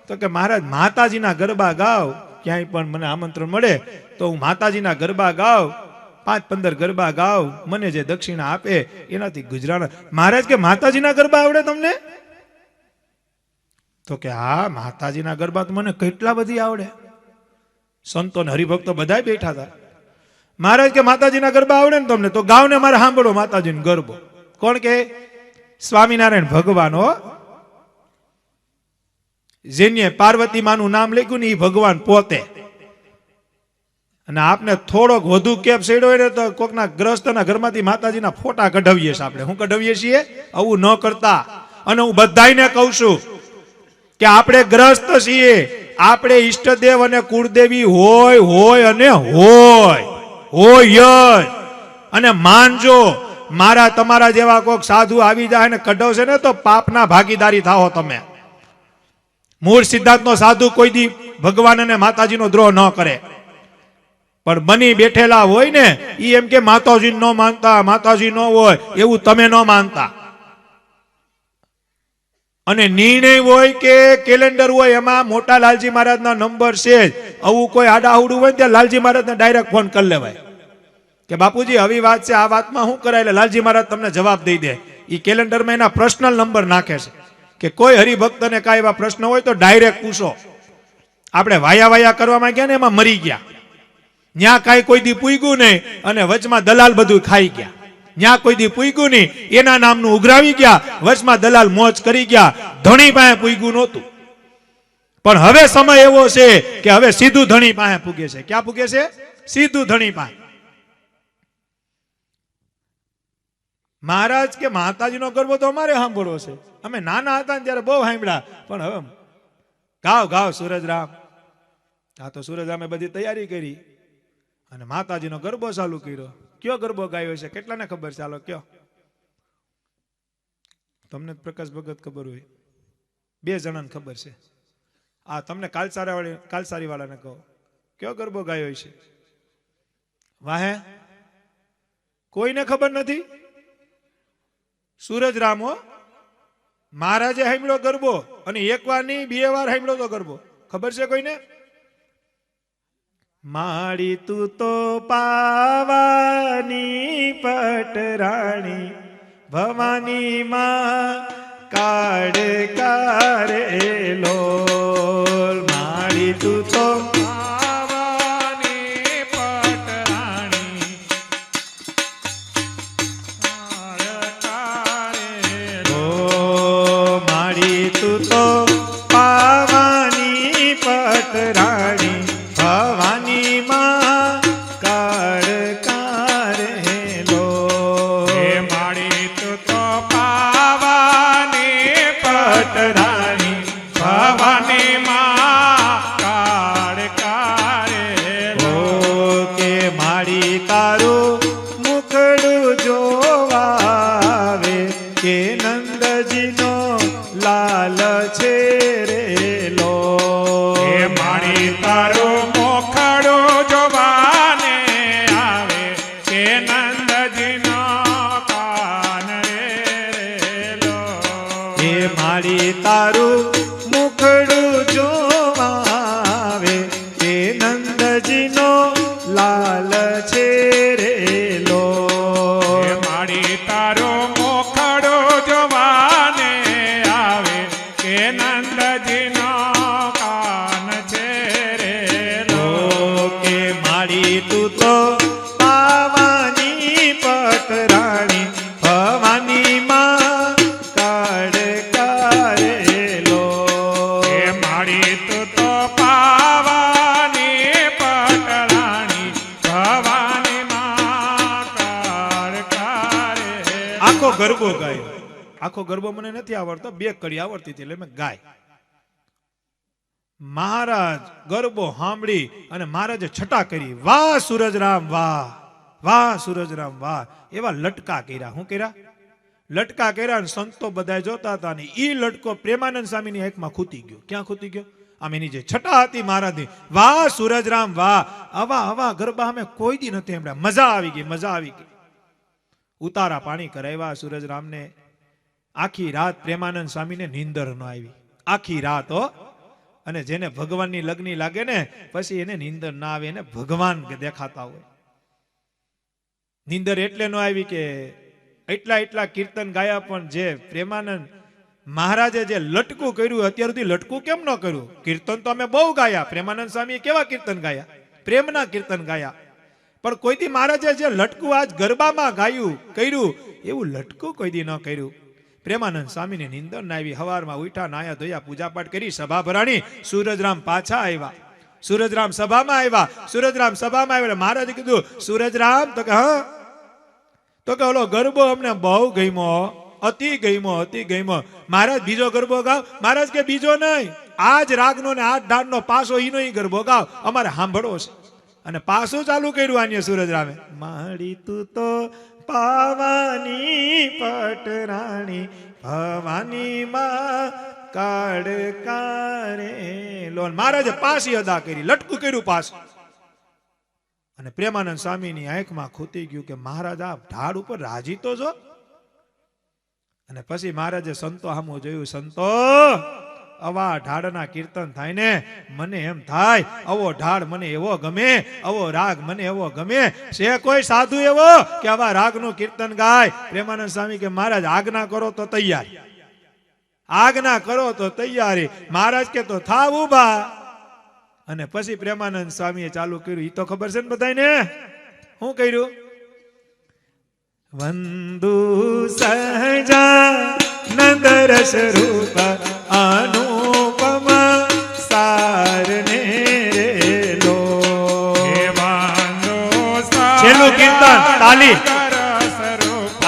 તો કે મહારાજ માતાજીના ગરબા ગાવ. ક્યાંય પણ મને આમંત્રણ મળે તો હું માતાજીના ગરબા ગાવ, 5-15 ગરબા ગાવ, મને જે દક્ષિણા આપે એનાથી ગુજરાન. મહારાજ કે માતાજીના ગરબા આવડે તમને? તો કે હા, માતાજીના ગરબા તો મને કેટલા બધી આવડે. સંતો ને હરિભક્તો બધા બેઠા હતા. મહારાજ કે માતાજીના ગરબા આવડે ને તમને? તો ગાવ ને મારે સાંભળો માતાજીનો ગરબો. કોણ કે? સ્વામિનારાયણ ભગવાન. હો, જેને પાર્વતી માનું નામ લખ્યું ને એ ભગવાન પોતે. અને આપને થોડોક વધુ કેપ સેડ્યો ને તો કોકના ગ્રસ્તના ઘરમાંથી માતાજીના ફોટા કઢાવીએ છીએ આપણે. શું કઢાવીએ છીએ? આવું ન કરતા. અને હું બધાને કહું છું કે આપણે ગ્રસ્ત છીએ, આપણે ઈષ્ટદેવ અને કુળદેવી હોય અને હોય અને માનજો. મારા તમારા જેવા કોઈક સાધુ આવી જાય ને કઢાવશે ને તો પાપના ભાગીદારી થાઓ તમે. મૂળ સિદ્ધાંતનો સાધુ કોઈ દી ભગવાન અને માતાજીનો દ્રોહ ન કરે. પણ બની બેઠેલા હોય ને એ એમ કે માતાજી ન માનતા, માતાજી ન હોય એવું તમે ન માનતા. અને નિર્ણય હોય કે કેલેન્ડર હોય એમાં મોટા લાલજી મહારાજના નંબર છે જ. આવું કોઈ આડાહુડું હોય ત્યાં લાલજી મહારાજને ડાયરેક્ટ ફોન કરી લેવાય કે બાપુજી આવી વાત છે, આ વાતમાં શું કરાય? એટલે લાલજી મહારાજ તમને જવાબ દઈ દે. એ કેલેન્ડરમાં એના પર્સનલ નંબર નાખે છે કે કોઈ હરિભક્તને કાંઈ એવા પ્રશ્ન હોય તો ડાયરેક્ટ પૂછો. આપણે વાયા કરવામાં ગયા ને એમાં મરી ગયા. ન્યા કાંઈ કોઈ દી પૂગ્યું નહીં અને વચમાં દલાલ બધું ખાઈ ગયા. ન્યા કોઈ દી પૂગ્યું નહીં, એના નામનું ઉઘરાવી ગયા, વચમાં દલાલ મોજ કરી ગયા. ધણી પાસે પૂગ્યું નહોતું. પણ હવે સમય એવો છે કે હવે સીધું ધણી પાસે પૂગે છે. ક્યાં પૂગે છે? સીધું ધણી પાસે. મહારાજ કે માતાજીનો ગરબો તો અમારે સાંભળવો છે, અમે નાના હતા ને ત્યારે બહુ સાંભળ્યા, પણ હવે ગાવ ગાવ સૂરજરામ. આ તો સૂરજરામે બધી તૈયારી કરી અને માતાજીનો ગરબો ચાલુ કર્યો. કયો ગરબો ગાયો છે કેટલાને ખબર? ચાલો કયો. તમને પ્રકાશ ભગત ખબર હોય, 2 જણાને ખબર છે. આ તમને કાલસારી વાળાને કહો, કયો ગરબો ગાયો છે? વાહે કોઈને ખબર નથી? સૂરજરામ હો. મહારાજે સાંભળ્યો ગરબો, અને 1 વાર નહીં 2 વાર સાંભળ્યો તો ગરબો. ખબર છે કોઈને? માડી તું તો પાવાની પટરાણી, ભવાની માં કાળ કારેલો. માડી તું તો પાવાની પટરાણી, ઓ માડી તું તો પાવાની પટરાણી, ભવાની માં કાળ કારેલો. હે માડી તું તો પાવાની પટરાણી, ભવાની માં કાળ કારેલો. કે માડી તારું મુખડું જોવાવે, કે નંદજીનો લાલ છે રેલો. હે માડી તારું મોખડું જોવાને આવે, કે નંદજીનો કાન રેલો. હે માડી તારું મુખડું જોવાવે, કે નંદજીનો લાલ છે રેલો. હે માડી તારું મોખડું જોવાને આવે, કે નંદજીનો કાન છે રેલો. કે માડી તું તો પાવાની પટરાણી, ભવાની માં કાળ કારેલો. હે માડી તું તો પાવાની પટરાણી, ભવાની માં કાળ કારેલો. આખો ગરબો ગાયો. આખો ગરબો મને નથી આવડતો, 2 કડી આવડતી હતી એટલે મેં ગાય. મહારાજ ગરબો સાંભળી અને મહારાજે છટા કરી, વાહ સૂરજરામ વાહ, વાહ સૂરજરામ વાહ. એવા લટકા કર્યા. શું કર્યા? લટકા કર્યા. અને સંતો બધા જોતા હતા, અને ઈ લટકો પ્રેમાનંદ સ્વામીની આંખમાં ખૂતી ગયો. ક્યાં ખૂતી ગયો? આમ એની જે છટા હતી મહારાજની, વાહ સૂરજરામ વાહ. આવા આવા ગરબા અમે કોઈ દી નથી સાંભળ્યા. મજા આવી ગઈ, મજા આવી ગઈ. ઉતારા પાણી કરાવ્યા સૂરજરામને. આખી રાત પ્રેમાનંદ સ્વામીને નીંદર ન આવી. આખી રાત હો. અને જેને ભગવાનની લગ્ની લાગે ને પછી એને નીંદર ના આવે, એને ભગવાન દેખાતા હોય. નીંદર એટલે ન આવી કે એટલા કીર્તન ગાયા, પણ જે પ્રેમાનંદ મહારાજે જે લટકું કર્યું, અત્યાર સુધી લટકું કેમ ન કર્યું? કીર્તન તો અમે બહુ ગાયા. પ્રેમાનંદ સ્વામીએ કેવા કીર્તન ગાયા? પ્રેમના કીર્તન ગાયા. પણ કોઈથી મહારાજે જે લટકું આજ ગરબામાં ગાયું કર્યું, એવું લટકું કોઈ દી ન કર્યું. પ્રેમાનંદ સ્વામીને નીંદર ના આવી. હવારમાં ઉઠ્યા, નાયા ધોયા, પૂજાપાઠ કરી, સભા ભરાણી. સૂરજરામ પાછા આવ્યા. સૂરજરામ સભામાં આવ્યા. સૂરજરામ સભામાં આવ્યા. મહારાજે કીધું, સૂરજરામ? તો કે હા. તો કે ઓલો ગરબો અમને બહુ ગમ્યો, અતિ ગમ્યો, અતિ ગમ્યો. મહારાજ બીજો ગરબો ગાવ. મહારાજ કે બીજો નહીં, આજ રાગનો ને આજ ઢાળનો પાસો ઈનો ઈ ગરબો ગાવ, અમારે સાંભળવો છે. અને પાછું ચાલુ કર્યું આને સૂરજરામે. માડી તું તો પાવાની પટરાણી, ભવાની માં કાળ કારેલો. મહારાજે પાછી અદા કરી, લટકું કર્યું પાછું. અને પ્રેમાનંદ સ્વામીની આંખમાં ખૂતી ગયું કે મહારાજ આ ઢાળ ઉપર રાજી તો જો. અને પછી મહારાજે સંતો સામું જોયું. સંતો, આવા ઢાળના કીર્તન થાય ને મને એમ થાય આવો ઢાળ મને એવો ગમે, આવો રાગ મને એવો ગમે. છે કોઈ સાધુ એવો કે આવા રાગનું કીર્તન ગાય? પ્રેમાનંદ સ્વામી કે મહારાજ આજ્ઞા કરો તો તૈયારી, આજ્ઞા કરો તો તૈયારી. મહારાજ કે તો થાવ ઊભા. અને પછી પ્રેમાનંદ સ્વામીએ ચાલુ કર્યું. ઈ તો ખબર છે ને બધાને શું કર્યું? વંદુ સહજાનંદ રસ રૂપ અનુપમ સારને રેલો. છેલ્લું કીર્તન તાલી.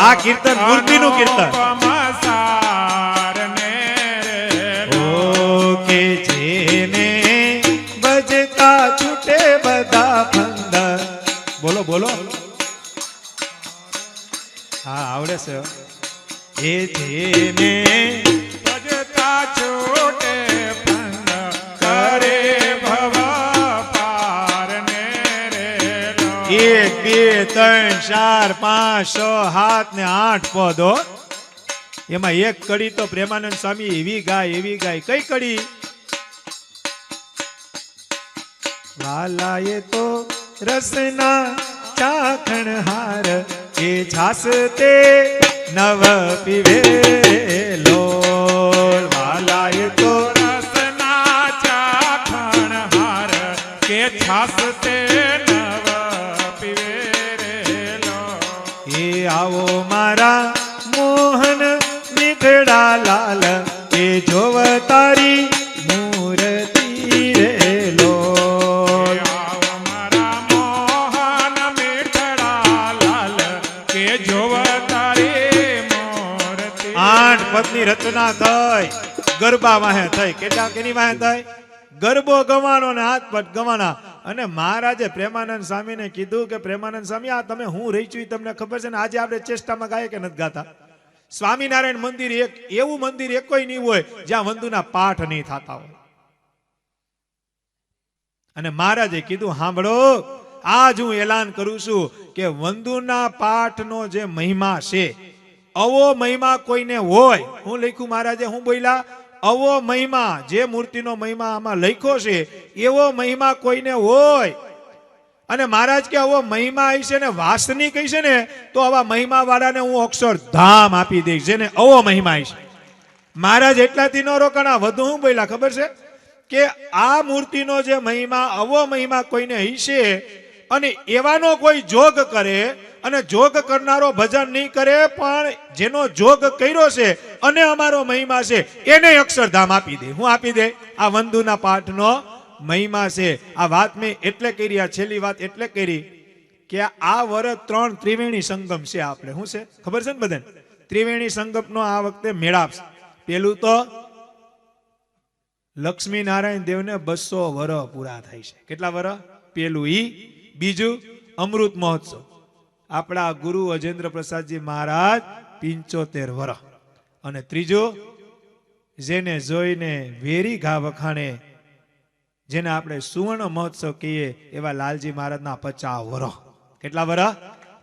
આ કીર્તન મૂર્તિનું કીર્તન. સારને રે ઓ કે જેને બજતા છૂટે બધા ફંદ. બોલો બોલો. હા આવડે છે. એ જેને ભજતા છૂટે ફંદ કરે ભવ પારને રે લો. 1 2 3 4 5 6 7 ને 8 પદો. એમાં એક કડી તો પ્રેમાનંદ સ્વામી એવી ગાય. કઈ કડી? વાલાએ તો રસના ચાખણ હાર એ છાસ તે નવ પીવે લો. વાલાએ તો રસના ચાખણ હાર કે છાસ તે નવ પીવે રે લો. એ આવો મારા મોહન મીઠડા લાલ એ જોવ તારી મૂર્તિ રે લો. આવ મારા મોહન મીઠડા લાલ કે જોવ તારી મૂર્તિ. 8 પદની રચના થઈ. ગરબા વાહે થઈ. કેટલા કેની વાહે થઈ? ગરબો ગવાનો ને 8 પદ ગવાના. અને મહારાજે પ્રેમાનંદ સ્વામીને કીધું કે પ્રેમાનંદ સ્વામી આ તમે હું રહી છું તમને ખબર છે ને? આજે આપણે ચેષ્ટામાં ગાય કે નથી ગાતા? સ્વામિનારાયણ મંદિર એક એવું મંદિર એક કોઈ નહીં હોય જ્યાં વંદુના પાઠ નહીં થતા હોય. અને મહારાજે કીધું સાંભળો, આજ હું એલાન કરું છું કે વંદુના પાઠનો જે મહિમા છે અવો મહિમા કોઈને હોય. હું લખ્યું મહારાજે, હું બોલ્યા? અવો મહિમા, જે મૂર્તિનો મહિમા આમાં લખ્યો છે એવો મહિમા કોઈને હોય. અને મહારાજ કે આવો મહિમા હશે ને વાસની કહી છે ને તો આવા મહિમા વાળાને હું અક્ષરધામ આપી દઈશ, જેને આવો મહિમા હશે. મહારાજ એટલાથી ન રોકાણા, વધુ હું બોલ્યા ખબર છે કે આ મૂર્તિનો જે મહિમા આવો મહિમા કોઈને હશે અને એવાનો કોઈ જોગ કરે અને જોગ કરનારો ભજન નહીં કરે પણ જેનો જોગ કર્યો છે અને અમારો મહિમા છે એને અક્ષરધામ આપી દે. હું આપી દે? આ વંદુના પાઠનો મહિમા છે. આ વાત મેં એટલે કરી, આ છેલ્લી વાત એટલે કરી કે આ વર્ષ 3 ત્રિવેણી સંગમ છે. આપણે શું છે ખબર છે ને બધાને? ત્રિવેણી સંગમનો આ વખતે મેળાપ છે. પેલું તો લક્ષ્મી નારાયણ દેવને 200 વર્ષ પૂરા થાય છે. કેટલા વર્ષ? પેલું ઈ. બીજું અમૃત મહોત્સવ. આપણા ગુરુ અજેન્દ્ર પ્રસાદજી મહારાજ 75 વર્ષ. અને ત્રીજું જેને જોઈને વેરી ઘા વખાણે, જેને આપણે સુવર્ણ મહોત્સવ કહીએ એવા લાલજી મહારાજના 50 વર્ષ. કેટલા વર્ષ?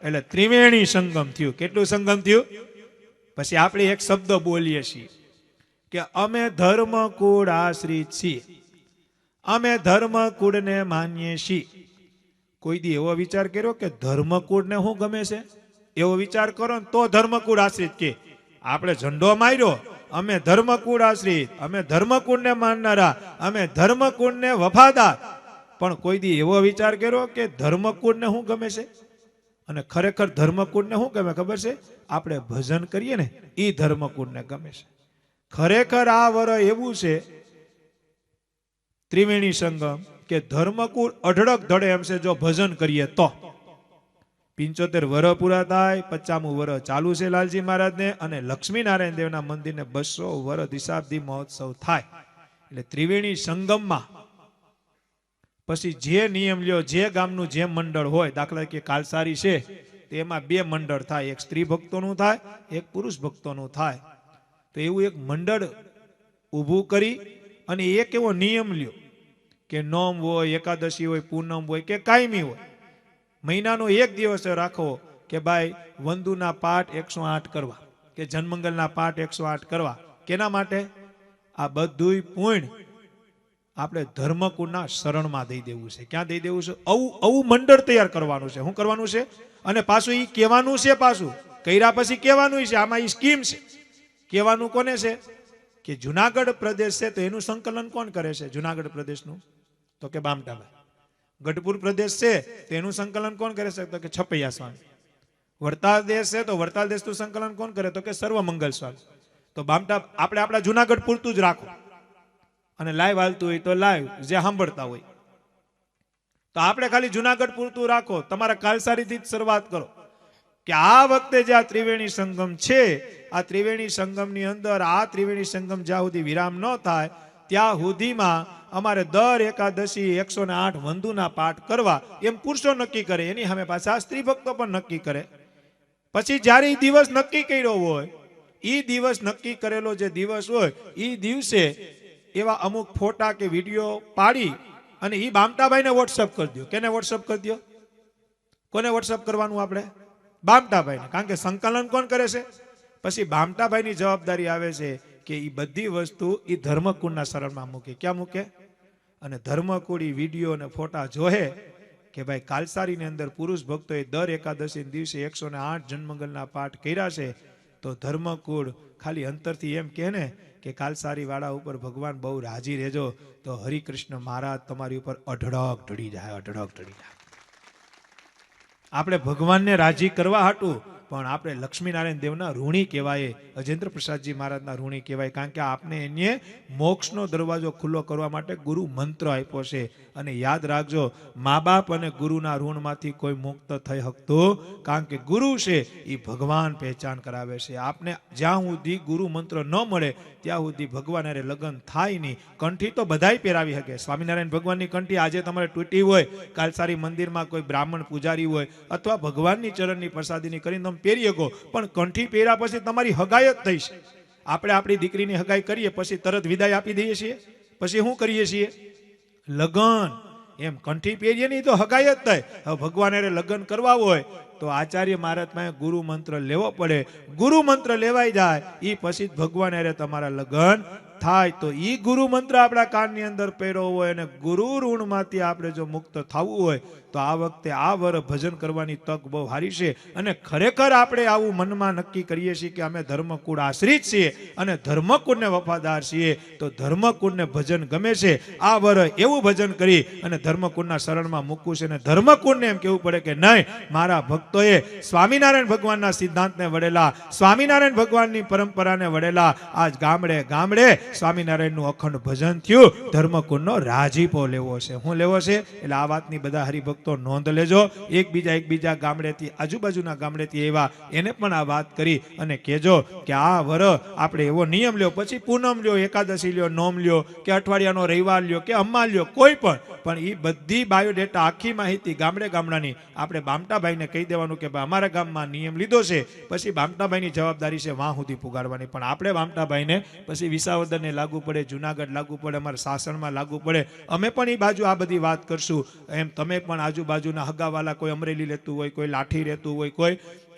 એટલે ત્રિવેણી સંગમ થયું. કેટલું સંગમ થયું? પછી આપણે એક શબ્દ બોલીએ છીએ કે અમે ધર્મ કુળ આશ્રિત છીએ, અમે ધર્મ કુળને માનીએ છીએ. કોઈ દી એવો વિચાર કર્યો કે ધર્મકુળને શું ગમે છે? એવો વિચાર કરો ને તો ધર્મકુળ આશ્રિત કે. આપણે ઝંડો માર્યો, અમે ધર્મકુળ આશ્રિત, અમે ધર્મકુળને માનનારા, અમે ધર્મકુળને વફાદાર. પણ કોઈ દી એવો વિચાર કર્યો કે ધર્મકુળને શું ગમે છે? અને ખરેખર ધર્મકુળને શું ગમે ખબર છે? આપણે ભજન કરીએ ને એ ધર્મકુળને ગમે છે. ખરેખર આ વર એવું છે ત્રિવેણી સંગમ કે ધર્મકુળ અઢળક ધડે એમ છે જો ભજન કરીએ તો. 75 વર્ષ પૂરા થાય, 50મું વર્ષ ચાલુ છે લાલજી મહારાજને, અને લક્ષ્મી નારાયણ દેવના મંદિરને 200 વર્ષ દિશાબ્દી મહોત્સવ થાય. એટલે ત્રિવેણી સંગમમાં પછી જે નિયમ લ્યો, જે ગામનું જે મંડળ હોય, દાખલા કે કાલસારી છે તેમાં 2 મંડળ થાય, એક સ્ત્રી ભક્તોનું થાય, એક પુરુષ ભક્તોનું થાય. તો એવું એક મંડળ ઊભું કરી અને એક એવો નિયમ લ્યો કે નોમ હોય, એકાદશી હોય, પૂનમ હોય કે કાયમી હોય, મહિનાનો એક દિવસ રાખો કે ભાઈ વંદુના પાઠ 108 કરવા કે જનમંગલના પાઠ 108 કરવા. કેના માટે? આ બધુંય પુણ્ય આપણે ધર્મકુળના શરણમાં દઈ દેવું છે. ક્યાં દઈ દેવું છે? આવું મંડળ તૈયાર કરવાનું છે. શું કરવાનું છે? અને પાછું એ કહેવાનું છે, પાછું કર્યા પછી કહેવાનું છે. આમાં એ સ્કીમ છે. કહેવાનું કોને છે? કે જુનાગઢ પ્રદેશ છે તો એનું સંકલન કોણ કરે છે? જુનાગઢ પ્રદેશનું તો કે બામટાભાઈ. ગઢપુર પ્રદેશ છે તો એનું સંકલન કોણ કરે છે? તો કે છપૈયા સ્વામી. વડતાલ દેશ છે તો વડતાલ દેશનું સંકલન કોણ કરે? તો કે સર્વમંગલ સ્વામી. તો બામટા આપણે આપણા જુનાગઢ પૂરતું જ રાખો, અને લાઈવ હાલતું હોય તો લાઈવ જે સાંભળતા હોય. તો આપણે ખાલી જુનાગઢ પૂરતું રાખો. તમારા કાલસારીથી જ શરૂઆત કરો. કે આ વખતે જે આ ત્રિવેણી સંગમ છે, આ ત્રિવેણી સંગમની અંદર આ ત્રિવેણી સંગમ જ્યાં સુધી વિરામ ન થાય ત્યાં સુધીમાં અમારે દર એકાદશી 108 વંદુના પાઠ કરવા, એમ પુરુષો નક્કી કરે. એની સામે પાછા સ્ત્રી ભક્તો પણ નક્કી કરે. પછી જ્યારે એ દિવસ નક્કી કર્યો હોય, એ દિવસ નક્કી કરેલો જે દિવસ હોય એ દિવસે એવા અમુક ફોટા કે વિડીયો પાડી અને એ બામટાભાઈને વોટ્સઅપ કરી દો. કેને વોટ્સઅપ કરી દો? કોને વોટ્સઅપ કરવાનું? આપણે બામટાભાઈને. કારણ કે સંકલન કોણ કરે છે? પછી બામટાભાઈની જવાબદારી આવે છે કે એ બધી વસ્તુ એ ધર્મકુળના શરણમાં મૂકે. ક્યાં મૂકે? અને ધર્મકુળ એ વિડીયો અને ફોટા જોહે કે ભાઈ કાલસારીની અંદર પુરુષ ભક્તોએ દર એકાદશી દિવસે 108 જન્મંગલના પાઠ કર્યા છે, તો ધર્મકુળ ખાલી અંતરથી એમ કહે ને કે કાલસારી વાળા ઉપર ભગવાન બહુ રાજી રહેજો, તો હરિકૃષ્ણ મહારાજ તમારી ઉપર અઢળક ઢળી જાય, અઢળક ઢળી જાય. આપણે ભગવાનને રાજી કરવા હાટું પણ આપણે લક્ષ્મીનારાયણ દેવના ઋણી કહેવાય, અજેન્દ્ર પ્રસાદજી મહારાજના ઋણી કહેવાય. કારણ કે આપને એને મોક્ષનો દરવાજો ખુલ્લો કરવા માટે ગુરુ મંત્ર આપ્યો છે. અને યાદ રાખજો, મા બાપ અને ગુરુના ઋણમાંથી કોઈ મુક્ત થઈ શકતું, કારણ કે ગુરુ છે એ ભગવાન પહેચાન કરાવે છે. આપને જ્યાં સુધી ગુરુ મંત્ર ન મળે ત્યાં સુધી ભગવાન અરે લગ્ન થાય નહીં. કંઠી તો બધાય પહેરાવી શકે. સ્વામિનારાયણ ભગવાનની કંઠી આજે તમારે તૂટી હોય, કાલસારી મંદિરમાં કોઈ બ્રાહ્મણ પૂજારી હોય અથવા ભગવાનની ચરણની પ્રસાદીની કરીને તમે પહેરી શકો, પણ કંઠી પહેર્યા પછી તમારી હગાઈ જ થઈ છે. આપણે આપણી દીકરીની હગાઈ કરીએ પછી તરત વિદાય આપી દઈએ છીએ. પછી શું કરીએ છીએ? લગન. એમ કંઠી પહેરીએ નહીં તો હગાઈ જ થાય. હવે ભગવાન અરે લગ્ન કરવા હોય તો આચાર્ય મહારાજ પાસે ગુરુ મંત્ર લેવો પડે. ગુરુ મંત્ર લેવાઈ જાય એ પછી જ ભગવાન અરે તમારા લગ્ન થાય. તો ઈ ગુરુ મંત્ર આપણા કાનની અંદર પહેર્યો હોય અને ગુરુ ઋણમાંથી આપણે જો મુક્ત થવું હોય તો આ વખતે આ વર ભજન કરવાની તક બહુ સારી છે. અને ખરેખર આપણે આવું મનમાં નક્કી કરીએ છીએ કે અમે ધર્મકુળ આશ્રિત છીએ અને ધર્મકુળને વફાદાર છીએ, તો ધર્મકુળને ભજન ગમે છે. આ વર એવું ભજન કરી અને ધર્મકુળના શરણમાં મૂકવું છે. અને ધર્મકુળને એમ કહેવું પડે કે નહીં, મારા ભક્તોએ સ્વામિનારાયણ ભગવાનના સિદ્ધાંતને વડેલા, સ્વામિનારાયણ ભગવાનની પરંપરાને વડેલા આજ ગામડે ગામડે સ્વામિનારાયણનું અખંડ ભજન થયું. ધર્મકુળનો રાજીપો લેવો છે. શું લેવો છે? એટલે આ વાતની બધા હરિભક્તો નોંધ લેજો. એકબીજા ગામડેથી, આજુબાજુના ગામડેથી એવા એને પણ આ વાત કરી અને કહેજો કે આ વર આપણે એવો નિયમ લ્યો, પછી પૂનમ લ્યો, એકાદશી લ્યો, નોમ લ્યો કે અઠવાડિયાનો રવિવાર લ્યો કે અમ્મા લ્યો, કોઈ પણ એ બધી બાયોડેટા, આખી માહિતી ગામડાની આપણે બામટાભાઈને કહી દેવાનું કે ભાઈ અમારા ગામમાં નિયમ લીધો છે. પછી બામટાભાઈની જવાબદારી છે વાં સુધી પુગાડવાની. પણ આપણે બામટાભાઈને પછી વિસાવદરને લાગુ પડે, જુનાગઢ લાગુ પડે, અમારા સાસણમાં લાગુ પડે. અમે પણ એ બાજુ આ બધી વાત કરશું. એમ તમે પણ આજુબાજુના હગાવાલા, કોઈ અમરેલી રહેતું હોય, કોઈ લાઠી રહેતું હોય,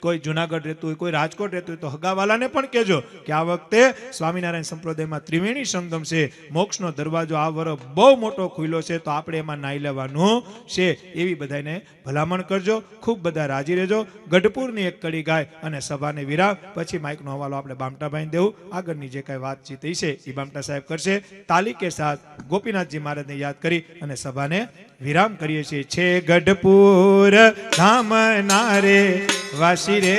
કોઈ જુનાગઢ રહેતું હોય, કોઈ રાજકોટ રહેતું હોય, તો હગાવાલાને પણ કહેજો કે આ વખતે સ્વામિનારાયણ સંપ્રદાયમાં ત્રિવેણી સંગમ છે, મોક્ષનો દરવાજો આ વર બહુ મોટો ખુલ્લો છે, તો આપણે એમાં નાઈ લેવાનું છે. એવી બધાને ભલામણ કરજો. ખૂબ બધા રાજી રહેજો. ગઢપુરની એક કડી ગાય અને સભાને વિરામ. પછી માઇકનો હવાલો આપણે બામટાભાઈને દેવું. આગળની જે કાંઈ વાતચીત છે એ બામટા સાહેબ કરશે. તાલી કે સાથ ગોપીનાથજી મહારાજને યાદ કરી અને સભાને વિરામ કરીએ છીએ. છે ગઢપુર ધામ નારે વાસી રે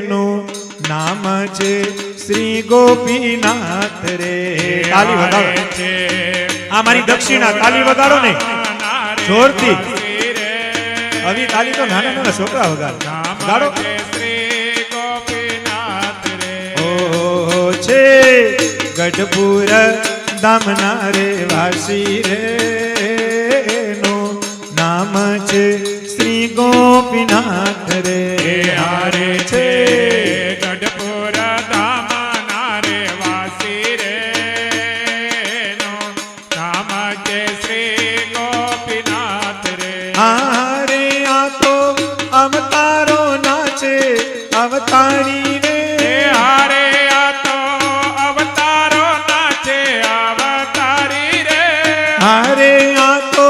નું નામ છે શ્રી ગોપીનાથ રે. તાલી વગાડો છે. આ મારી દક્ષિણા. તાલી વગાડો ને જોરથી. આવી તાલી તો નાના નાના છોકરા વગાડો. શ્રી ગોપીનાથ રે. ઓ છે ગઢપુર ધામના રે વાસી રે નું નામ છે શ્રી ગોપીનાથ રે. હારે છે ગઢપુર ધામના રે વાસી રે નું નામ છે શ્રી ગોપીનાથ રે. હારે આ તો અવતારો ના છે અવતારી રે. હારે આ તો અવતારો ના છે અવતારી રે. હારે આ તો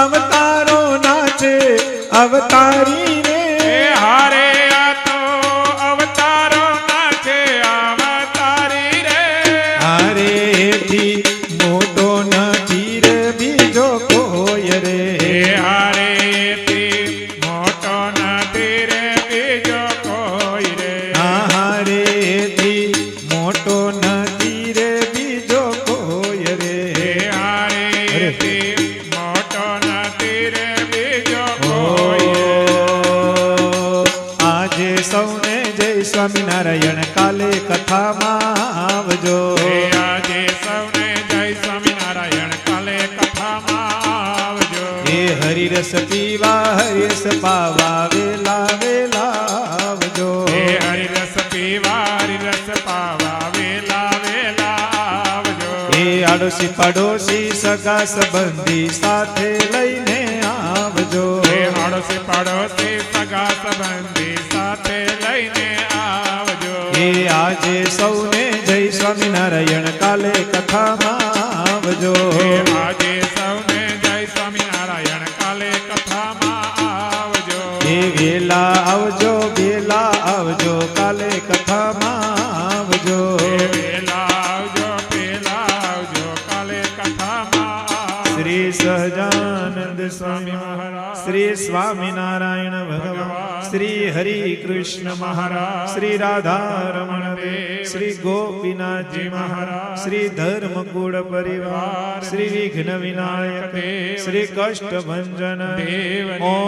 અવતારો ના છે અવતારી રે. હારે આ તો અવતારો ના છે અવતારી રે. હારે થી મોટો નથી રે બીજો કોઈ રે. હારે થી મોટો નથી રે બીજો કોઈ રે. સૌને જય સ્વામિનારાયણ કાલે કથામાં આવજો હે આજે સૌને જય સ્વામિનારાયણ કાલે કથામાં આવજો હે હરિરસ પીવા હરિરસ પાવા વેલા વેલા આવજો હે હરિરસ પીવા હરિરસ પાવા વેલા વેલા આવજો હે આડોશી પાડોશી સગા સંબંધી સાથે લઈને આવજો હે આડોશી પાડોશી સગા સંબંધી સાથે લઈને આવજો હે આજે સૌને જય સ્વામિનારાયણ કાલે કથામાં આવજો હે આજે સૌને જય સ્વામિનારાયણ કાલે કથામાં આવજો હે વેલા આવજો કાલે કથામાં આવજો હે વેલા આવજો પેલા આવજો કાલે કથામાં આવજો શ્રી સહજાનંદ સ્વામી સ્વામી મહારાજ શ્રી સ્વામિનારાયણ ભગવાન શ્રી હરિ કૃષ્ણ મહારાજ શ્રી રાધારમણ દેવ શ્રી ગોપીનાથજી મહારાજ શ્રી ધર્મકુળ પરિવાર શ્રી વિઘ્ન વિનાયક દેવ શ્રી કષ્ટભંજન દેવ ઓમ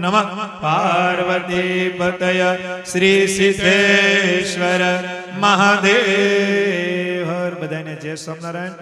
નમઃ પાર્વતી પતય શ્રી સિદ્ધેશ્વર મહાદેવ હર બધાને જય સ્વામિનારાયણ